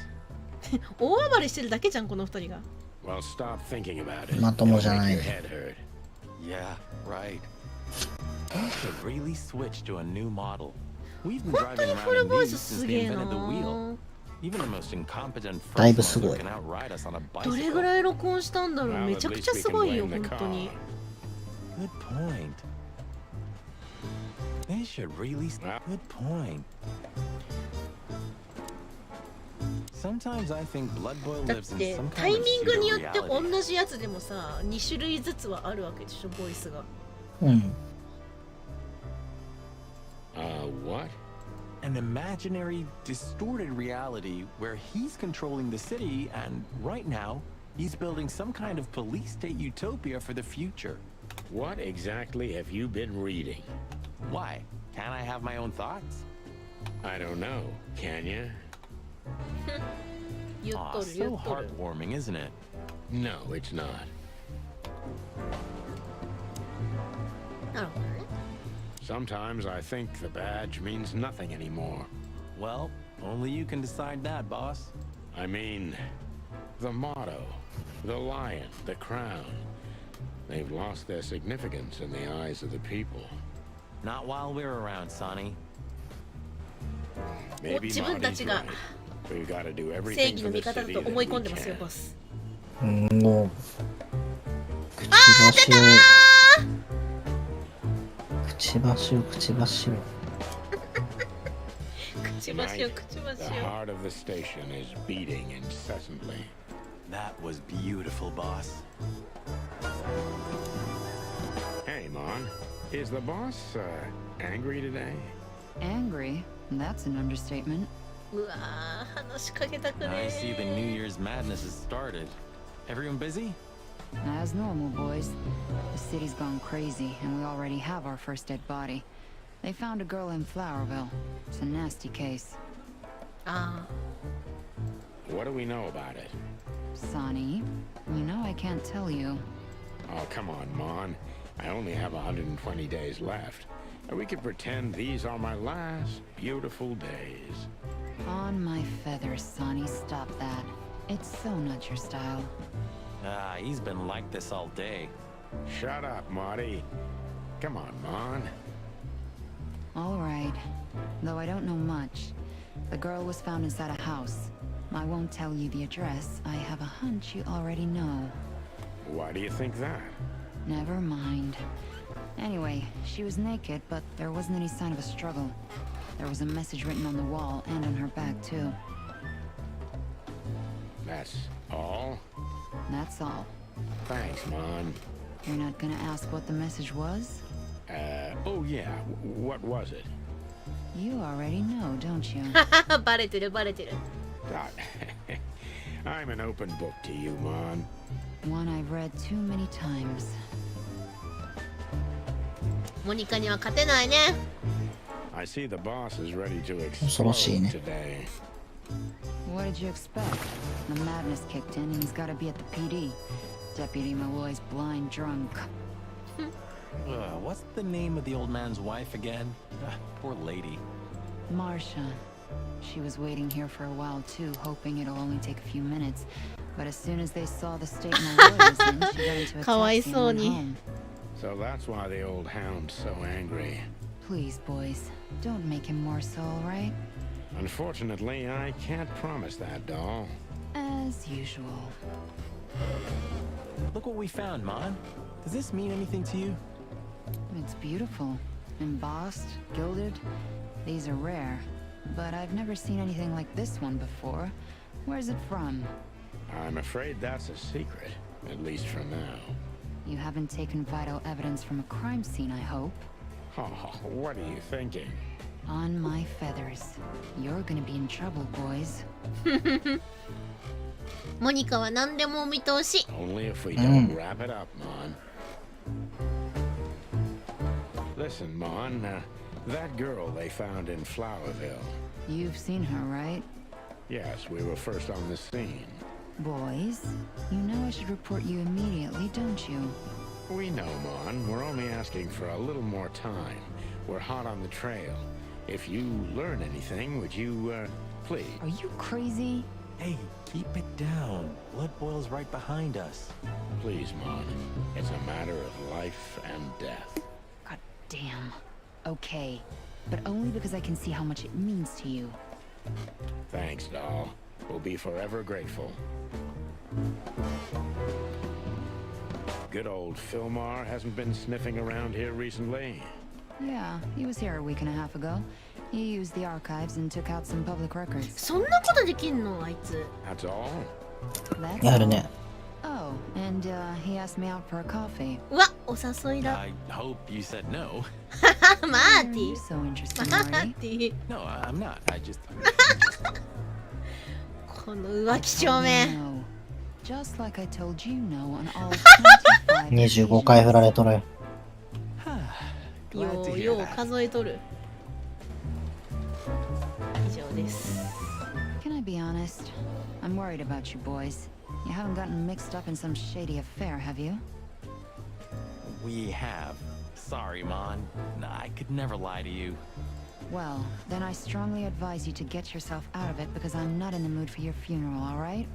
大暴れしてるだけじゃん、この二人が。 Well, stop thinking about it. まともじゃない It'll make your head hurt. Yeah, right. We should really switch to a new model. We've been 本当 driving にフル around ボ in イス these since す they げえ invented the な。 wheel. Even the most incompetent だいぶ first すご motor い。 can outride us on a どれぐ bicycle. らい録音したんだろう。 Well, めちゃ at く least ちゃ we す can ごいよ、 blame 本 the 当に。 Good point. They should really. Good point. Sometimes I think Blood Boil だっ lives in て some タイ kind of ミングによって pseudo-reality. 同じやつでもさ、2種類ずつはあるわけでしょ、ボイスが。うん。What? And an imaginary, distorted reality where he's controlling the city, and right now, he's building some kind of police state utopia for the future. What exactly have you been reading? Why? Can't I have my own thoughts? I don't know. Can you? Aw, so heartwarming, isn't it? No, it's not. なるほどね。 Sometimes I think the badge means nothing anymore. Well, only you can decide that, boss. I mean, the motto, the lion, the crown. They've lost their significance in the eyes of the people. Not while we're around, Sonny. Maybe 自分た Marty's ちが right. We've got to do 正 everything 義 for の the 味方だ city と that 思い we 込んでますよ、 can. ボス。もう、くちばしを、くちばしを、くちばしを。くちばしよ、 Tonight, くちばし the よ。 heart of the station is beating incessantly. That was beautiful, boss. Hey, Mon, is the boss angry today? Angry? That's an understatement. うわー、話しかけたくね I see the ー。 New Year's madness has started. Everyone busy? As normal, boys. The city's gone crazy, and we already have our first dead body. They found a girl in Flowerville. It's a nasty case. あ What do we know about it? Sonny, you know I can't tell you. Oh, come on, Mon. I only have 120 days left. We could pretend these are my last beautiful days. On my feathers, Sonny, stop that. It's so not your style. Ah, he's been like this all day. Shut up, Marty. Come on, Mon. All right. Though I don't know much. The girl was found inside a house. I won't tell you the address. I have a hunch you already know. Why do you think that? Never mind. Anyway, she was naked, but there wasn't any sign of a struggle. There was a message written on the wall and on her back, too. That's all? That's all. Thanks, Mon. You're not gonna ask what the message was? Oh yeah, what was it? You already know, don't you? あ。バレてる、バレてる。I'm an open book to you, Mon. One I've read too many times. モニカには勝てないね。I see the boss is ready to 恐ろしい explode ね。 today. What did you expect? The madness kicked in and he's gotta be at the PD. Deputy Malloy's blind drunk. What's the name of the old man's wife again? Poor lady. Marcia. She was waiting here for a while too, hoping it'll only take a few minutes. But as soon as they saw the state Malloy was in, she got into a かわい taxi そう and went に。 home. So that's why the old hound's so angry. Please, boys, don't make him more so, all right? Unfortunately, I can't promise that, doll. As usual. Look what we found, Mon. Does this mean anything to you? It's beautiful. Embossed, gilded. These are rare. But I've never seen anything like this one before. Where's it from? I'm afraid that's a secret, at least for now. You haven't taken vital evidence from a crime scene, I hope. Oh, what are you thinking? On my feathers. You're gonna be in trouble, boys. モニカは何でもお見通し。 Only if we don't wrap it up, Mon. Listen, Mon, that girl they found in Flowerville. You've seen her, right? Yes, we were first on the scene. Boys, you know I should report you immediately, don't you? We know, Mon. We're only asking for a little more time. We're hot on the trail. If you learn anything, would you, please? Are you crazy? Hey, keep it down. Blood boils right behind us. Please, Mon. It's a matter of life and death. God damn. Okay, but only because I can see how much it means to you. Thanks, doll. We'll be forever grateful. Good old Fillmore hasn't been sniffing around here recently. Yeah, he was here a week and a half ago. He used the archives and took out some public records. そんなことできんのあいつ。 That's all? That's やるね。Oh, and he asked me out for a coffee. うわ、お誘いだ。 I hope you said no. マーティ You're so interesting, マ Marty. ーティ No, I'm not. I just. この浮気証明。 No. Just like I told you no on all 25回振られとる。よ Glad to う hear よう that. 数えとる。以上です。 Can I be honest? I'm worried about you boys. You haven't gotten mixed up in some shady affair, have you? We have. Sorry, Mon. I could never lie to you. Well, then I strongly advise you to get yourself out of it because I'm not in the mood for your funeral, alright?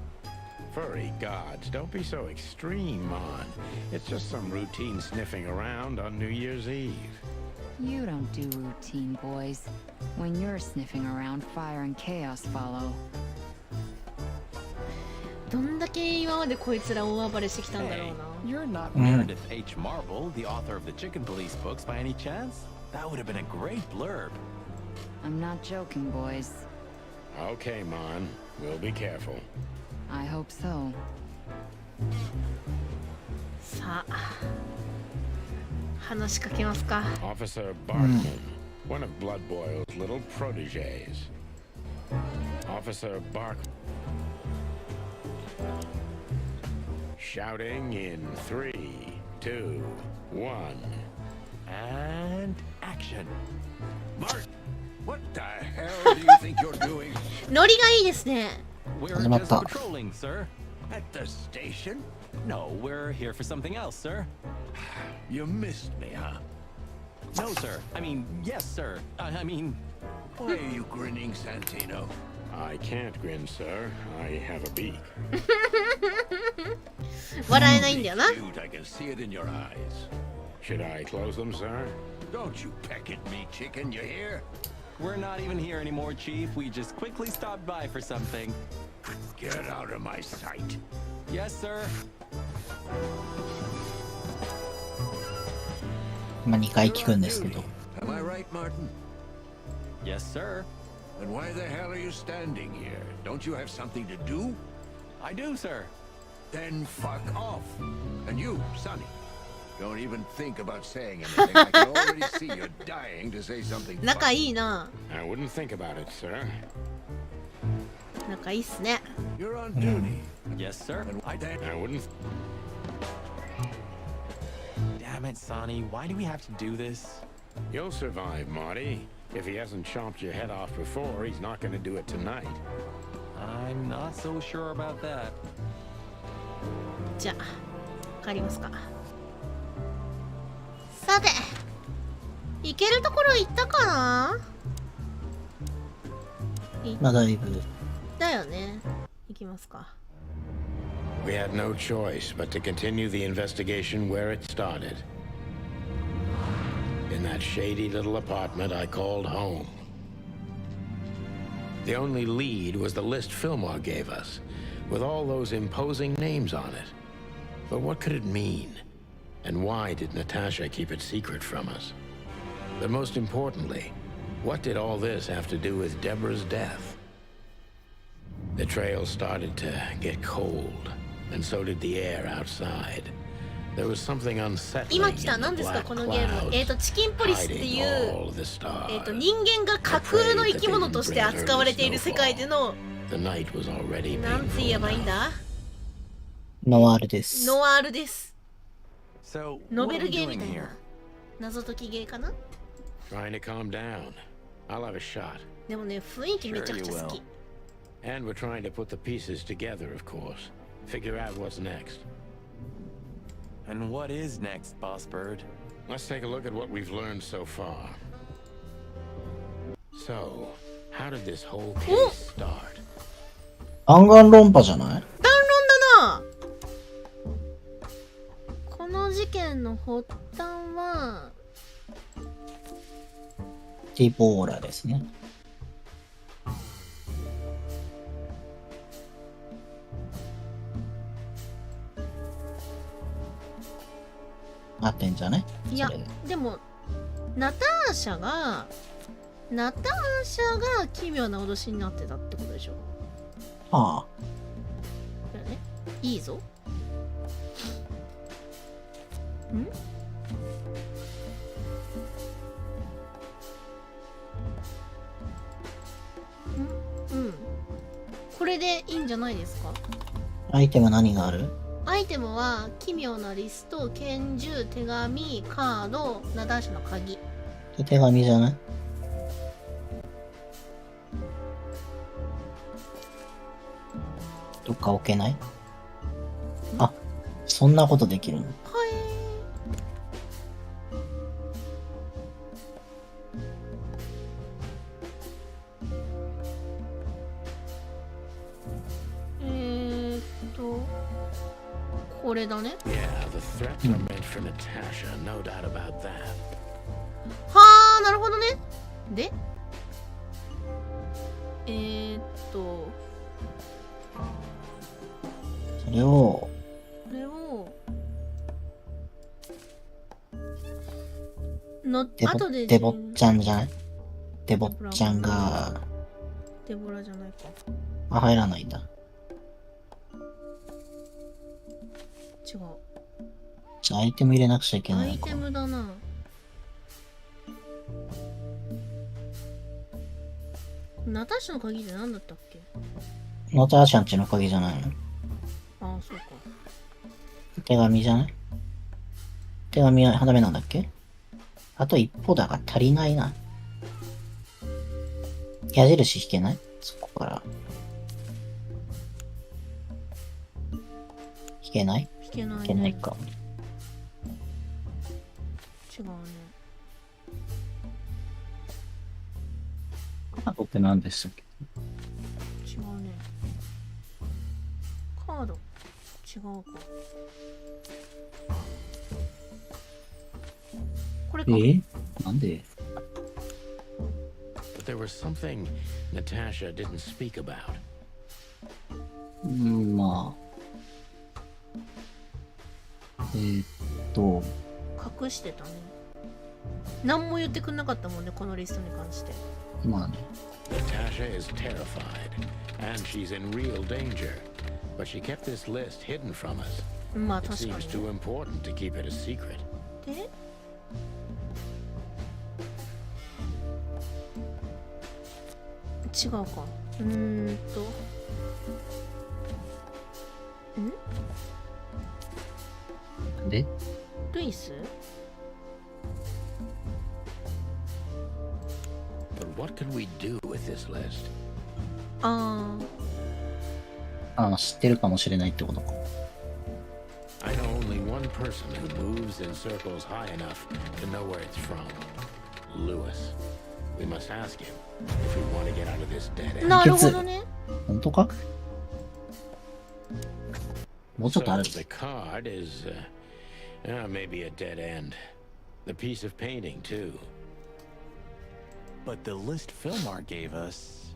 Furry gods, don't be so extreme, Mon. It's just some routine sniffing around on New Year's Eve. You don't do routine, boys. When you're sniffing around, fire and chaos follow. どんだけ今までこいつら大暴れしてきたんだろう Hey, な。 you're not Meredith H. Marble, the author of the Chicken Police books, by any chance? That would have been a great blurb. I'm not joking, boys. Okay, Mon. We'll be careful. I hope so. さあ、話しかけますか。 Officer Barkman, one of Blood Boil's little protégés. Officer Barkman. Shouting in 3, 2, 1. And action. Mark, what the hell do you think you're doing ノリがいいですね。 We're 始まっ just た。 patrolling, sir. at the station? No, we're here for something else, sir. You missed me, huh? No, sir. I mean, yes, sir. I mean... Why are you grinning, Santino? I can't grin, sir. I have a beak. 笑えないんだよな。 Dude, I can see it in your eyes. Should I close them, sir? Don't you peck at me, chicken, you hear? We're not even here anymore, Chief. We just quickly stopped by for something. Get out of my sight. Yes, sir. まあ2回聞くんですけど。 Am I right, Martin? Yes, sir. Then why the hell are you standing here? Don't you have something to do? I do, sir. Then fuck off. And you, Sonny, don't even think about saying anything. I can already see you're dying to say something 仲 funny. いいな。 I wouldn't think about it, sir. 仲いいっすね。 You're on duty. Yes, sir. And why then? I wouldn't. Damn it, Sonny. Why do we have to do this? You'll survive, Marty. If he hasn't chomped your head off before, he's not going to do it tonight. I'm not so sure about that. じゃあ、帰りますか。さて、行けるところ行ったかな。まあだいぶ。だよね。行きますか。 We had no choice but to continue the investigation where it started. In that shady little apartment I called home. The only lead was the list Fillmore gave us, with all those imposing names on it. But what could it mean? And why did Natasha keep it secret from us? But most importantly, what did all this have to do with Deborah's death? The trail started to get cold, and so did the air outside. There was something unsettling 今来た in 何 the ですか black このゲーム。 clouds, チキンポリスっていう hiding all the stars. 人間が架空の生き物として扱われている世界での The night was already なんて言えばいいん painful. だ。ノワールです。ノワールです。 So, ノ what ベ are ル we ゲーみ doing たい here? な謎解きゲーかな。 Trying to calm down. I'll have a shot. でもね、雰囲気めちゃくちゃ好き。 And we're trying to put the pieces together, of course. Figure out what's next. And what is next, Boss Bird? Let's take a look at what we've learned so far. So, how did this whole case start? 弾丸論破じゃない？弾論だな。この事件の発端はディボーラですね。合ってんじゃね？いやそれででもナターシャが奇妙な脅しになってたってことでしょ。はあ。だよね。いいぞ。これでいいんじゃないですか。アイテム何がある？アイテムは奇妙なリスト、拳銃、手紙、カード、ナダーシの鍵。手紙じゃない？どっか置けない？あ、そんなことできるの？これだね。はあ、なるほどね。で、それを後でデボッちゃんじゃない？デボッちゃんがデボラじゃないか。入らないんだ。違う。じゃあアイテム入れなくちゃいけないのか。アイテムだな。ナターシャの鍵って何だったっけ？ナターシャんちの鍵じゃないの？ああ、そうか。手紙じゃない？手紙はダメなんだっけ？あと一歩だが足りないな。矢印引けない？そこから。引けない？引けないね。引けないか。違うね。カードって何でしたっけ？違うね。カード違うか。これか。なんで？But there was something Natasha didn't speak about. まあ。隠してたね。何も言ってくんなかったもんね、このリストに関して。まあね。Natasha is terrified, and she's in real danger. But she kept this list hidden from us. まあ It 確か seems に。 too important to keep it a secret. で、違うか。で？ルイス？ But what could we do with this list? あ知ってるかもしれないってことか。I know only one person who moves in circles high enough to know where it's from. Lewis. We must ask him if we want to get out of this dead end. なるほどね。本当か？もうちょっとある。 So the card is maybe a dead end. The piece of painting too. But the list Philmar gave us...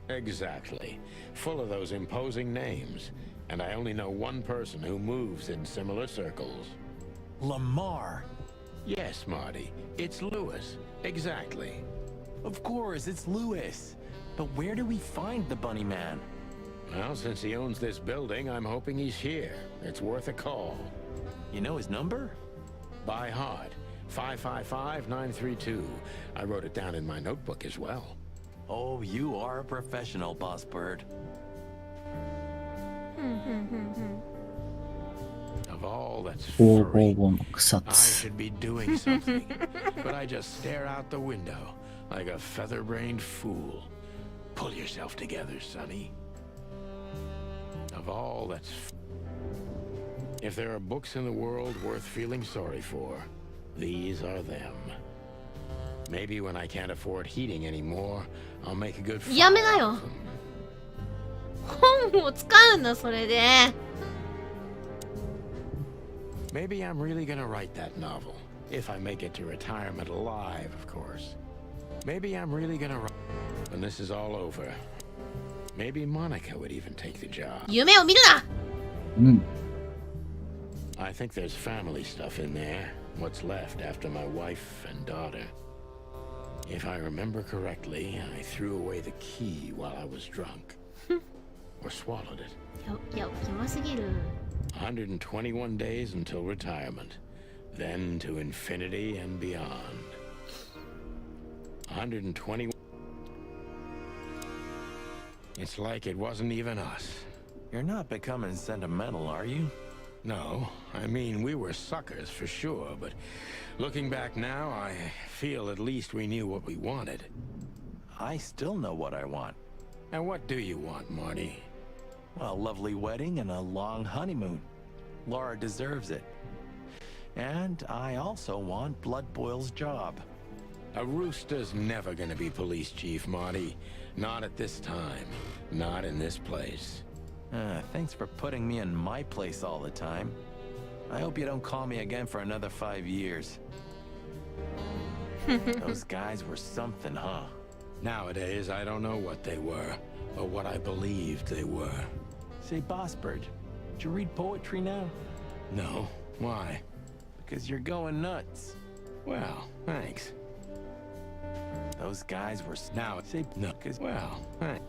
Exactly. Full of those imposing names. And I only know one person who moves in similar circles. Lamar! Yes, Marty. It's Lewis. Exactly. Of course, it's Lewis. But where do we find the Bunny Man? Well, since he owns this building, I'm hoping he's here. It's worth a call. You know his number? By heart. 555-932. I wrote it down in my notebook as well. Oh, you are a professional, Boss Bird. Of all that's furry, I 草 should be doing something. But I just stare out the window like a feather-brained fool. Pull yourself together, Sonny. Of all that's... If there are books in the world worth feeling sorry for, these are them. Maybe when I can't afford heating anymore, I'll make a good fire. やめなよ。本を使うんだ、それで。Maybe I'm really gonna write that novel. If I make it to retirement alive, of course. Maybe I'm really gonna write... When this is all over, maybe Monica would even take the job. 夢を見るな。I think there's family stuff in there. What's left after my wife and daughter. If I remember correctly, I threw away the key while I was drunk. Or swallowed it. いや、暇すぎる。 121 days until retirement. then to infinity and beyond. 120. It's like it wasn't even us. You're not becoming sentimental, are you? No, I mean, we were suckers for sure, but looking back now, I feel at least we knew what we wanted. I still know what I want. And what do you want, Marty? A lovely wedding and a long honeymoon. Laura deserves it. And I also want Blood Boil's job. A rooster's never gonna be police chief, Marty. Not at this time. Not in this place. Thanks for putting me in my place all the time. I hope you don't call me again for another 5 years. Those guys were something, huh? Nowadays, I don't know what they were, or what I believed they were. Say, Boss Bird, did you read poetry now? No. Why? Because you're going nuts. Well, thanks. Those guys were... Now, say no, because... Well, thanks.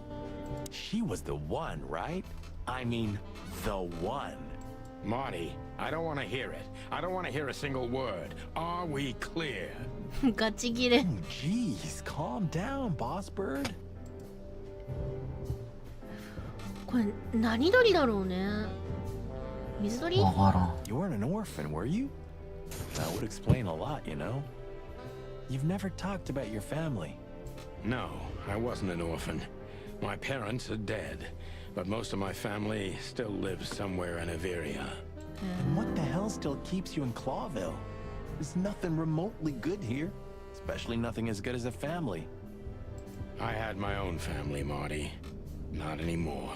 She was the one, right? I mean, the one. Marty, I don't want to hear it. I don't want to hear a single word. Are we clear? ガチギレ。 Jeez, calm down, Boss Bird. これ何鳥だろうね。水鳥？ わからん。 You weren't an orphan, were you? That would explain a lot, you know? You've never talked about your family. No, I wasn't an orphan. My parents are dead, but most of my family still lives somewhere in Averia. And what the hell still keeps you in Clawville? There's nothing remotely good here, especially nothing as good as a family. I had my own family, Marty. Not anymore.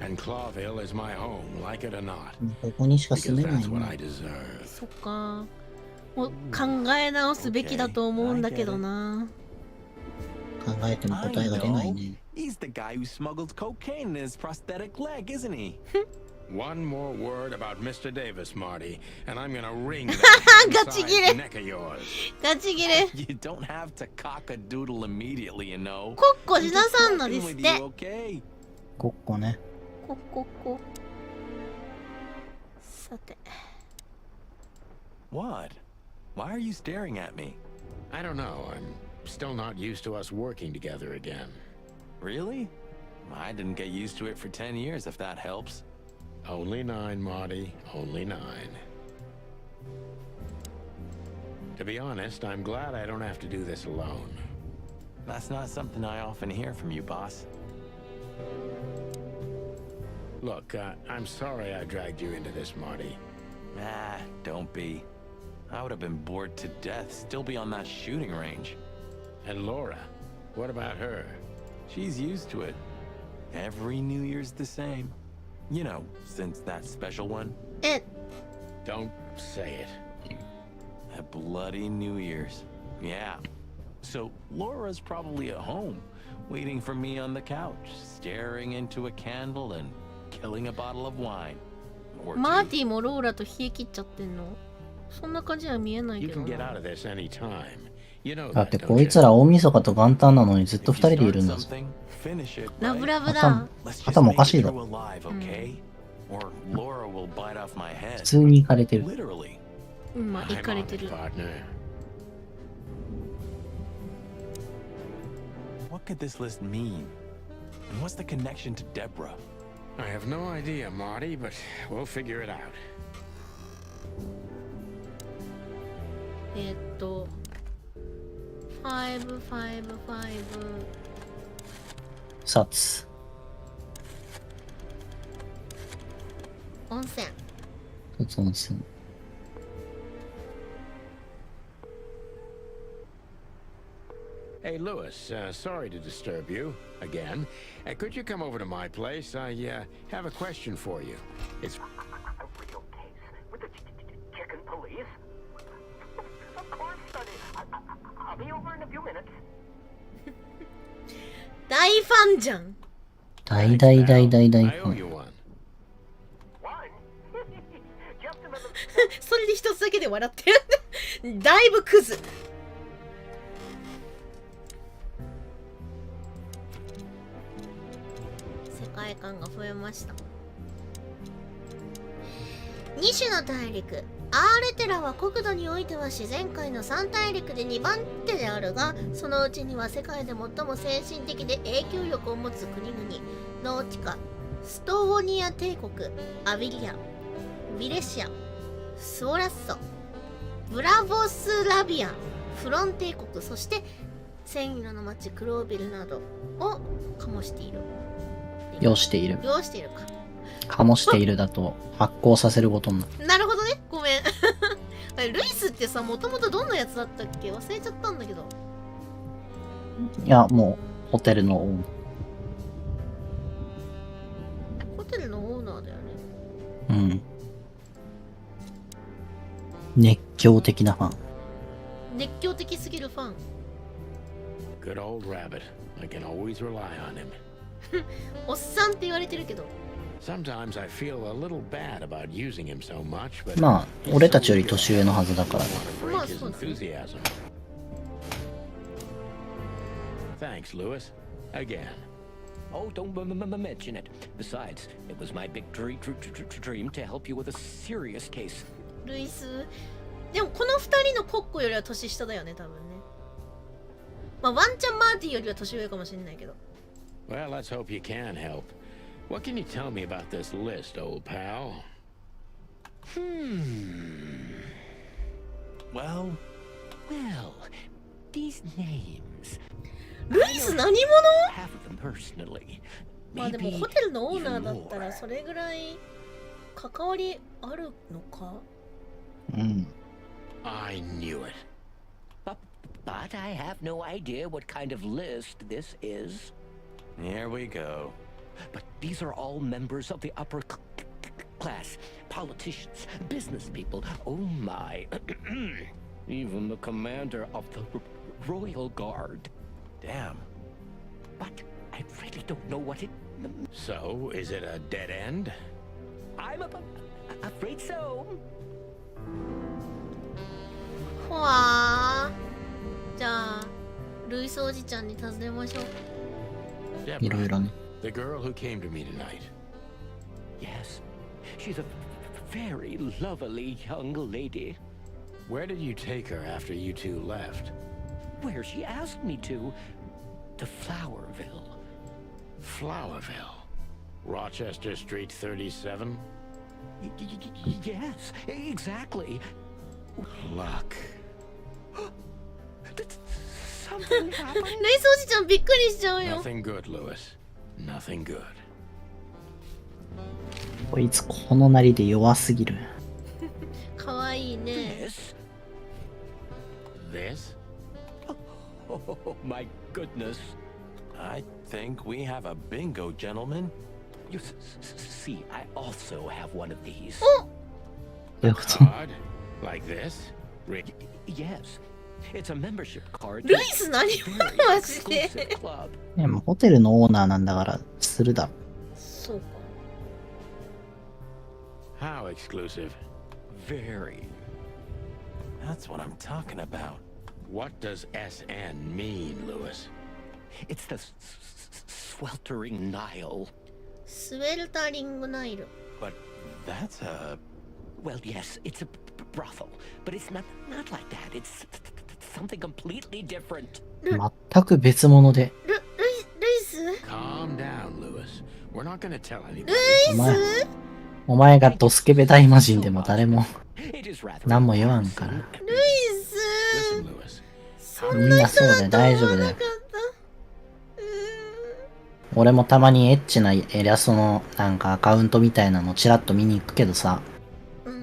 And Clawville is my home, like it or not. ここにしか Because 住めない that's what ね。 I deserve. そっか。もう考え直すべきだと思うんだけどな。考えても答えが出ないね。 He's the guy who smuggled cocaine in his prosthetic leg, isn't he? One more word about Mr. Davis, Marty, and I'm gonna wring that inside neck of yours. ガチギレ。 You don't have to cock a doodle immediately, you know. コッコしなさんのですって。 Okay. ここね。コッコッコ。さて。 What? Why are you staring at me? I don't know. I'm still not used to us working together again. Really? I didn't get used to it for 10 years, if that helps. Only 9, Marty. Only 9. To be honest, I'm glad I don't have to do this alone. That's not something I often hear from you, boss. Look, I'm sorry I dragged you into this, Marty. Ah, don't be. I would have been bored to death, still be on that shooting range. And Laura, what about her? She's used to it. Every New Year's the same. You know, since that special one. Don't say it. A bloody New Year's. Yeah. So Laura's probably at home, waiting for me on the couch, staring into a candle and killing a bottle of wine. Or マー two. ティもローラと冷え切っちゃってんの？そんな感じは見えない You けど can get な。 out of this anytime. You know だっ that, て don't こい you? つら大晦日と元旦なのにずっと If 二 you 人でいる start んだぞ。 something, finish it, ラブ right? ラブだ。 Let's just 頭おか make しい it だ through ろ。 alive, okay? Or Laura will bite off my 普 head. 通に行かれてる。 Literally. うん、まあ、行 I'm かれ on て it, る。 partner. What could this list mean? And what's the connection to Deborah? I have no idea, Marty, but we'll figure it out. 555札。温泉。札温泉。 Hey, Lewis, sorry to disturb you again. Could you come over to my place? I have a question for you. It's A real case with the chicken police? Of course, Sonny. I'll be over in a few minutes. 大ファンじゃん。大大大大大 I ファ owe ン。 you one. One? Just another. それで一つだけで笑ってる。だいぶクズ。世界観が増えました。2種の大陸、アーレテラは国土においては自然界の3大陸で2番手であるが、そのうちには世界で最も先進的で影響力を持つ国々、ノーティカ、ストーニア帝国、アビリア、ヴィレシア、スオラッソ、ブラボスラビア、フロン帝国、そして千色の町クロービルなどを醸している。要している。要しているか。醸しているだと発酵させることになる。なるほどね、ごめん。ルイスってさ、もともとどんなやつだったっけ？忘れちゃったんだけど。いや、もう、ホテルのオーナー。ホテルのオーナーだよね。うん。熱狂的なファン。熱狂的すぎるファン。Good old rabbit. I can always rely on him. おっさんって言われてるけど。Sometimes I feel a little bad about using him so much, but まあ、俺たちより年上のはずだから。まあ、そうですね。 Thanks, Lewis. Again. Oh, don't mention it. Besides, it was my big dream to help you with a serious case. ルイス。でもこの二人のコッコよりは年下だよね、多分ね。まあ、ワンチャンマーティよりは年上かもしれないけど。Well, let's hope you can help. What can you tell me about this list, old pal? Well, these names. ルイス何者？ Half of them personally. まあでもホテルのオーナーだったらそれぐらい関わりあるのか？うん。I knew it. But I have no idea what kind of list this is. Here we go. But these are all members of the upper class, politicians, business people. Oh my. Even the commander of the Royal Guard. Damn. But I really don't know what it... So, is it a dead end? I'm afraid so. ほわー。じゃあ、ルイスおじちゃんに尋ねましょう。いろいろね。The girl who came to me tonight. Yes, she's a very lovely young lady. Where did you take her after you two left? Where she asked me to Flowerville. Flowerville? Rochester Street 37? Yes, exactly. Luck. Something happened? ルイスおじちゃんびっくりしちゃうよ。 Nothing good, Lewis. Nothing good. こいつこのなりで弱すぎる。かわいいね。This? Oh my goodness. I think we have a bingo, gentlemen. You see, I also have one of these. どういうこと？ Card? Like this? Yes. It's a membership card. ルイス何者マジで。いや、もうホテルのオーナーなんだからするだろ。そうか。How exclusive? Very. That's what I'm talking about. What does SN mean, Lewis? It's the sweltering Nile. スウェルタリングナイル。 But that's a... Well, yes, it's a brothel, but it's not like that. It's something completely different. 全く別物で。ルイス Calm down, Lewis. We're not gonna tell anybody. ルイスお前がドスケベ大魔人でも誰も何も言わんから。ルイス Listen, Lewis. そみんなそうだよ、大丈夫だよ。なかった俺もたまにエッチなイラストのなんかアカウントみたいなのチラッと見に行くけどさ、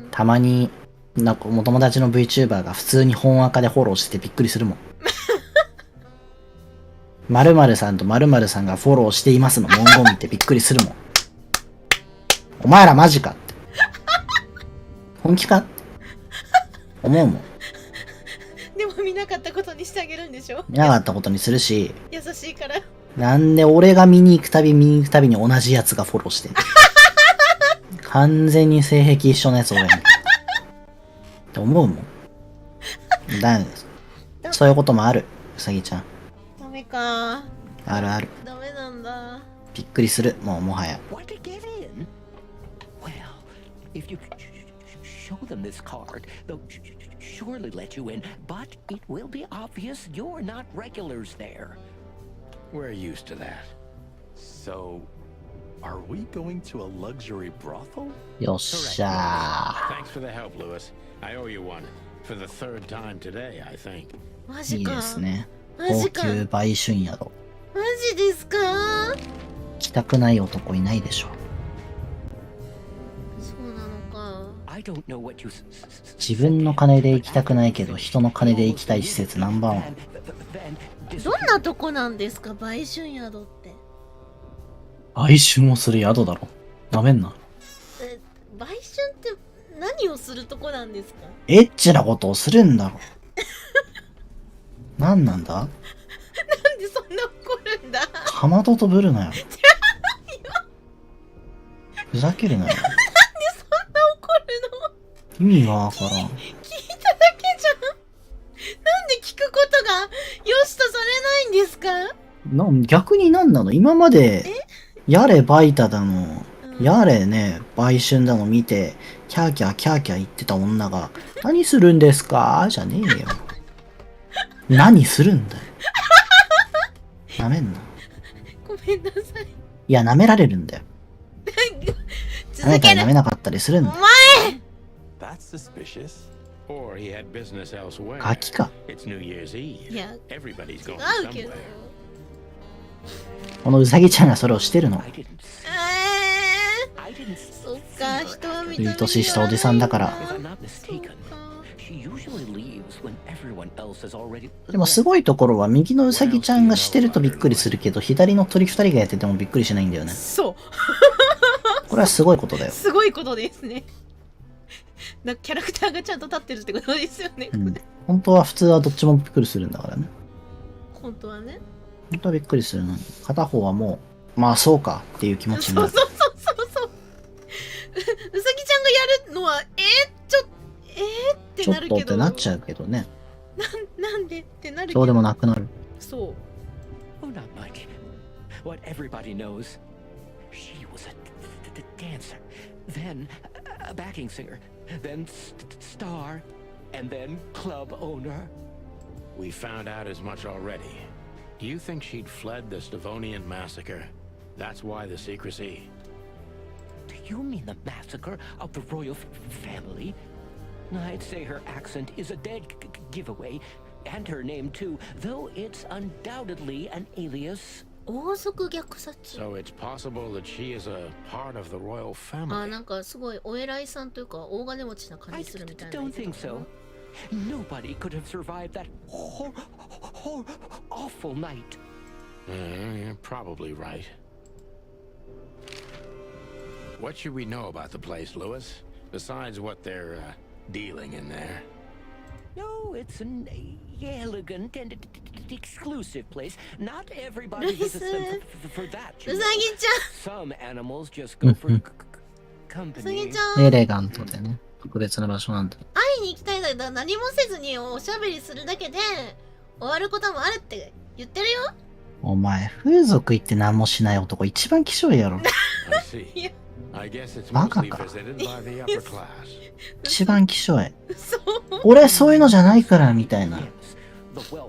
たまになんかお友達の VTuber が普通に本赤でフォローしててびっくりするもん。〇〇さんと〇〇さんがフォローしていますの文言見てびっくりするもん。お前らマジかって。本気かって思うもん。でも見なかったことにしてあげるんでしょ。見なかったことにするし、優しいから。なんで俺が見に行くたびに同じやつがフォローしてる。完全に性癖一緒のやつ俺に。って思うもん。だよ。そういうこともある、うさぎちゃん。ダメか。あるある。ダメなんだ。びっくりする、もうもはや。What to get in? Well, if you show show them this card, they'll surely let you in, but it will be obvious you're not regulars there. We're used to that. So, are we going to a luxury brothel? よっしゃ Thanks for the help, Lewis. I owe you one. For the third time today, I think. マー。いいジか。ですね。マジか。高級売春宿。マジですか？行きたくない男いないでしょ。そうなのか。自分の金で行きたくないけど、人の金で行きたい施設ナンバーワン。どんなとこなんですか、売春宿って。売春をする宿だろ。なめんな。売春って何をするとこなんですか？エッチなことをするんだろ。何なんだ？なんでそんな怒るんだ？かまどとぶるなよ。ふざけるなよ。なんでそんな怒るの？意味がわからん。聞いただけじゃん。なんで聞くことが良しとされないんですか？逆に何なの？今まで、やれバイタだの、やれね、売春だの見て、キャーキャーキャーキャー言ってた女が、何するんですかじゃねえよ。何するんだよ。なめんな。ごめんなさい。いや、舐められるんだよ。舐めたり舐めなかったりするんだよ。お前！That's suspicious. Or he had business elsewhere. ガキか。It's New Year's Eve. いや、 Everybody's going 違うけど。 somewhere. このウサギちゃんがそれをしてるの。そっか、人は見た目にいい年したおじさんだから。でもすごいところは右のウサギちゃんがしてるとびっくりするけど、左の鳥2人がやっててもびっくりしないんだよね。そう。これはすごいことだよ。すごいことですね。なんかキャラクターがちゃんと立ってるってことですよね。うん。本当は普通はどっちもびっくりするんだからね。本当はね。本当はびっくりするのに、片方はもう、まあそうかっていう気持ちになる。そう。うさぎちゃんがやるのは、ってなるけど。ちょっとってなっちゃうけどね。なんでってなるけど。そうでもなくなる。そう。Oh, not much. What everybody knows. She was a dancer, then a backing singer, then star, and then club owner. We found out as much already. Do you think she'd fled the Stavonian massacre? That's why the secrecy. Do you mean the massacre of the royal family? I'd say her accent is a dead giveaway, and her name too, though it's undoubtedly an alias. 王族虐殺。 So it's possible that she is a part of the royal family. あ、なんかすごいお偉いさんというか大金持ちな感じするみたいな。I don't think so. Nobody could have survived that awful night. You're probably right. What should we know about the place, Lewis? Besides what they're dealing in there? No, it's an elegant and exclusive place. Not everybody visits them for that. うさぎちゃん。 Some animals just go for うさぎ company. ちゃん。エレガントでね、特別な場所なんだ。会いに行きたいんだけど何もせずにおしゃべりするだけで終わることもあるって言ってるよ。お前、風俗行って何もしない男一番きしょいやろ。いや、バカか。一番きしょい。俺そういうのじゃないからみたいな。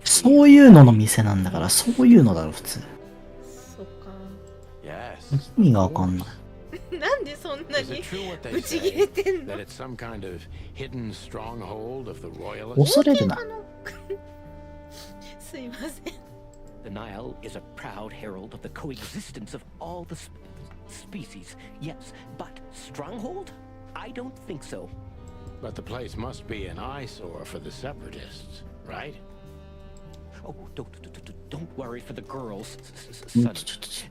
そういうのの店なんだから、そういうのだろ普通。そっか。意味がわかんない。なんでそんなにブチギレてんの？恐れるな。すいません。The Nile is a proud herald of the coexistence of all the species. Yes, but stronghold? I don't think so. But the place must be an eyesore for the separatists, right? Oh, don't worry for the girls, son.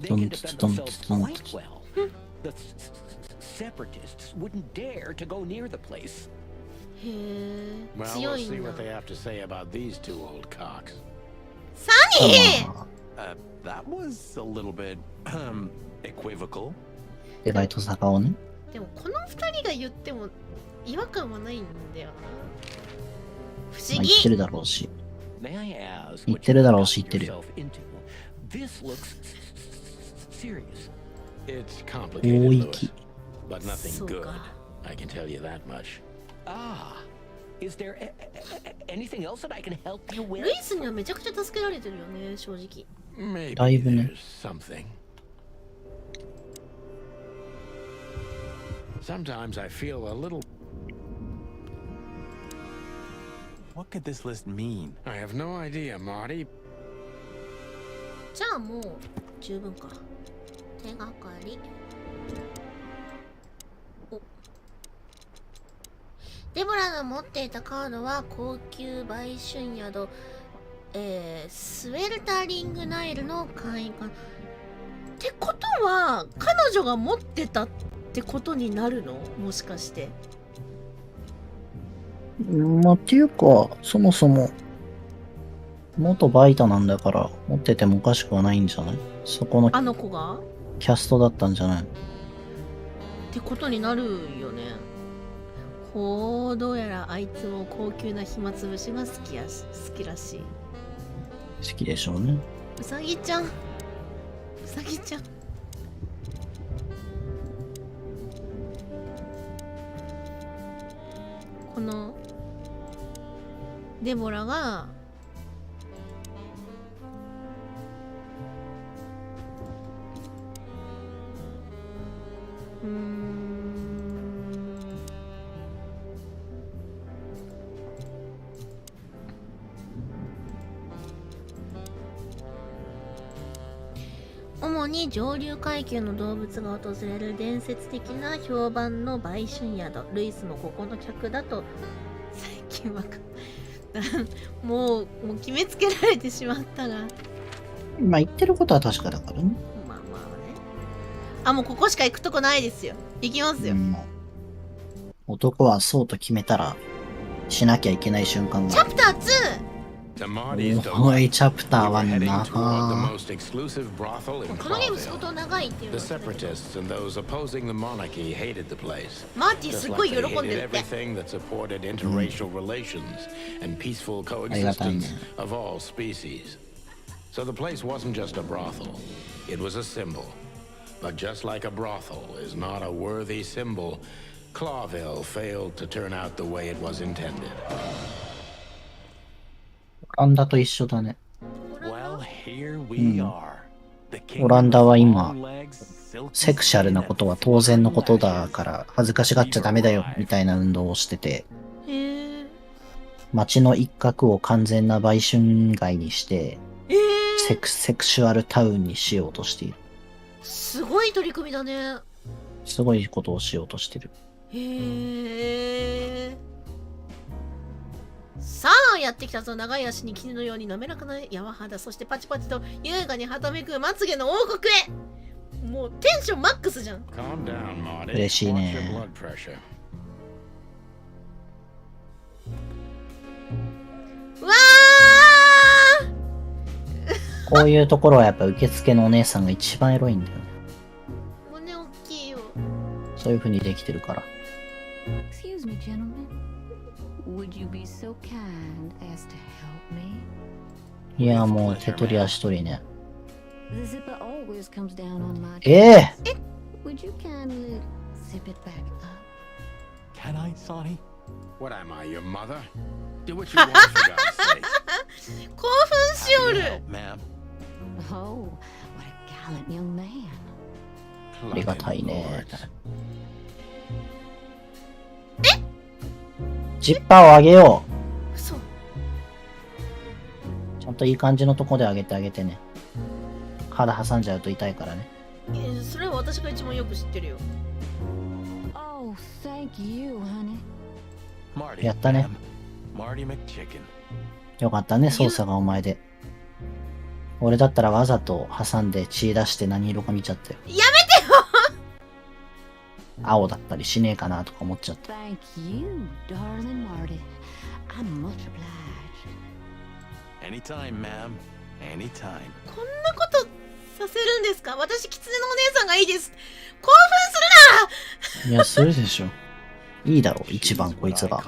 They can defend themselves quite well. The separatists wouldn't dare to go near the place. Well, we'll see what they have to say about these two old cocks. That was a little bit, equivocal. でかいと坂をね。でもこの二人が言っても違和感はないんだよな。不思議。言ってるだろうし。 May I ask 言ってるだろうし言ってるよ。 This looks serious. It's complicated, Lewis, but nothing good. I can tell you that much. Is there anything else that I can help you with? ルイスにはめちゃくちゃ助けられてるよね、正直。Maybe だいぶね。 there's something. Sometimes I feel a little. What could this list mean? I have no idea, Marty. じゃあもう十分か。手がかり。お。デボラの持っていたカードは高級売春宿、スウェルタリングナイルの会員か。ってことは彼女が持ってたってことになるの？もしかして。まあ、っていうか、そもそも、元バイタなんだから、持っててもおかしくはないんじゃない？そこのあの子がキャストだったんじゃない？ってことになるよね。どうやらあいつも高級な暇つぶしが好きらしい。好きでしょうね。うさぎちゃん。うさぎちゃん。このデボラが主に上流階級の動物が訪れる伝説的な評判の売春宿。ルイスもここの客だと最近わかもう決めつけられてしまったが、まあ言ってることは確かだからね。まあまあね。あ、もうここしか行くとこないですよ。行きますよ。男はそうと決めたらしなきゃいけない瞬間が。チャプター 2! おい、チャプター1 な。このゲーム相当長いっていうの The separatists and those opposing the monarchy hated the place. マーティすごい喜んでるって。 Everything that supported interracial relations and peaceful coexistence of all species. So the place wasn't just a brothel, it was a symbol. But just like a brothel is not a worthy symbol, Clawville failed to turn out the way it was intended. オランダと一緒だね。Well, here we are. オランダは今、セクシャルなことは当然のことだから恥ずかしがっちゃダメだよみたいな運動をしてて、街の一角を完全な売春街にして、セクシュアルタウンにしようとしている。すごい取り組みだね。すごいことをしようとしてる。へー。さあやってきたぞ。長い足に絹のように滑らかな柔肌、そしてパチパチと優雅にはためくまつげの王国へ。もうテンションマックスじゃん。嬉しいね。うわーこういうところはやっぱ受付のお姉さんが一番エロいんだよね。胸大きいよ。そういう風にできてるから。Excuse me, gentlemen.Would you be so kind as to help me? いや、もう手取り足取りね。The zipper always comes down on my Would you kindly zip it back up? Can I, Sonny? What am I, your mother? Do what you want, for God's sake. 興奮しおる。Oh, what a gallant young man. ありがたいね。ジッパーを上げよう。嘘。ちゃんといい感じのとこで上げてあげてね。肌挟んじゃうと痛いからね。それは私が一番よく知ってるよ。Oh, thank you, honey. やったね。よかったね、操作がお前で。俺だったらわざと挟んで血出して何色か見ちゃったよ。やめてよ青だったりしねえかなとか思っちゃった。Thank you, darling Marty. I'm much obliged. Anytime, ma'am. Anytime. こんなことさせるんですか？私、狐のお姉さんがいいです。興奮するな。いや、するでしょ。いいだろう、一番こいつが。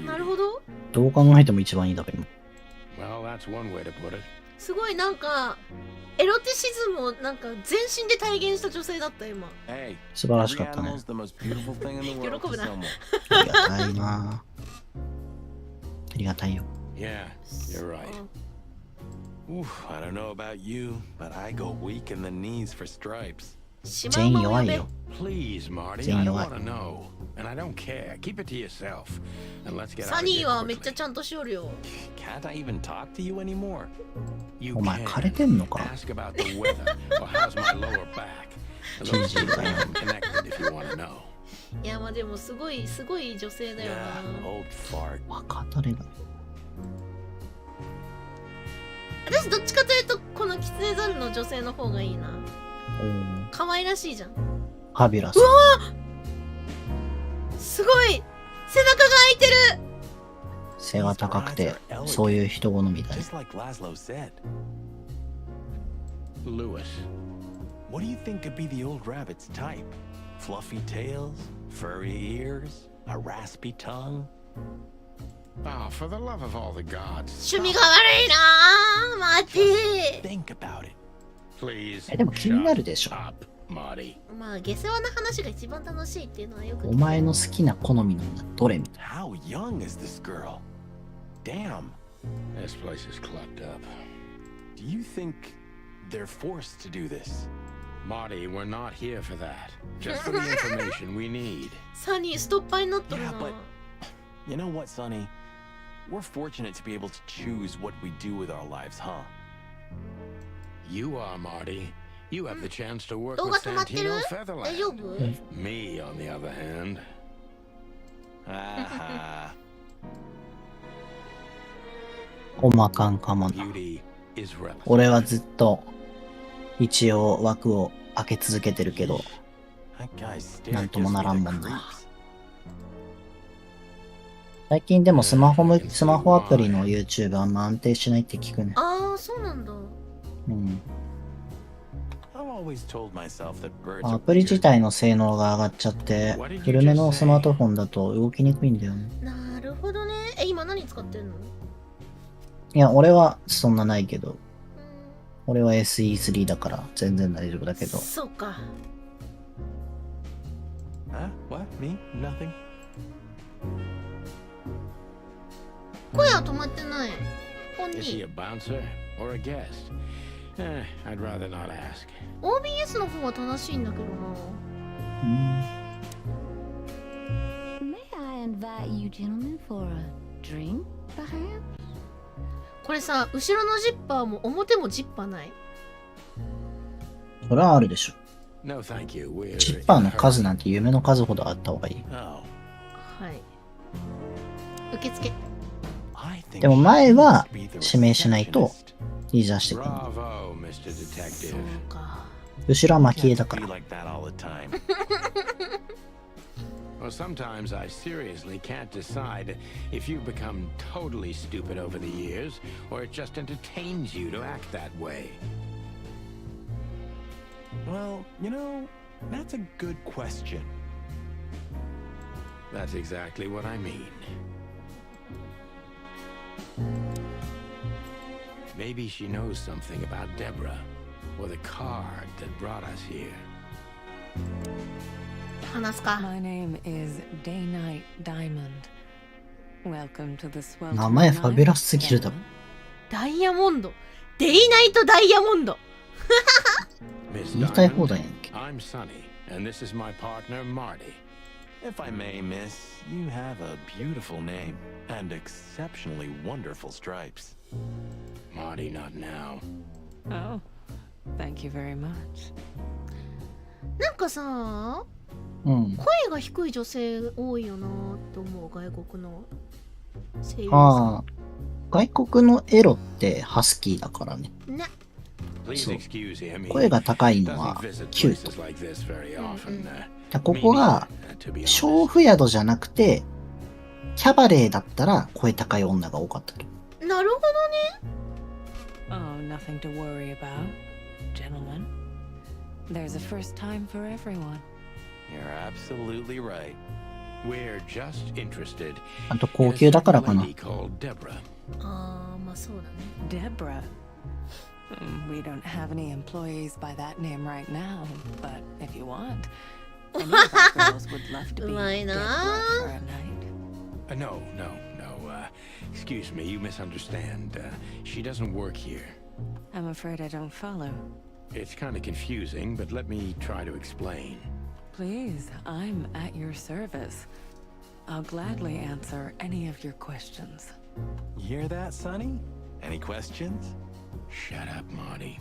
なるほど。どう考えても一番いいだろ、今。すごいなんかエロティシズムをなんか全身で体現した女性だった今。素晴らしかったね。喜ぶな。ありがたいな。ありがたいよ。 Yeah, you're right. Oof, I don't know about you, but I go weak in the knees for stripes. 全員弱いよ。 Please, Marty, 全 I 員 don't 弱い。 want to know. And I don't care. Keep it to yourself. And let's get サ out of ニー here はめっ quickly. ちゃちゃんとしおるよ。 Can't I even talk to you anymore? You お前 can 枯れてんのか？ ask about the weather or how's my lower back. Those two are connected if you want to know. いやまあでもすごい女性だよ Yeah, な。 old fart. 若たれが。私どっちかというとこのキツネザルの女性の方がいいな。おー、可愛らしいじゃん。ファビュラスう。わーすごい背中が開いてる。背が高くて、そういう人好みだね。 Just like Laszlo said. Lewis. What do you think could be the old rabbit's type? Fluffy tails, furry ears, a raspy tongue? Oh, for the love of all the gods. 趣味が悪いなー。待て Think about it. Please. でも気になるでしょ。 Up, Marty. まあ下世話な話が一番楽しいっていうのはよく聞く。お前の好きな好みのどれみたい How young is this girl? Damn. This place is clubbed up. Do you think they're forced to do this? Marty, we're not here for that. Just for the information we need. サニーストッパーになっとるな。 Yeah, but you know what, Sonny? We're fortunate to be able to choose what we do with our lives, huh? You are, Marty. You have the chance to work 動 with 画止まってる？ Santino 大丈 Featherland. 夫？ Me, on the other hand. Ah. おまかんかもな。 Beauty is relative. 俺はずっと一応枠を開け続けてるけど、 That guy's なん stare とも gives な me らん the もんな。 creeps. 最近でもスマホアプリの YouTube あんま安定しないって聞くね。ああそうなんだ。うん。 I've always told myself that birds ア are プリ自 weird. 体の性能が上がっちゃって、古めのスマートフォンだと動きにくいんだよね。なるほどね。今何使ってんの？いや、俺はそんなないけど、俺は SE3 だから全然大丈夫だけど。そうか。 Huh? What? Me? Nothing? 声は止まってない。本 Is he 人 a bouncer or a guest? I'd rather not ask. OBS の方は正しいんだけどな。May I invite you gentlemen for a drink, perhaps? これさ、後ろのジッパーも表もジッパーない。それはあるでしょ。 No, thank you. We're ジッパーの数なんて夢の数ほどあった方がいい。 Oh. はい。受付。でも前は指名しないとリーザーしてくる。 Bravo, Mr. Detective. 後ろは蒔絵だか Be ら。 like that all the time. Well, sometimes I seriously can't decide if you've become totally stupid over the years, or it just entertains you to act that way. Well, you know, that's a good question. That's exactly what I mean. Maybe she knows something about Deborah, or the card that brought us here. 話すか。 My name is Day-Night Diamond. Welcome to the swell. 名前ファビュラスすぎるだろ。ダイヤモンド。デイナイトダイヤモンド。 Miss 言いたい Diamond, 放題やんけ。 I'm Sonny, and this is my partner, Marty. If I may, miss, you have a beautiful name and exceptionally wonderful stripes. Marty, not now. Oh, thank you very much. なんかさ、うん。声が低い女性多いよなと思う、外国の声優さああ、外国のエロってハスキーだからね。ん。ね。 Please excuse him. 声が高いのは Doesn't visit キュート。 places like this very often. ここが娼婦宿じゃなくてキャバレーだったら声高い女が多かったと。なるほどね。 Oh, nothing to worry about, gentlemen. There's a first time for everyone. You're absolutely right. We're just interested あと高級だからかな。 in a lady called Deborah. ああ、まあそうだね。 Deborah. We don't have any employees by that name right now, but if you want, any of our girls would love to be Why get not? for a night. No. Excuse me, you misunderstand. She doesn't work here. I'm afraid I don't follow. It's kind of confusing, but let me try to explain. Please, I'm at your service. I'll gladly answer any of your questions. You hear that, Sonny? Any questions? Shut up, Marty.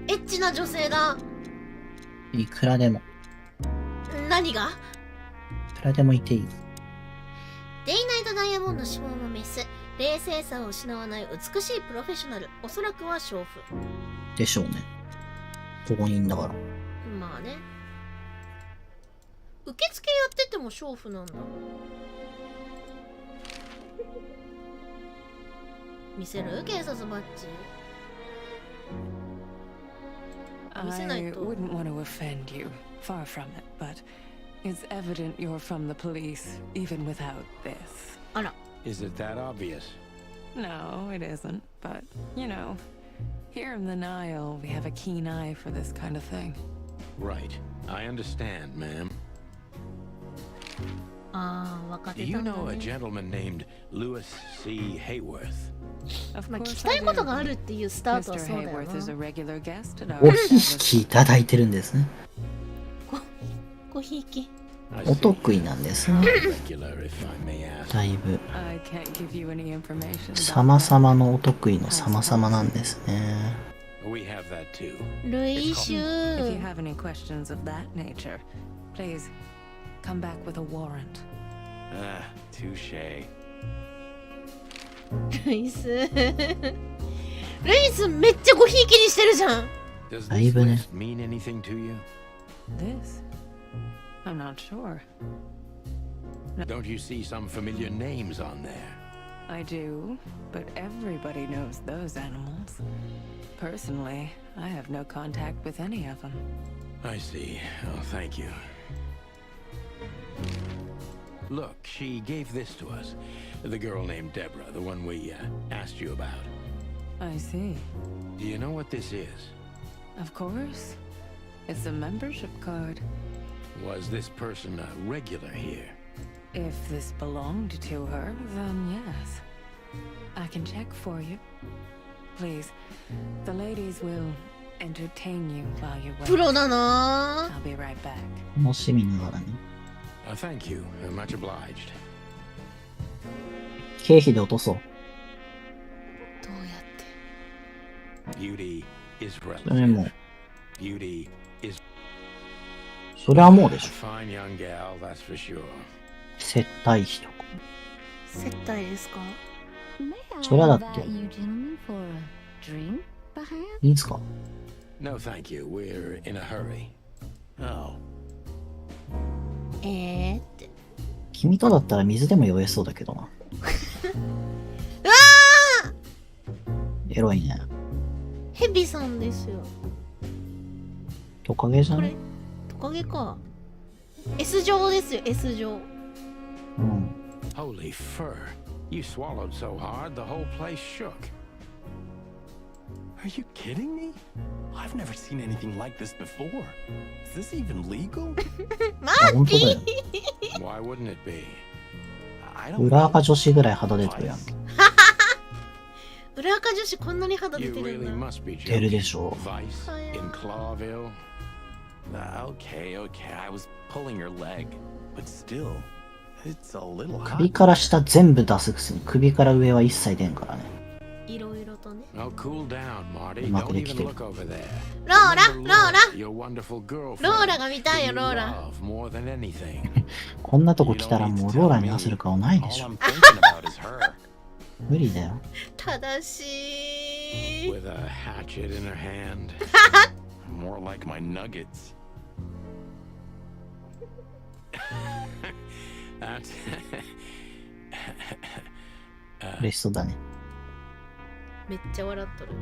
エッチな女性だ。いくらでも。何が？いくらでもいていい。デイナイトダイヤモンド志望のメス。冷静さを失わない美しいプロフェッショナル。おそらくは娼婦。でしょうね。ここにいんだから。まあね。受付やってても娼婦なんだ。見せる？警察バッジ。I wouldn't want to offend you, far from it, but it's evident you're from the police, even without this. あら。Is it that obvious? No, it isn't, but, you know, here in the Nile, we have a keen eye for this kind of thing. Right. I understand, ma'am. ああ、わかってた Do you んだ know a ね。gentleman named Louis C. Hayworth? Of まあ聞 course きたい I こと do. があるっていうスタートは Mr. そうだよ Hayworth is a な。 regular guest at our ごひい establishment. きいただいてるんですね。ごひいき。お得意なんですね。 Regular, if I may ask. だいぶ。 I can't give you any information about 様 that. 々のお得意の様々なんですね。 We have that too. 類臭。 If you have any questions of that nature, please come back with a warrant. Touche. ルイス。ルイスめっちゃごひいきにしてるじゃん。Does だい this ぶね。 list mean anything to you? This? I'm not sure. Don't you see some familiar names on there? I do, but everybody knows those animals. Personally, I have no contact with any of them. I see. Oh, thank you. Look, she gave this to us. The girl named Deborah, the one we asked you about. I see. Do you know what this is? Of course. It's a membership card. Was this person a regular here? If this belonged to her, then yes. I can check for you. Please, the ladies will entertain you while you wait. プロだな。 I'll be right back. 楽しみながらね。Thank you. Much obliged. 経費で落とそう。どうやって。 Beauty is それも relative. Beauty is それはもうで a しょ。 fine young gal, that's for sure. 接待費とか。接待ですか？それはだって、 you gentlemen for a drink, perhaps? いいんすか？ No, thank you. We're in a hurry. Oh. って君とだったら水でも酔えそうだけどな。うわエロいね。ーヘビさんですよ。トカゲじゃん。これトカゲか。 S 状ですよ S 状。うん。 Holy fur. You swallowed so hard, the whole place shook. Are you kidding me? I've never seen anything like this before. Is this even legal? マあ、本当だよ。 Why wouldn't it be? I don't 裏垢女子ぐらい肌出てるやんけ。裏垢女子こんなに肌出 You てる really んだ。 must be 出る joking. でしょ Vice in Clawville? Okay, I was pulling your leg. But still, it's a little う。 hot. 首から下全部出すくせに首から上は一切出んからね。いろいろとね。 Oh, cool down, Marty. うま Don't くでき even てる。 look over there. ローラ Remember ローラ Your wonderful girlfriend. ローラが見たいよ who ロ you ーラ。 love more than anything. こんなとこ来たらもうローラに合わせる顔ないでし All ょ。 I'm thinking about is her. 無理だよ。正しい。 With a hatchet in her hand. More like my nuggets. That's 嬉しそうだね。めっちゃ笑っとる。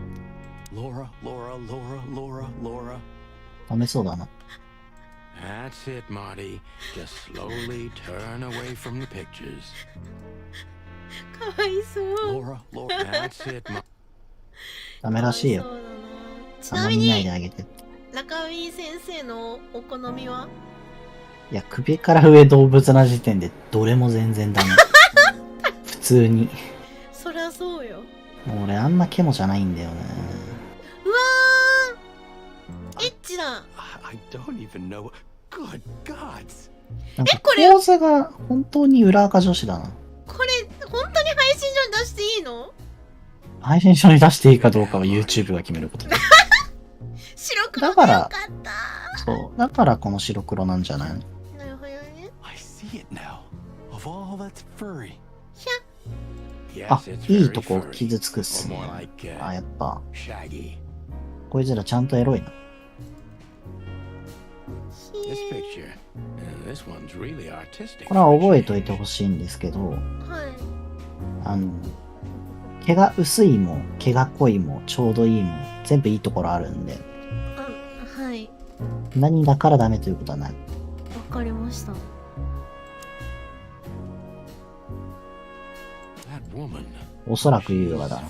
Laura. ダメそうだな。 That's it, Marty. Just slowly turn away from the pictures. かわいそう。 Laura, that's it. ダメらしいよ。ちなみ見ないにであげて。ラカウィ先生のお好みは？いや、首から上動物な時点でどれも全然ダメ。普通に。そりゃそうよ。俺あんまケモじゃないんだよね。うわー、エッチだ。I don't even know. Good gods. なんか構図が本当に裏垢女子だな。これ本当に配信上に出していいの？配信書に出していいかどうかは YouTube が決めることだ。白黒でよかった。そう。だからこの白黒なんじゃないの？なるほどね。 I see it now. Of all that's furry. あ、いいとこ傷つくっすね。あ、やっぱ。こいつらちゃんとエロいな。これは覚えといてほしいんですけど、毛が薄いも毛が濃いもちょうどいいも全部いいところあるんで、はい。何だからダメということはない。わかりました。おそらく優雅だな。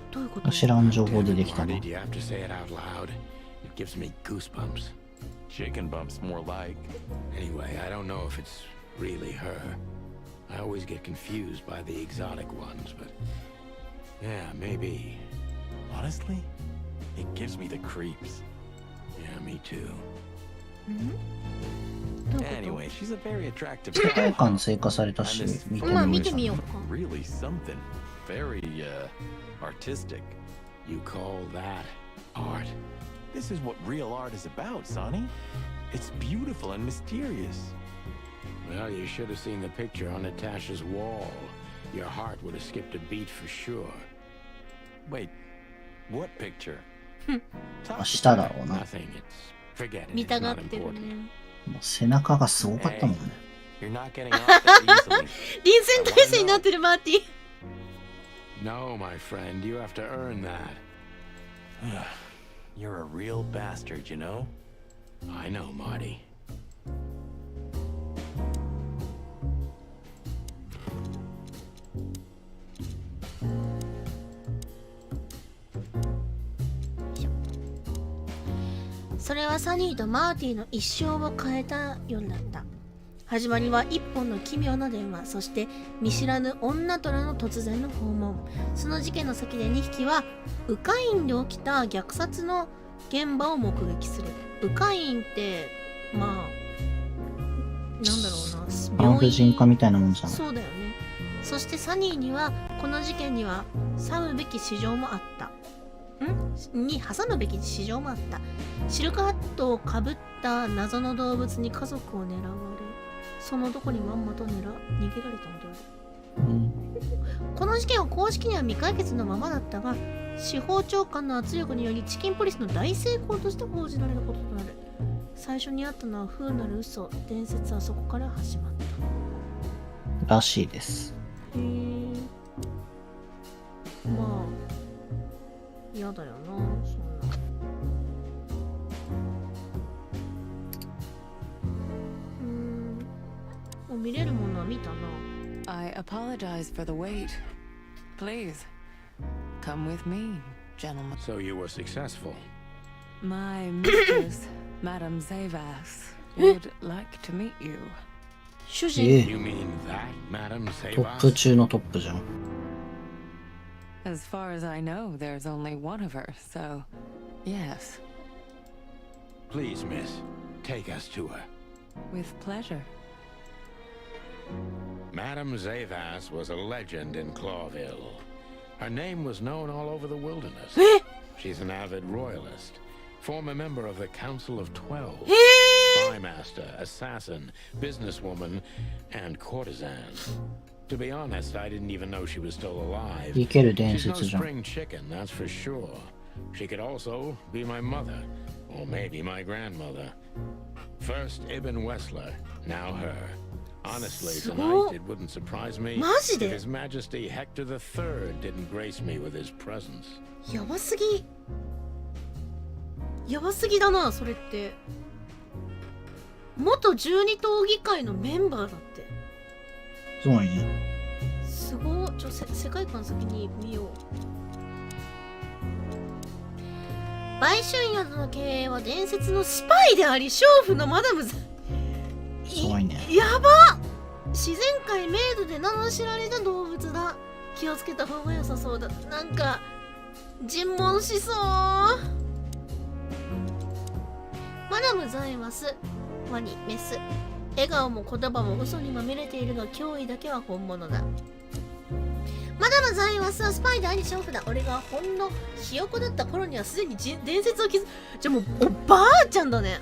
どういうこと？知らん情報でできたの。 Chicken bumps more like. Anyway, I don't know if it's really her. I always get confused by the exotic ones, but yeah, maybe. Honestly, it gives me the creeps. Yeah, me too. Anyway, she's a very attractive 世界 gal. 観追加されたし、見てみよう。見てみようか。 Really something. Very artistic. You call that art? This is what real art is about, Sonny. It's beautiful and mysterious. Well, you should have seen the picture on Natasha's wall. Your heart would have skipped a beat for sure. Wait, what picture? 明日だろうな。 Nothing. It's forget it. 見 It's たが not ってる important. ね。もう背中がすごかったもんね。 You're not getting off that easily. 臨戦態勢になってるマーティ。 No, my friend, you have to earn that. You're a real bastard, you know? I know, Marty. それはサニーとマーティの一生を変えた夜だった。始まりは一本の奇妙な電話、そして見知らぬ女虎の突然の訪問。その事件の先で2匹は鵜飼院で起きた虐殺の現場を目撃する。鵜飼院ってまあなんだろうな、産婦人科みたいなもんじゃない。そうだよね。そしてサニーにはこの事件には挟むべき市場もあった。に挟むべき市場もあった。シルクハットをかぶった謎の動物に家族を狙われ、そのどこにまんまと逃げられたのである。この事件は公式には未解決のままだったが、司法長官の圧力によりチキンポリスの大成功として報じられたこととなる。最初にあったのは風なる嘘、伝説はそこから始まった。らしいです。へえ。まあ嫌だよな、そんな。もう見れるものは見たな。I apologize for the wait. Please, come with me, gentlemen. So you were successful. My mistress, Madame Zavas, would like to meet you. 主人。You mean that, Madame ト Savas? ップ中のトップじゃん。As far as I know, there's only one of her, so yes. Please, miss, take us to her. With pleasure. Madame Zavas was a legend in Clawville. Her name was known all over the wilderness. She's an avid royalist, former member of the Council of 12, spymaster, assassin, businesswoman, and courtesan. To be honest, I didn't even know she was still alive. She's no spring chicken, that's for sure. She could also be my mother, or maybe my grandmother. First Ibn Wessler, now her. Honestly, tonight it wouldn't surprise me if His Majesty Hector III didn't grace me with his presence. やばすぎ。やばすぎだな、それって。元12党議会のメンバーだって。すごいね。すごい。世界観先に見よう。売春宿の経営は伝説のスパイであり娼婦のマダムズ。すごいね。やばっ。自然界メイドで名の知られた動物だ。気をつけた方が良さそうだ。なんか尋問しそう。マダムザイワス、ワニ、メス。笑顔も言葉も嘘にまみれているが脅威だけは本物だ。マダムザイワスはスパイであり娼婦だ。俺がほんのひよこだった頃にはすでに伝説を築く。じゃあもうおばあちゃんだね。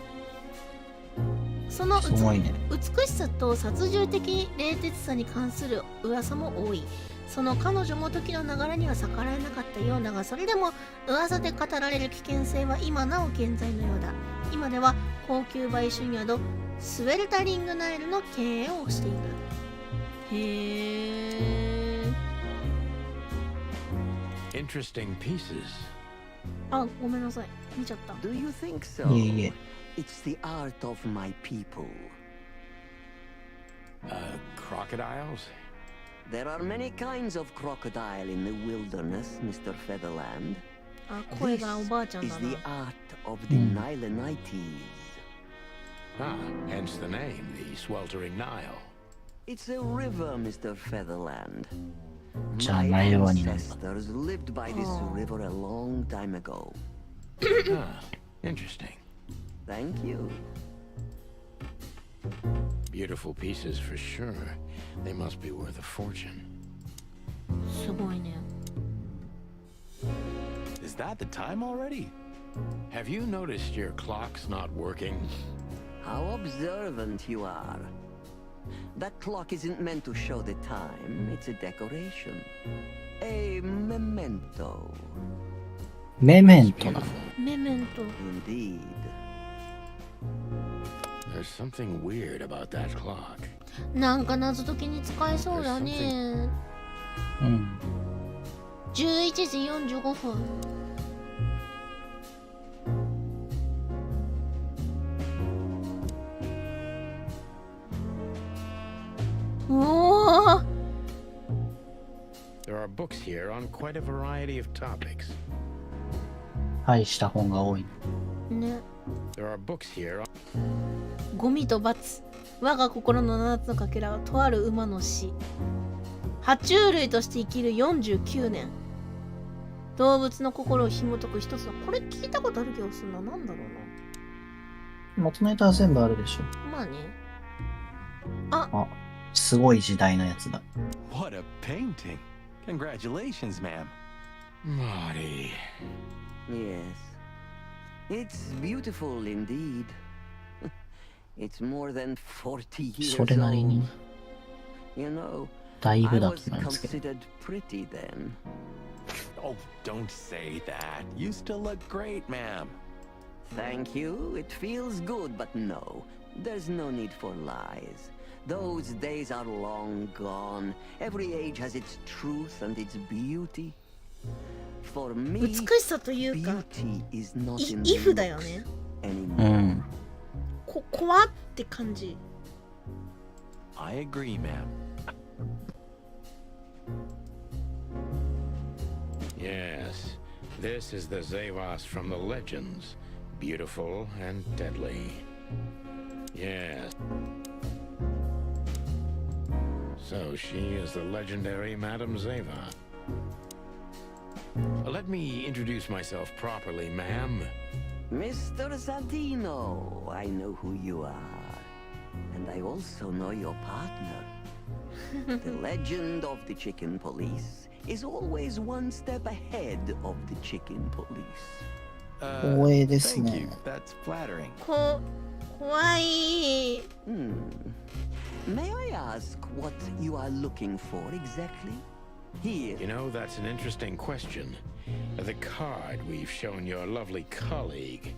その美しさと殺獣的冷徹さに関する噂も多い。その彼女も時の流れには逆らえなかったようだが、それでも噂で語られる危険性は今なお健在のようだ。今では高級売春宿スウェルタリングナイルの経営をしている。へー。Interesting pieces. あ、ごめんなさい。見ちゃった。Do you think so? いえいえ。It's the art of my people. Crocodiles? There are many kinds of crocodile in the wilderness, Mr. Featherland. あ、声がおばあちゃんだな。This is the art of the Nilenites. Ah, hence the name, the sweltering Nile. It's a river, Mr. Featherland. じゃあナイルワニなんだ。 Ancestors lived by this river a long time ago. Ah, interesting. Thank you. Beautiful pieces for sure. They must be worth a fortune. すごいね。Is that the time already? Have you noticed your clock's not working? How observant you are. That clock isn't meant to show the time. It's a decoration. A memento. メメントだ。メメント。Indeed. There's something weird about that clock. なんか謎解きに使えそうだね。うん。11時45分。おー。There are books here on quite a variety of topics. はいした本が多い。ね。There are books here on... ゴミと罰。我が心の7つのかけらはとある馬の死。爬虫類として生きる49年。動物の心を紐解く一つの。これ聞いたことある気がするな。なんだろうな。元ネタは全部あるでしょ。まあね。あ、すごい時代のやつだ。What a painting. Congratulations, ma'am. Marty. Yes. It's beautiful indeed. It's more than 40 years それなりに old. You know, だい I ぶだと was 思いますけど。 considered pretty then. Oh, don't say that. You still look great, ma'am. Thank you. It feels good, but no. There's no need for lies. Those days are long gone. Every age has its truth and its beauty. For me, 美しさというか、beauty is not in イ the フだよね。 anymore. うん。怖って感じ。I agree, ma'am. Yes, this is the Zevas from the legends. Beautiful and deadly. Yes. So she is the legendary Madame Zeva. Let me introduce myself properly, ma'am. Mr. Santino, I know who you are. And I also know your partner. The legend of the chicken police is always one step ahead of the chicken police. 光栄ですね。 Thank you. That's flattering. 怖い。May I ask what you are looking for exactly? Here. You know, that's an interesting question. The card we've shown your lovely colleague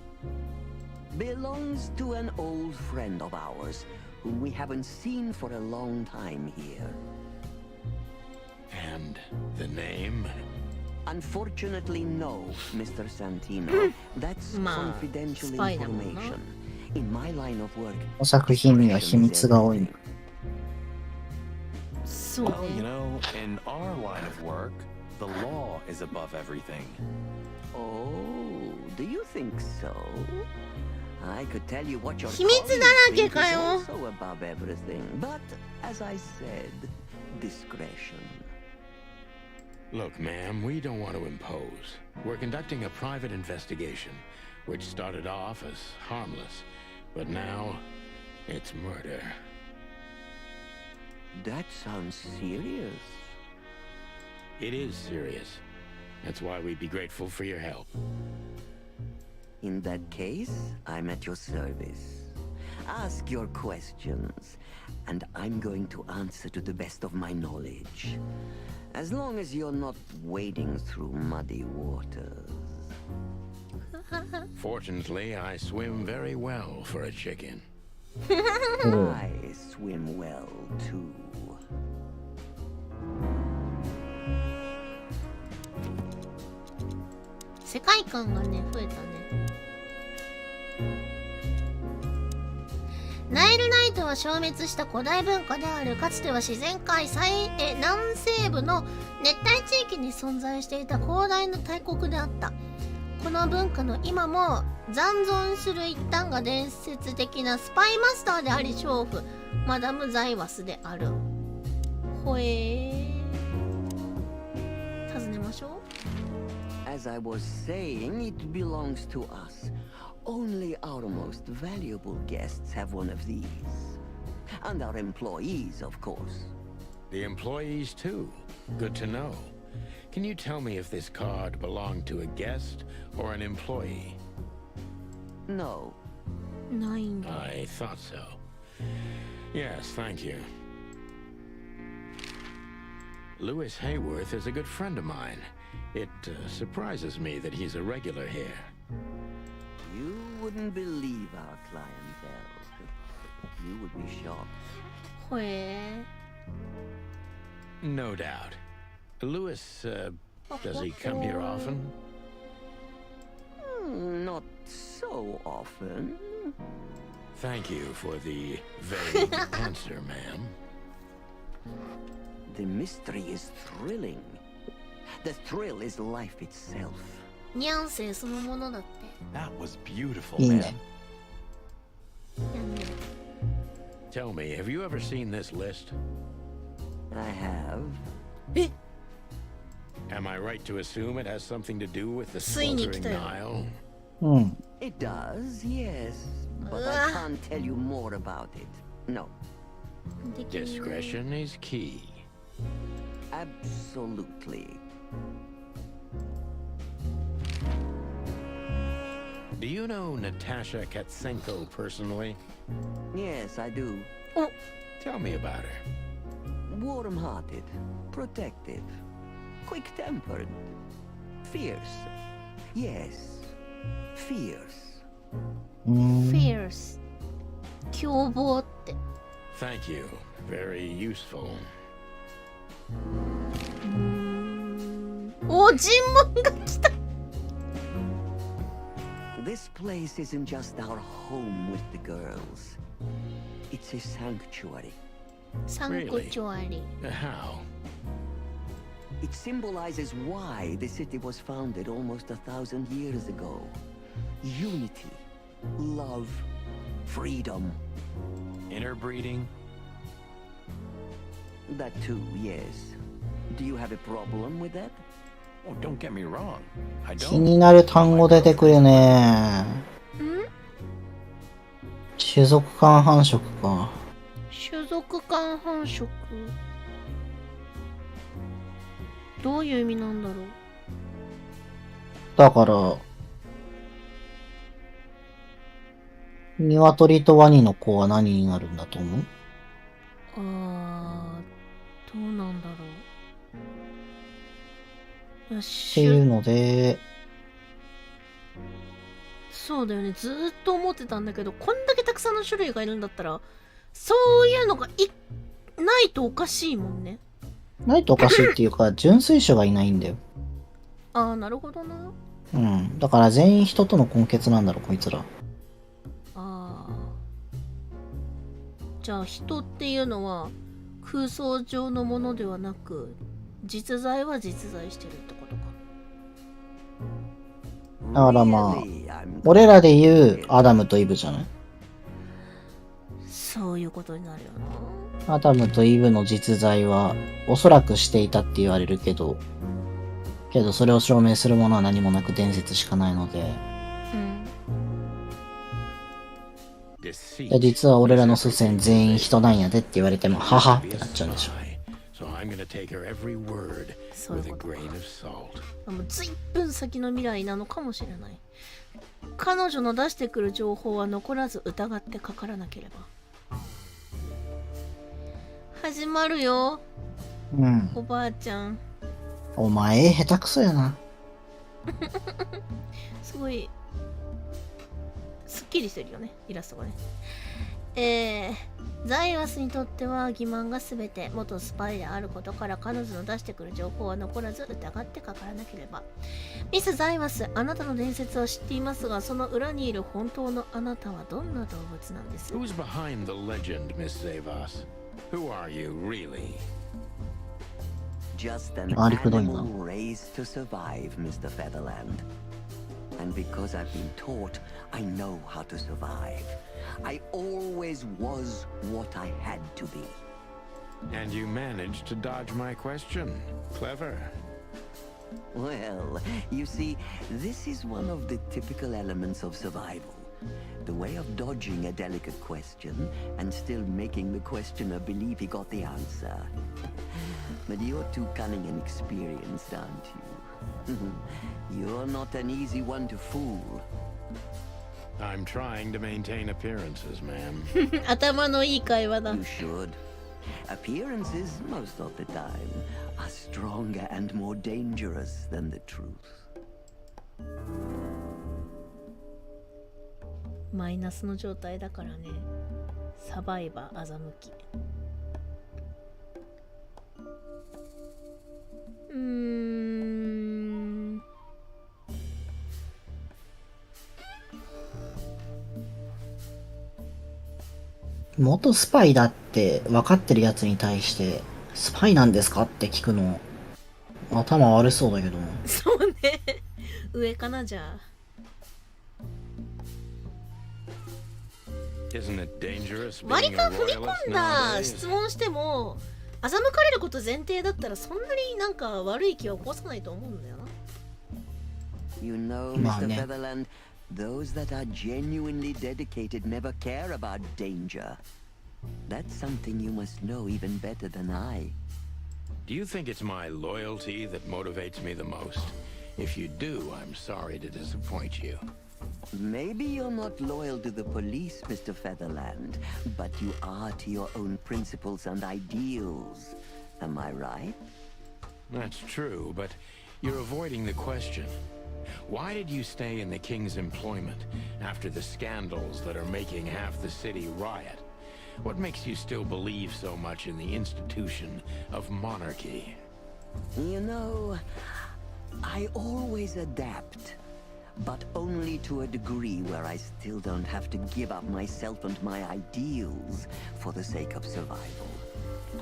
Belongs to an old friend of ours, whom we haven't seen for a long time here. And the name? Unfortunately, no, Mr. Santino. That's confidential information. In my line of work, この作品には秘密が多い。そう Well, ね。you know, in our line of work, the law is above everything. Oh, do you think so? I could tell you what your 秘密だらけ colleagues か think よ。 is also above everything, but as I said, discretion. Look, ma'am, we don't want to impose. We're conducting a private investigation, which started off as harmless, but now it's murder. That sounds serious. It is serious. That's why we'd be grateful for your help. In that case, I'm at your service. Ask your questions, and I'm going to answer to the best of my knowledge. As long as you're not wading through muddy waters. Fortunately, I swim very well for a chicken. I swim well too. 世界観がね増えたね。ナイルナイトは消滅した古代文化であるかつては自然界南西部の熱帯地域に存在していた広大な大国であった。この文化の今も残存する一端が伝説的なスパイマスターであり娼婦マダム・ザイワスである。ほ尋ねましょう。 As I was saying, it belongs to us. Only our most valuable guests have one of these. And our employees, of course. The employees, too. Good to know. Can you tell me if this card belonged to a guest or an employee? No. ないんだ。 I thought so. Yes, thank you. Lewis Hayworth is a good friend of mine. It surprises me that he's a regular here. You wouldn't believe our clientele. You would be shocked. ほえ No doubt. Lewis, does he come here often? Not so often. Thank you for the vague answer, ma'am. The mystery is thrilling. The thrill is life itself. ニャンセイそのものだって。 That was beautiful, いい man. ね。 Tell me, have you ever seen this list? I have. Am I right to assume it has something to do with the ついに来 sweltering たよ。 Nile? うん。 It does, yes. But I can't tell you more about it. No. Discretion is key. Absolutely. Do you know Natasha Katsenko personally? Yes, I do. Tell me about her. Warm-hearted, protective, quick-tempered, fierce. Yes, fierce. Fierce 凶暴って。 Thank you. Very useful. お、尋問が来た。 This place isn't just our home with the girls. It's a sanctuary. サンクチュアリ。 How? It symbolizes why the city was founded almost 1,000 years ago. Unity, love, freedom. Interbreeding? That too, yes. Do you have a problem with that? Oh, don't get me wrong. I 気 don't. になる単語出てくるね。種族間繁殖か。種族間繁殖。どういう意味なんだろう。だから、鶏とワニの子は何になるんだと思う？どうなんだろう。っていうので、そうだよね。ずーっと思ってたんだけど、こんだけたくさんの種類がいるんだったら、そういうのがないとおかしいもんね。ないとおかしいっていうか、純粋種がいないんだよ。ああ、なるほどな。うん。だから全員人との根血なんだろ、こいつら。あじゃあ人っていうのは空想上のものではなく実在は実在してるってことか。だからまあ、俺らで言うアダムとイブじゃない？そういうことになるよな。アダムとイブの実在はおそらくしていたって言われるけどそれを証明するものは何もなく伝説しかないので、実は俺らの祖先全員人なんやでって言われてもははってなっちゃうんでしょ。そういうことか。もう随分先の未来なのかもしれない。彼女の出してくる情報は残らず疑ってかからなければ。始まるよ、おばあちゃん。お前下手くそやな。すごいすっきりしてるよね、イラストがね。ザイワスにとっては欺瞞が全て。元スパイであることから彼女の出してくる情報は残らず疑ってかからなければ。ミス・ザイワス、あなたの伝説は知っていますが、その裏にいる本当のあなたはどんな動物なんです？ Who's behind the legend, Miss Zavas? Who are you, really? Just an animal raised to survive, Mr. Featherland. And because I've been taught, I know how to survive. I always was what I had to be. And you managed to dodge my question. Clever. Well, you see, this is one of the typical elements of survival. The way of dodging a delicate question and still making the questioner believe he got the answer. But you're too cunning and experienced, aren't you? You're not an easy one to fool. I'm trying to maintain appearances, ma'am. 頭のいい会話だ。 You should. Appearances, most of the time, are stronger and more dangerous than the truth. マイナスの状態だからね。サバイバー、欺き。元スパイだって分かってるやつに対してスパイなんですかって聞くの頭悪そうだけど。そうね。上かな、じゃあ。割と踏み込んだ質問しても欺かれること前提だったらそんなになんか悪い気は起こさないと思うんだよな。 You know, Mr. Featherland, those that are genuinely dedicated never care about danger. That's something you must know even better than I. Do you think it's my loyalty that motivates me the most? If you do, I'm sorry to disappoint you. Maybe you're not loyal to the police, Mr. Featherland, but you are to your own principles and ideals. Am I right? That's true, but you're avoiding the question. Why did you stay in the king's employment after the scandals that are making half the city riot? What makes you still believe so much in the institution of monarchy? You know, I always adapt. But only to a degree where I still don't have to give up myself and my ideals for the sake of survival.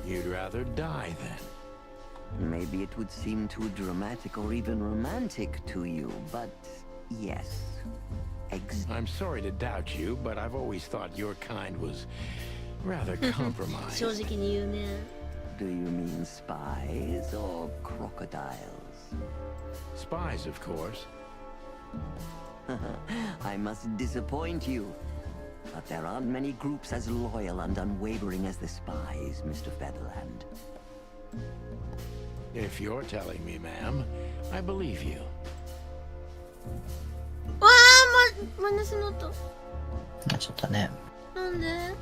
You'd rather die then? Maybe it would seem too dramatic or even romantic to you, but yes. I'm sorry to doubt you, but I've always thought your kind was rather compromised. 正直に言うね。 Do you mean spies or crocodiles? Spies, of course. I must disappoint you. But there aren't many groups as loyal and unwavering as the spies, Mr. Featherland. If you're telling me, ma'am, I believe you. わあ、マイナスノート。なっちゃったね。なんで？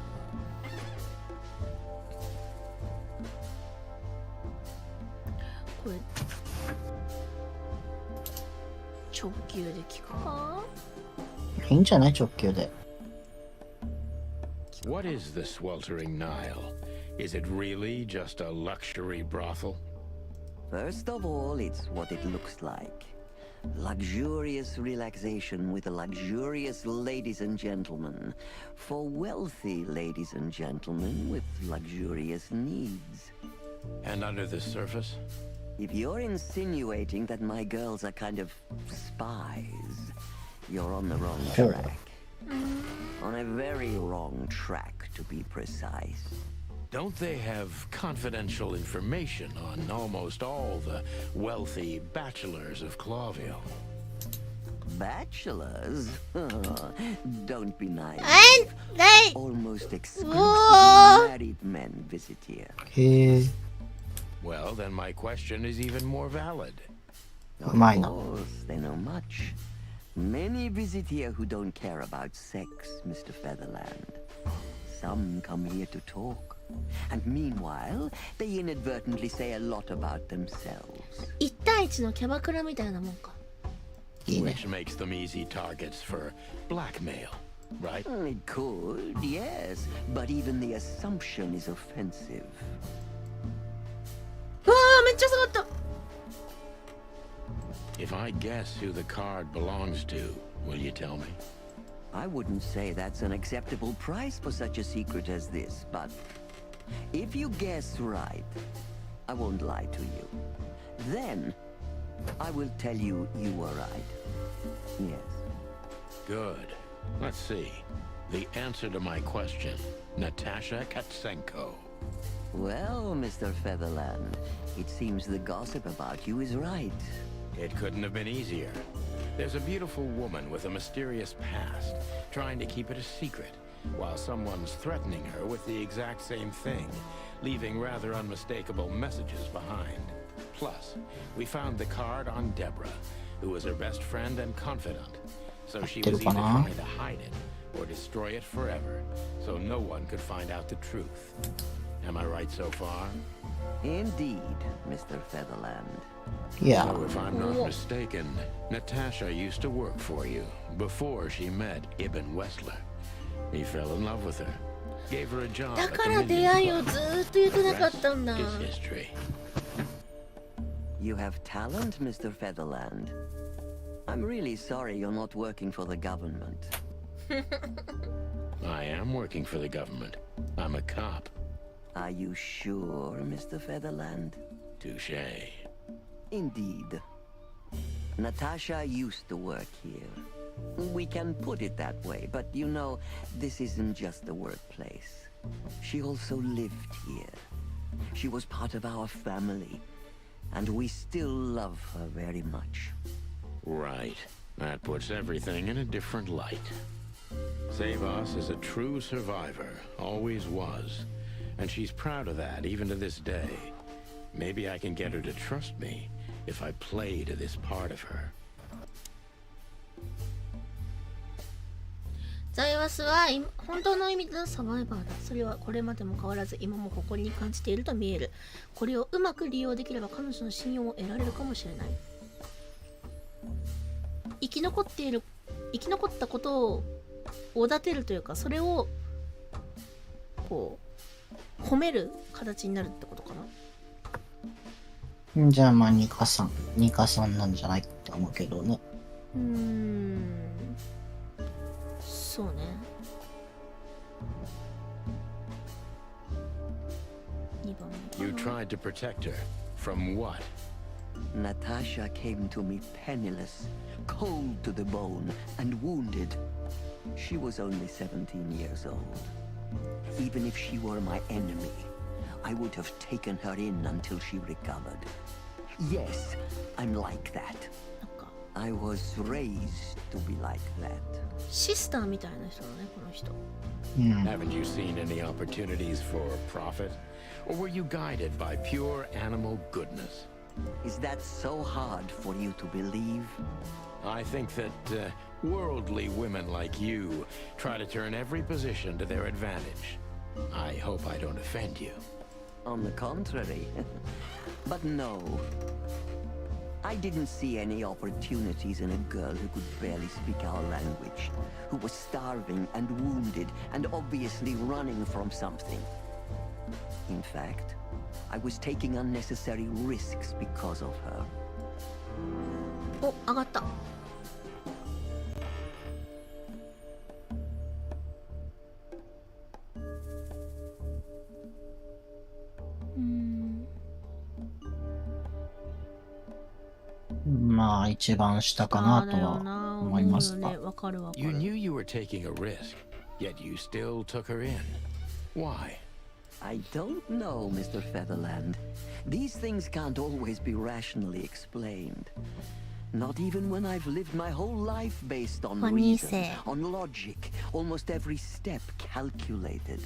これ直球で聞くか？いいんじゃない？直球で。 What is the sweltering Nile? Is it really just a luxury brothel? First of all, it's what it looks like. Luxurious relaxation with luxurious ladies and gentlemen. For wealthy ladies and gentlemen with luxurious needs. And under the surface? If you're insinuating that my girls are kind of spies, you're on the wrong track. On a very wrong track, to be precise. Don't they have confidential information on almost all the wealthy bachelors of Clawville? Bachelors? Don't be naive. And almost exclusively married men visit here. Hey. Well, then my question is even more valid. Of course, they know much. Many visit here who don't care about sex, Mr. Featherland. Some come here to talk. And meanwhile, they inadvertently say a lot about themselves. 1対1のキャバクラみたいなもんか。Which makes them easy targets for blackmail, right? It could, yes. But even the assumption is offensive. わあ、めっちゃ下がった。If I guess who the card belongs to, will you tell me? I wouldn't say that's an acceptable price for such a secret as this, but if you guess right, I won't lie to you. Then, I will tell you you were right. Yes. Good. Let's see. The answer to my question, Natasha Katsenko. Well, Mr. Featherland, it seems the gossip about you is right. It couldn't have been easier. There's a beautiful woman with a mysterious past, trying to keep it a secret, while someone's threatening her with the exact same thing, leaving rather unmistakable messages behind. Plus, we found the card on Deborah, who was her best friend and confidant, so she was either trying to hide it or destroy it forever, so no one could find out the truth. Am I right so far? Indeed, Mr. Featherland. Yeah. So if I'm not mistaken, Natasha used to work for you before she met Ibn Westler. He fell in love with her, gave her a job だ at か the ら出 Minion 会いを Club. ずーっと言ってなかったんだ。 Is history. You have talent, Mr. Featherland. I'm really sorry you're not working for the government. I am working for the government. I'm a cop. Are you sure, Mr. Featherland? Touché. Indeed. Natasha used to work here. We can put it that way, but you know, this isn't just a workplace. She also lived here. She was part of our family, and we still love her very much. Right. That puts everything in a different light. Savas is a true survivor, always was. And she's proud of that, even to this day. Maybe I can get her to trust me if I play to this part of her. ザイワスは本当の意味でのサバイバーだ。それはこれまでも変わらず今も誇りに感じていると見える。これをうまく利用できれば彼女の信用を得られるかもしれない。生き残ったことをおだてるというか、それをこう褒める形になるってことかな。じゃあまあニカさんなんじゃないって思うけどね。そうね。2番目。 You tried to protect her. From what? Natasha came to me penniless, cold to the bone, and wounded. She was only 17 years old. Even if she were my enemy, I would have taken her in until she recovered. Yes, I'm like that. I was raised to be like that. シスターみたいな人だね、この人。Haven't you seen any opportunities for profit? Or were you guided by pure animal goodness? Is that so hard for you to believe? I think that worldly women like you try to turn every position to their advantage. I hope I don't offend you. On the contrary. But no. I didn't see any opportunities in a girl who could barely speak our language, who was starving and wounded and obviously running from something. In fact, I was taking unnecessary risks because of her. お、上がった。まあ一番下かなとは思いますが。You knew you were taking a risk, yet you still took her in. Why? I don't know, Mr. Featherland. These things can't always be rationally explained. Not even when I've lived my whole life based on reason, on logic, almost every step calculated.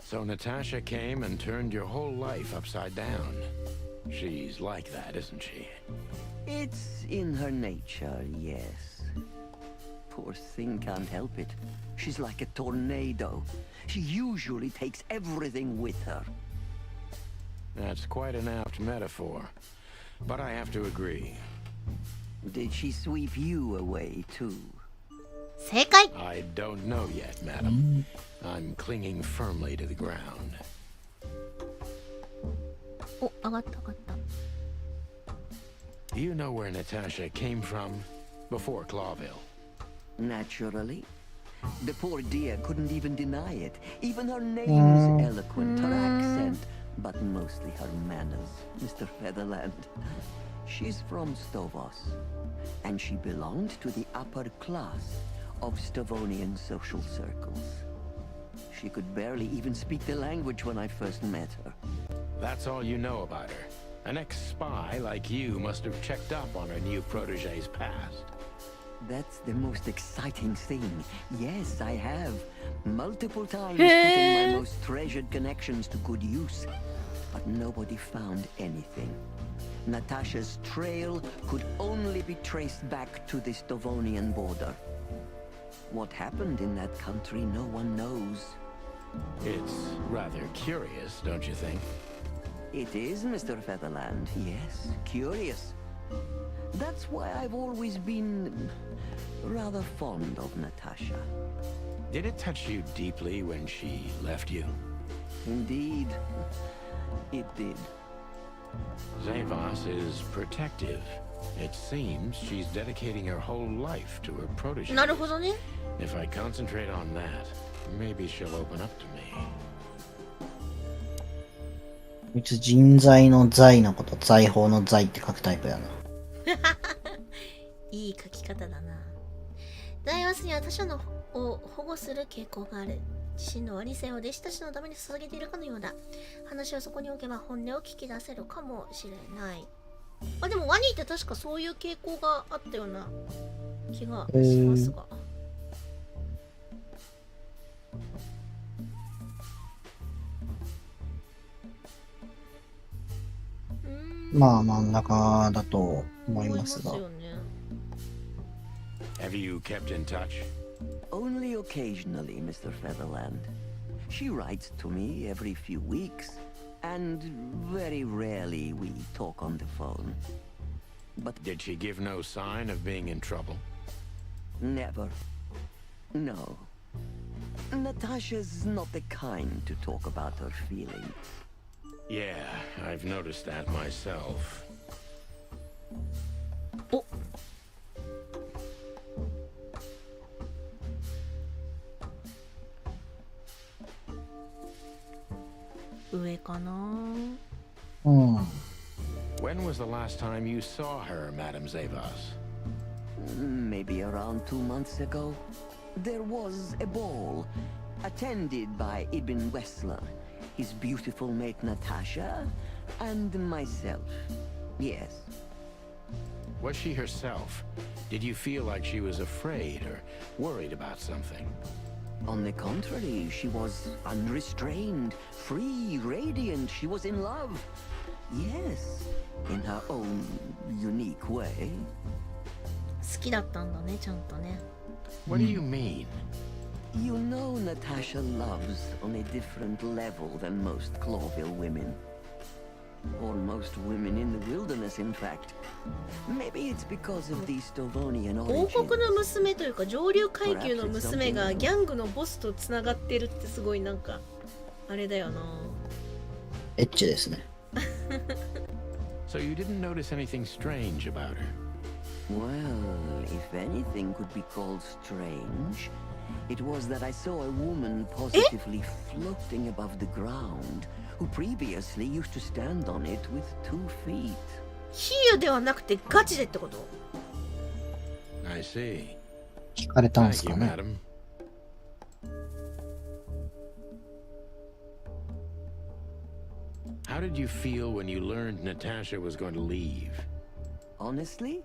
So Natasha came and turned your whole life upside down. She's like that, isn't she? It's in her nature, yes. Poor thing can't help it. She's like a tornado. She usually takes everything with her. That's quite an apt metaphor. But I have to agree. Did she sweep you away, too? 正解! I don't know yet, madam. I'm clinging firmly to the ground. お、上がった上がった。Do you know where Natasha came from before Clawville? Naturally. The poor dear couldn't even deny it. Even her name's eloquent, her accent, but mostly her manners, Mr. Featherland. She's from Stovos, and she belonged to the upper class of Stovonian social circles. She could barely even speak the language when I first met her. That's all you know about her. An ex-spy like you must have checked up on her new protege's past. That's the most exciting thing. Yes, I have. Multiple times putting my most treasured connections to good use. But nobody found anything. Natasha's trail could only be traced back to the Stovonian border. What happened in that country, no one knows. It's rather curious, don't you think? It is, Mr. Featherland. Yes, curious. That's why I've always been rather fond of Natasha. Did it touch you deeply when she left you? Indeed, it did. Zavos is protective. It seems she's dedicating her whole life to her protege. なるほどね。If I concentrate on that, maybe she'll open up to me. こいつ人材の財のこと財宝の財って書くタイプやな。いい書き方だな。ダイワスには他者のを保護する傾向がある。自身の理性を弟子たちのために捧げているかのようだ。話をそこに置けば本音を聞き出せるかもしれない。あ、でもワニって確かそういう傾向があったような気がしますが。まあ真ん中だと思いますが。Have you kept in touch? Only occasionally, Mr. Featherland. She writes to me every few weeks, and very rarely we talk on the phone. But did she give no sign of being in trouble? Never. No. Natasha's not the kind to talk about her feelings. Yeah, I've noticed that myself. Oh. 上かな。うん。When was the last time you saw her, Madame Zavos? Maybe around 2 months ago. There was a ball, attended by Ibn Wessler, his beautiful mate Natasha, and myself. Yes. Was she herself? Did you feel like she was afraid or worried about something? On the contrary, she was unrestrained, free, radiant. She was in love. Yes, in her own unique way. 好きだったんだね、ちゃんとね。What do you mean? You know Natasha loves on a different level than most Clawville women. Or most women in the wilderness, in fact. Maybe it's because of the Stovonian origin. 王国の娘というか上流階級の娘がギャングのボスとつながってるってすごいなんかあれだよな。エッチですね。So you didn't notice anything strange about her? Well, if anything could be called strange, it was that I saw a woman positively floating above the ground, who previously used to stand on it with 2 feet. 比喩ではなくてガチでってこと？ I see. 聞かれたんです Thank か you, ね。 madam. How did you feel when you learned Natasha was going to leave? Honestly,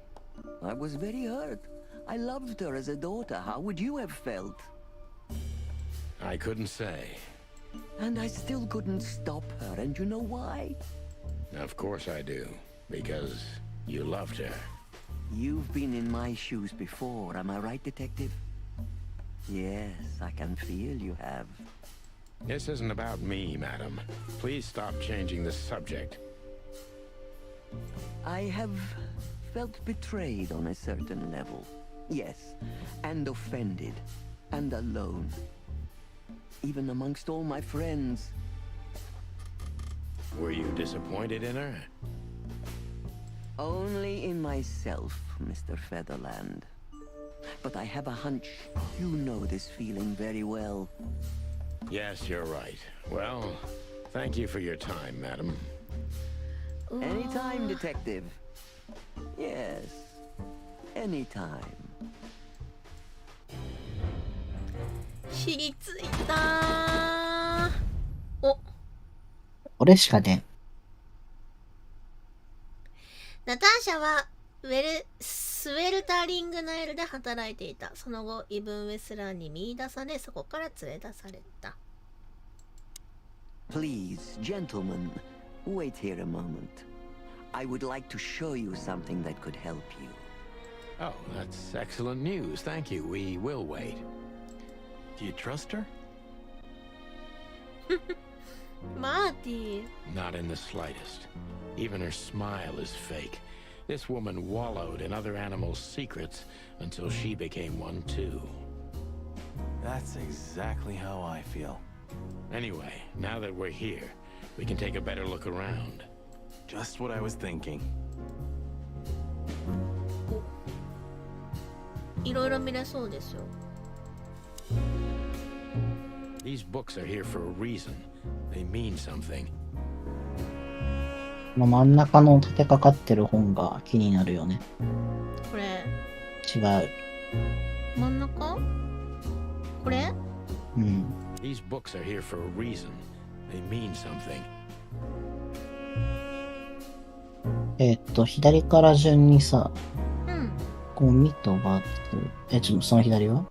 I was very hurt. I loved her as a daughter. How would you have felt? I couldn't say. And I still couldn't stop her, and you know why? Of course I do. Because you loved her. You've been in my shoes before, am I right, detective? Yes, I can feel you have. This isn't about me, madam. Please stop changing the subject. I have felt betrayed on a certain level. Yes, and offended, and alone. Even amongst all my friends. Were you disappointed in her? Only in myself, Mr. Featherland. But I have a hunch you know this feeling very well. Yes, you're right. Well, thank you for your time, madam. Anytime, detective. Yes, anytime. ひりついた。お、俺しかね。ナターシャはスウェルタリングナイルで働いていた。その後、イブン・ウェスラーに見出され、そこから連れ出された。Please, gentlemen, wait here a moment. I would like to show you something that could help you. Oh, that's excellent news. Thank you. We will wait. Do you trust her? マーティー。 Not in the slightest. Even her smile is fake. This woman wallowed in other animals' secrets until she became one too. That's exactly how I feel. Anyway, now that we're here, we can take a better look around. Just what I was thinking. いろいろ見れそうですよ。These books are here for a reason. They mean something. この真ん中の立てかかってる本が気になるよね。これ。違う。真ん中？これ？うん。These books are here for a reason. They mean something. 左から順にさ、うん。ゴミとバツ。その左は？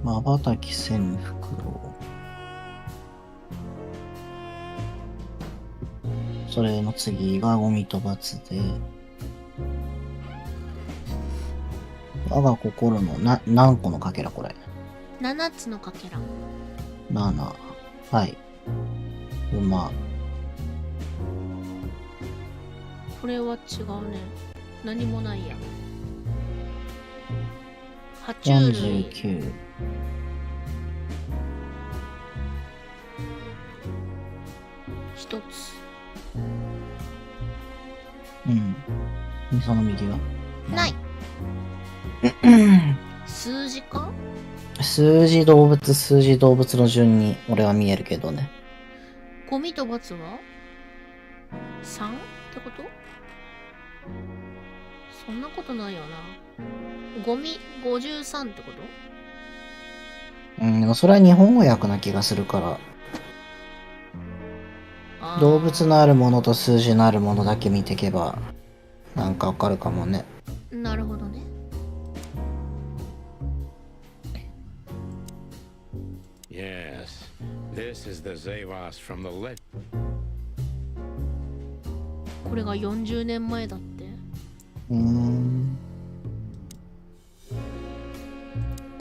瞬き千袋。それの次がゴミとバツで、我が心の何個のかけらこれ。7つのかけら。7。はい。馬。これは違うね。何もないや。爬虫類。49。1つ。うん。その右はない。数字か？数字動物の順に俺は見えるけどね。ゴミとバツは 3? ってこと？そんなことないよな。ゴミ53ってこと？でもそれは日本語訳な気がするから。動物のあるものと数字のあるものだけ見ていけばなんかわかるかもね。なるほどね。Yes, this is the Zavos from the lit. これが40年前だって。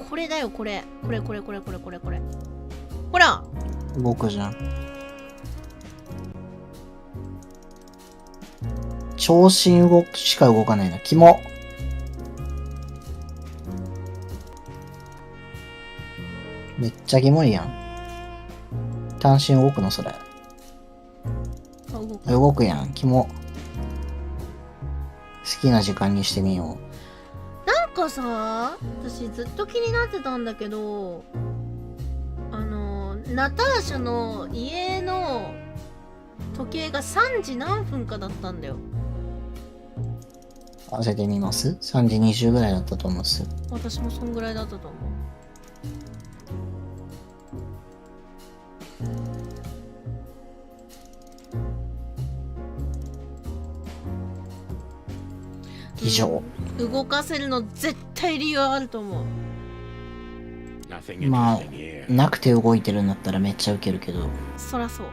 これだよ、これ。これ。ほら。動くじゃん。長身しか動かないな。キモ。めっちゃキモいやん。単身動くのそれ。動くやん、キモ。好きな時間にしてみよなんかさ、私ずっと気になってたんだけど、ナターシャの家の時計が3時何分かだったんだよ。う。合わせてみます？ 3 時20ぐらいだったと思うんです。私もそんぐらいだったと思う。以上。動かせるの絶対理由あると思う。まあ、なくて動いてるんだったらめっちゃウケるけど。そらそう。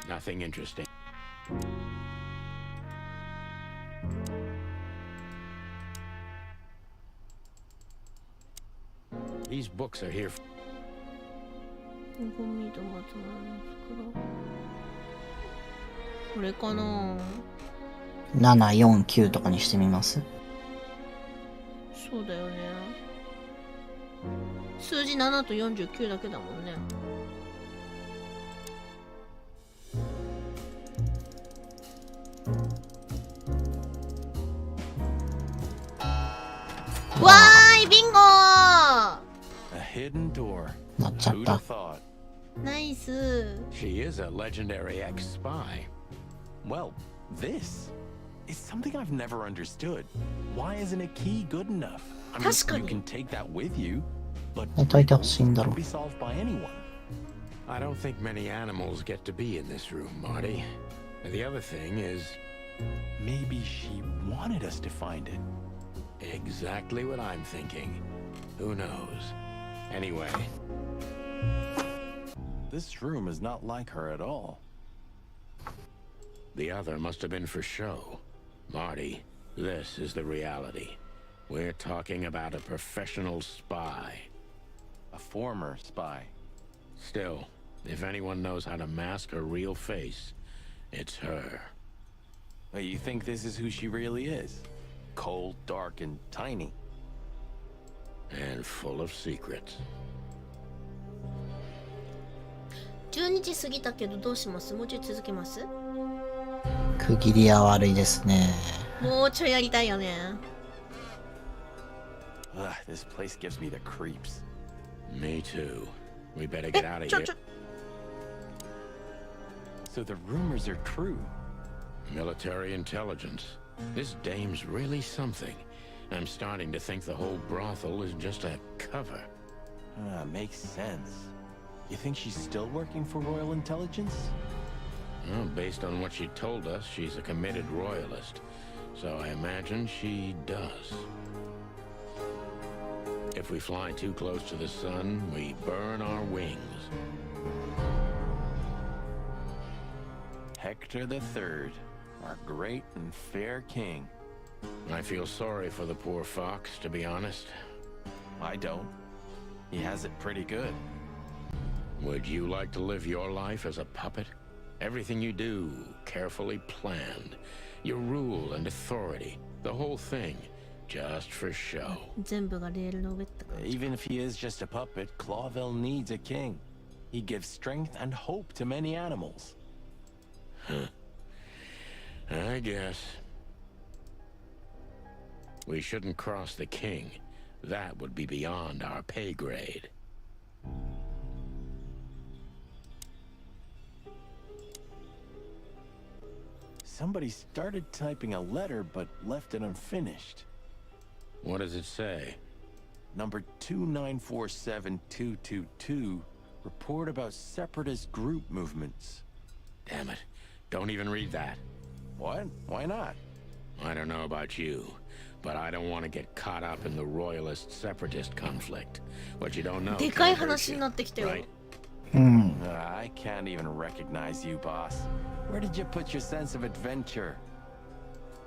Nothing interesting. These books are here. ゴミとまつまりの袋。これかな。7、4、9とかにしてみます？そうだよね。数字7と49だけだもんね。わーい、ビンゴー。 A hidden door. なっちゃった。ナイス。 She is a legendary ex-spy. Well, this is something I've never understood. Why isn't a key good enough? I mean, you can take that with you, but it can be solved by anyone. I don't think many animals get to be in this room, Marty. And the other thing is, maybe she wanted us to find it. Exactly what I'm thinking. Who knows? Anyway. This room is not like her at all. The other must have been for show. Marty, this is the reality. We're talking about a professional spy. A former spy. Still, if anyone knows how to mask her real face, it's her. Well, you think this is who she really is? Cold, dark, and tiny. And full of secrets. 12時過ぎたけどどうします？もうちょい続けます？区切りは悪いですね。もうちょいやりたいよね。Ugh, this place gives me the creeps. Me too. We better get out of here. So the rumors are true. Military intelligence. This dame's really something. I'm starting to think the whole brothel is just a cover. Makes sense. You think she's still working for Royal Intelligence? Well, based on what she told us, she's a committed royalist. So I imagine she does. If we fly too close to the sun, we burn our wings. Hector III, our great and fair king. I feel sorry for the poor fox, to be honest. I don't. He has it pretty good. Would you like to live your life as a puppet? Everything you do, carefully planned. Your rule and authority, the whole thing, just for show. Even if he is just a puppet, Clawville needs a king. He gives strength and hope to many animals. Huh. I guess. We shouldn't cross the king. That would be beyond our pay grade. Somebody started typing a letter but left it unfinished. What does it say? Number 2947222. Report about separatist group movements. Damn it. Don't even read that. What? Why not? I don't know about you, but I don't want to get caught up in the royalist separatist conflict. What you don't know can't hurt you, right? I can't even recognize you, boss. Where did you put your sense of adventure?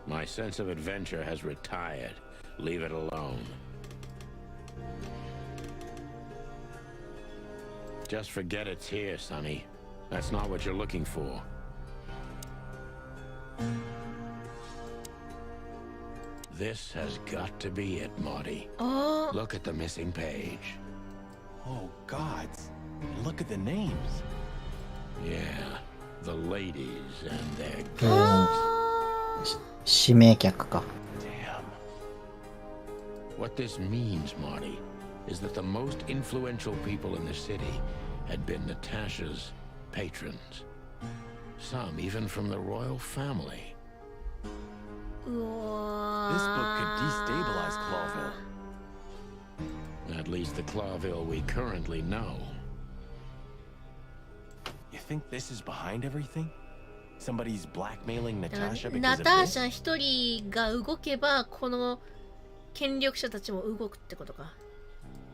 My sense of adventure has retired. Leave it alone. Just forget it's here, Sonny. That's not what you're looking for. This has got to be it, Marty. Oh. Look at the missing page. Oh, gods. And look at the names. Yeah, the ladies and their 指名客か。Damn. What this means, Marty, is that the most influential people in the city had been Natasha's patrons. Some even from the royal family. This book could destabilize Clawville. At least the Clawville we currently know. You think this is behind everything? Somebody's blackmailing だから Natasha ナ because タ of ー this? シャ一人が動けばこの権力者たちも動くってことか。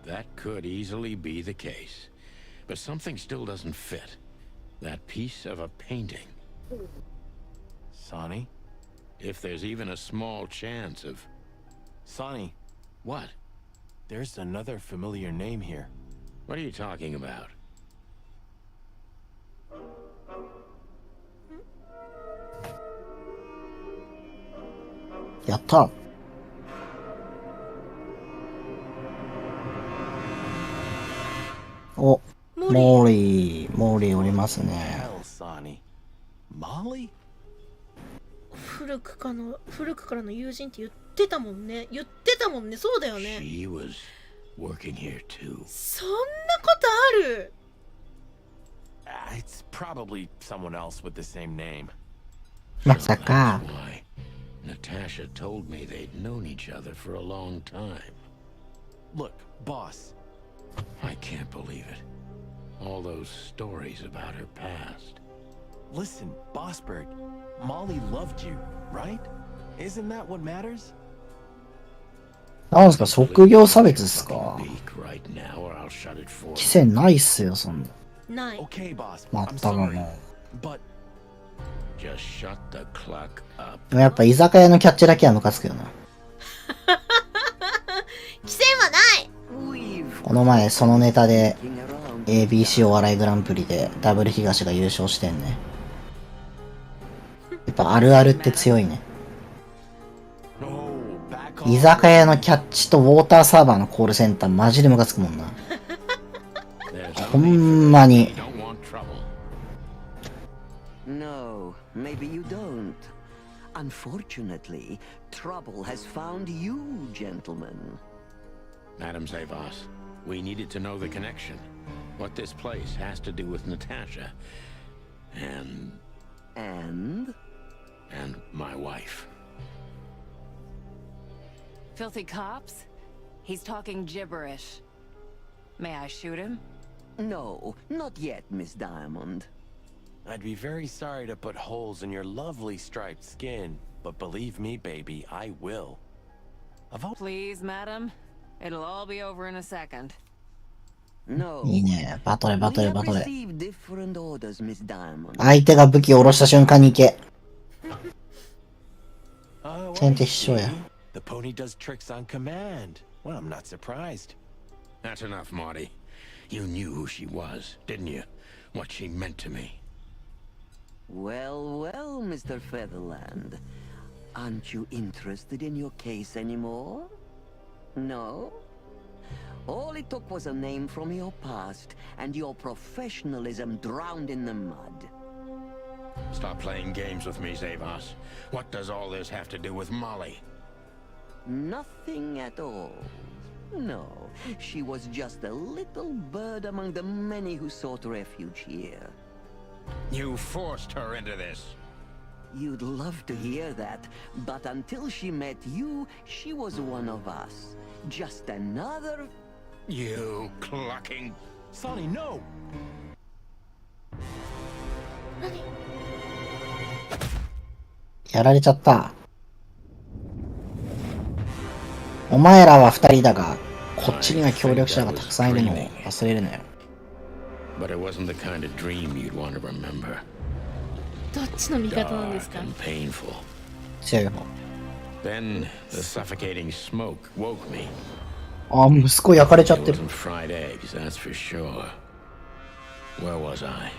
That could easily be the case. But something still doesn't fit. That piece of a painting. Sonny? If there's even a small chance of... Sonny, What? there's another familiar name here. What are you talking about? やった。お、モーリーおりますね。 Hell, Sonny. Molly? 古くからの友人って言ってたもんね。そうだよね。 She was working here too. そんなことある？ It's probably someone else with the same name. まさか。 Why? Natasha told me they'd known each other for a long time. Look, boss. I can't believe it. All those stories about her past. Listen, Bossberg. Molly loved you, right? Isn't that what matters? なんですか、職業差別ですか。 Speak right now or I'll shut it for 規制ないっすよ、そんな。ない。 Okay, boss. ま I'm ったく sorry. も But Just shut the clock up. う。やっぱ居酒屋のキャッチだけはムカつくよな。規制はない。この前、そのネタで ABC お笑いグランプリでダブル東が優勝してんね。やっぱあるあるって強いね。居酒屋のキャッチとウォーターサーバーのコールセンターマジでムカつくもんな。ほんまに。 No, maybe you don't. Unfortunately, trouble has found you, gentlemen. Madam Zavos, we needed to know the connection. What this place has to do with Natasha. And my wife. Filthy cops? He's talking gibberish. May I shoot him? No, not yet, Miss Diamond. I'd be very sorry to put holes in your lovely striped skin, but believe me, baby, I will. Please, madam. It'll all be over in a second. No. いいね。バトレ。 We have received different orders, Miss Diamond. 相手が武器を下ろした瞬間に行け。 Oh, 先 I 手必勝や。 see. The pony does tricks on command. Well, I'm not surprised. That's enough, Marty. You knew who she was, didn't you? What she meant to me. Well, Mr. Featherland. Aren't you interested in your case anymore? No? All it took was a name from your past, and your professionalism drowned in the mud. Stop playing games with me, Zavos. What does all this have to do with Molly? Nothing at all. No, she was just a little bird among the many who sought refuge here. You forced her into this. You'd love to hear that, but until she met you, she was one of us. Just another... You clucking... Sonny, no! やられちゃった。お前らは二人だが、こっちには協力者がたくさんいるのを忘れるなよ。But it wasn't the kind of dream you'd want to remember. どっちの味方なんですか？ Dark and painful. 強い方。 Then the suffocating smoke woke me. あ、息子焼かれちゃっ It てる。 wasn't fried eggs, that's for sure. Where was I?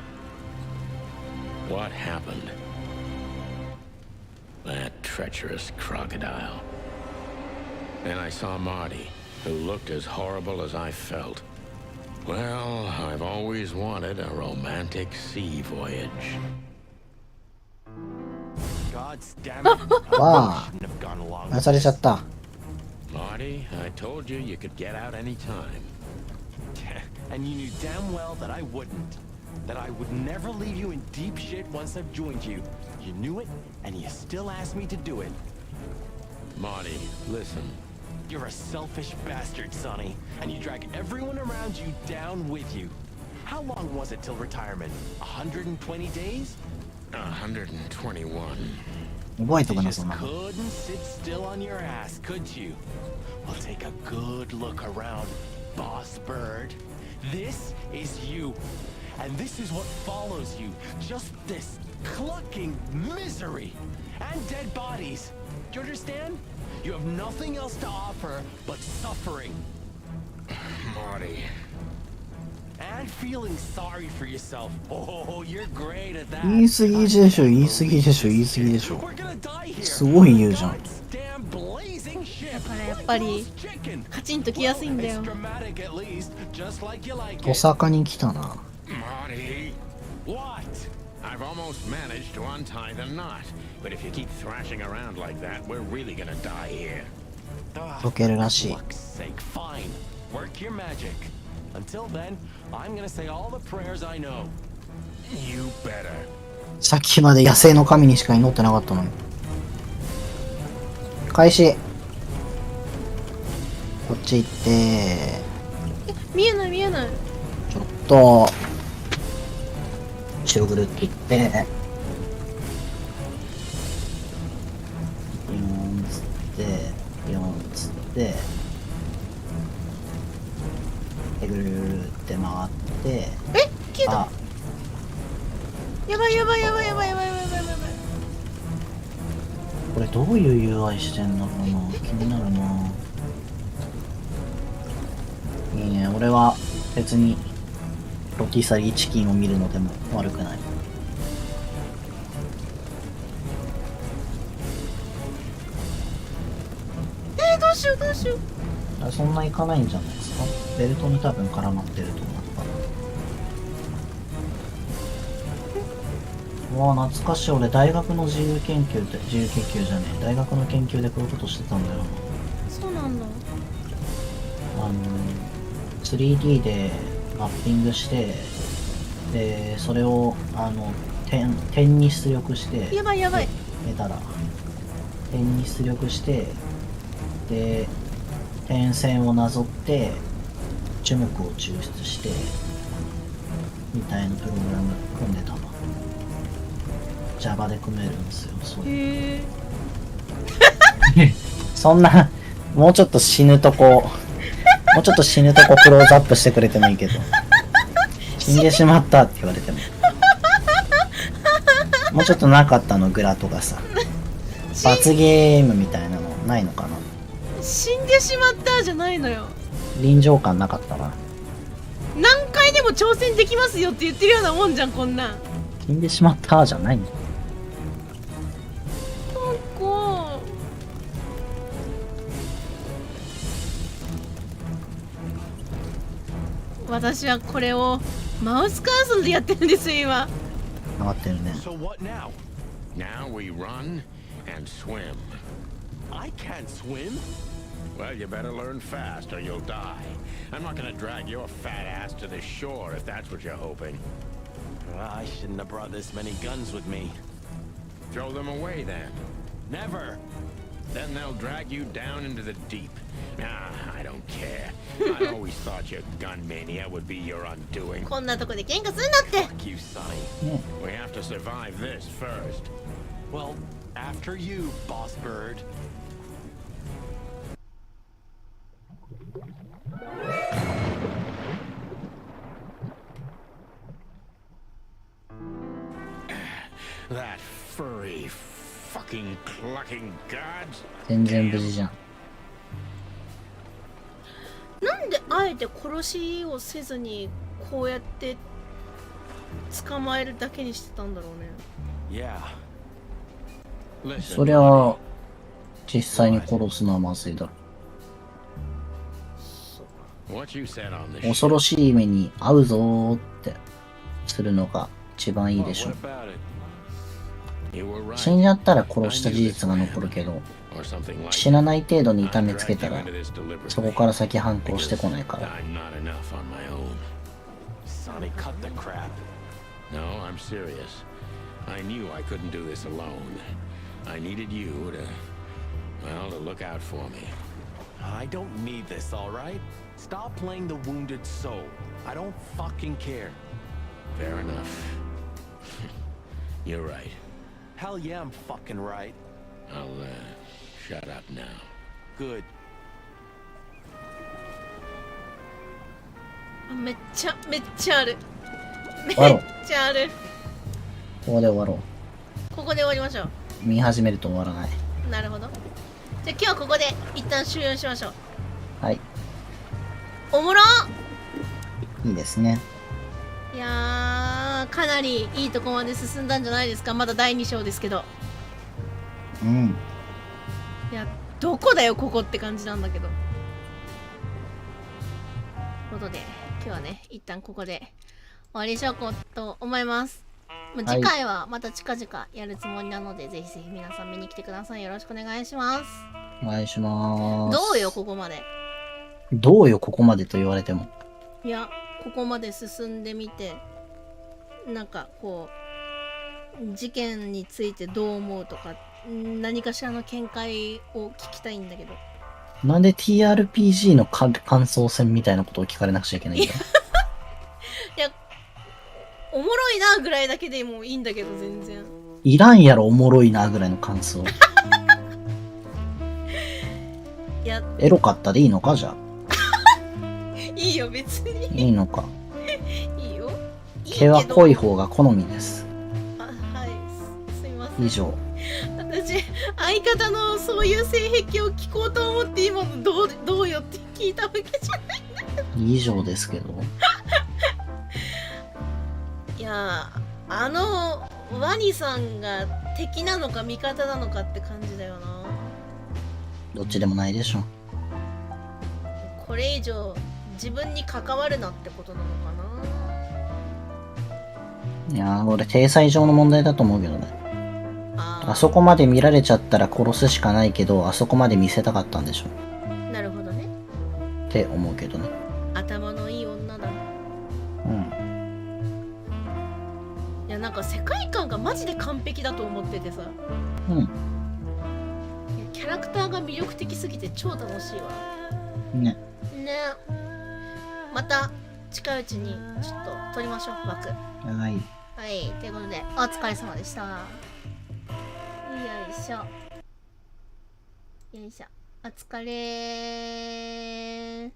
What happened? That treacherous crocodile. Then I saw Marty, who looked as horrible as I felt. Well, I've always wanted a romantic sea voyage. God's damn it. Wow. Shouldn't have gone along あ with されちゃった Marty, I told you you could get out any time. And you knew damn well that I wouldn't. That I would never leave you in deep shit once I've joined you. You knew it, and you still asked me to do it. Marty, listen. You're a selfish bastard, Sonny. And you drag everyone around you down with you. How long was it till retirement? 120 days? 121. 覚えと You かな just そんなの couldn't sit still on your ass, could you? Well, take a good look around, Boss Bird. This is you. And this is what follows you. Just this clucking misery. And dead bodies. Do you understand? You have nothing else to offer but suffering. Marty. And feeling sorry for yourself. Oh, you're great at that. 言い過ぎでしょ言い過ぎでしょ言い過ぎでしょすごい言うじゃんだからやっぱりカチンときやすいんだよ。お坂に来たな Marty. What? I've almost managed to untie the knot. But if you keep thrashing around like that, we're really gonna die here. 溶けるらしい Fuck's sake, fine. Work your magic. Until then, I'm gonna say all the prayers I know. You better. さっきまで野生の神にしか祈ってなかったのに開始こっち行って見えない見えない。ちょっと後ろぐるっと行って4つって4つってでぐるーって回って消えた。やばいやばいやばいやばいやばいやばいやばいやばい。これどういう UI してんだろうな気になるないいね俺は別にロティサリーチキンを見るのでも悪くないどうしようどうしよう。そんないかないんじゃないですかベルトに多分絡まってると思ったうわあ懐かしい俺大学の自由研究って自由研究じゃねえ大学の研究でこういうことしてたんだよなそうなんだ。3D でマッピングしてでそれを点に出力してやばいやばい寝たら点に出力してで点線をなぞって樹木を抽出してみたいなプログラム組んでたわ Java で組めるんですよそうへそんなもうちょっと死ぬとこクローズアップしてくれてもいいけど死んでしまったって言われてももうちょっとなかったのグラとかさ罰ゲームみたいなのないのかな死んでしまったじゃないのよ。臨場感なかったな何回でも挑戦できますよって言ってるようなもんじゃんこんなん。死んでしまったじゃないの私はこれをマウスカーソルでやってるんですよ今。上がってるね So what now? Now we run and swim. I can't swim. Well, you better learn fast or you'll die. I'm not gonna drag your fat ass to the shore if that's what you're hoping. I shouldn't have brought this many guns with me. Throw them away then. Never. Then they'll drag you down into the deep. Nah, I don't care. I always thought your gun mania would be your undoing. こんなとこで喧嘩すんなって。 Fuck you, Sonny. We have to survive this first. Well, after you, Boss Bird. That furry, fucking clucking gods. 全然無事じゃんなんであえて殺しをせずにこうやって捕まえるだけにしてたんだろうね。そりゃ実際に殺すのはまずいだろ What you said on the 恐ろしい目に遭うぞーってするのが一番いいでしょ。死んじゃったら殺した事実が残るけど、死なない程度に痛めつけたら、そこから先反抗してこないから。Sonny, cut the crap. No, I'm serious. I knew I couldn't do this alone. I needed you to, well, to look out for me. I don't need this, all right? Stop playing the wounded soul. I don't fucking care. Fair enough. You're right. Hell yeah, I'm fucking right. I'll, shut up now. Good. めっちゃある。めっ終わろう。ちゃある。ここで終わろここで終わりましょう。う。見始めると終わらない。なるほど。じゃあ今日はここで一旦終了しましょう。はい。おもろいいですね。いやー、かなりいいとこまで進んだんじゃないですか。まだ第2章ですけど。うん。いや、どこだよここって感じなんだけど。ということで今日はね一旦ここで終わりにしようと思います。まあ、次回はまた近々やるつもりなので、ぜひぜひ皆さん見に来てください。よろしくお願いします。お願いします。どうよここまで。どうよここまでと言われても。いや、ここまで進んでみてなんかこう事件についてどう思うとか何かしらの見解を聞きたいんだけど。なんで TRPG の感想戦みたいなことを聞かれなくちゃいけないんだよ。いや、おもろいなぐらいだけでもいいんだけど全然。いらんやろおもろいなぐらいの感想。いや、エロかったでいいのかじゃあ。いいよ別に。いいのか。いいよ。毛は濃い方が好みです。あ、はい、すいません。以上。私相方のそういう性癖を聞こうと思って今のどうよって聞いたわけじゃないんだけど。以上ですけど。いやワニさんが敵なのか味方なのかって感じだよな。どっちでもないでしょ。これ以上自分に関わるなってことなのかな。いやー、俺体裁上の問題だと思うけどね。あそこまで見られちゃったら殺すしかないけど、あそこまで見せたかったんでしょ。なるほどね。って思うけどね。頭のいい女だ。うん。いや、なんか世界観がマジで完璧だと思っててさ。うん。キャラクターが魅力的すぎて超楽しいわ。ね。ね。また近いうちにちょっと撮りましょう枠。はい。はい、ということでお疲れ様でした。よいしょ。よいしょ。お疲れー。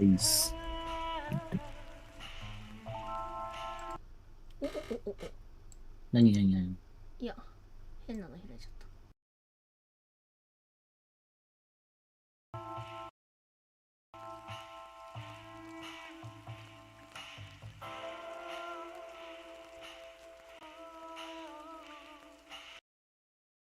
いいっす。お。何いや、変なの開いちゃった。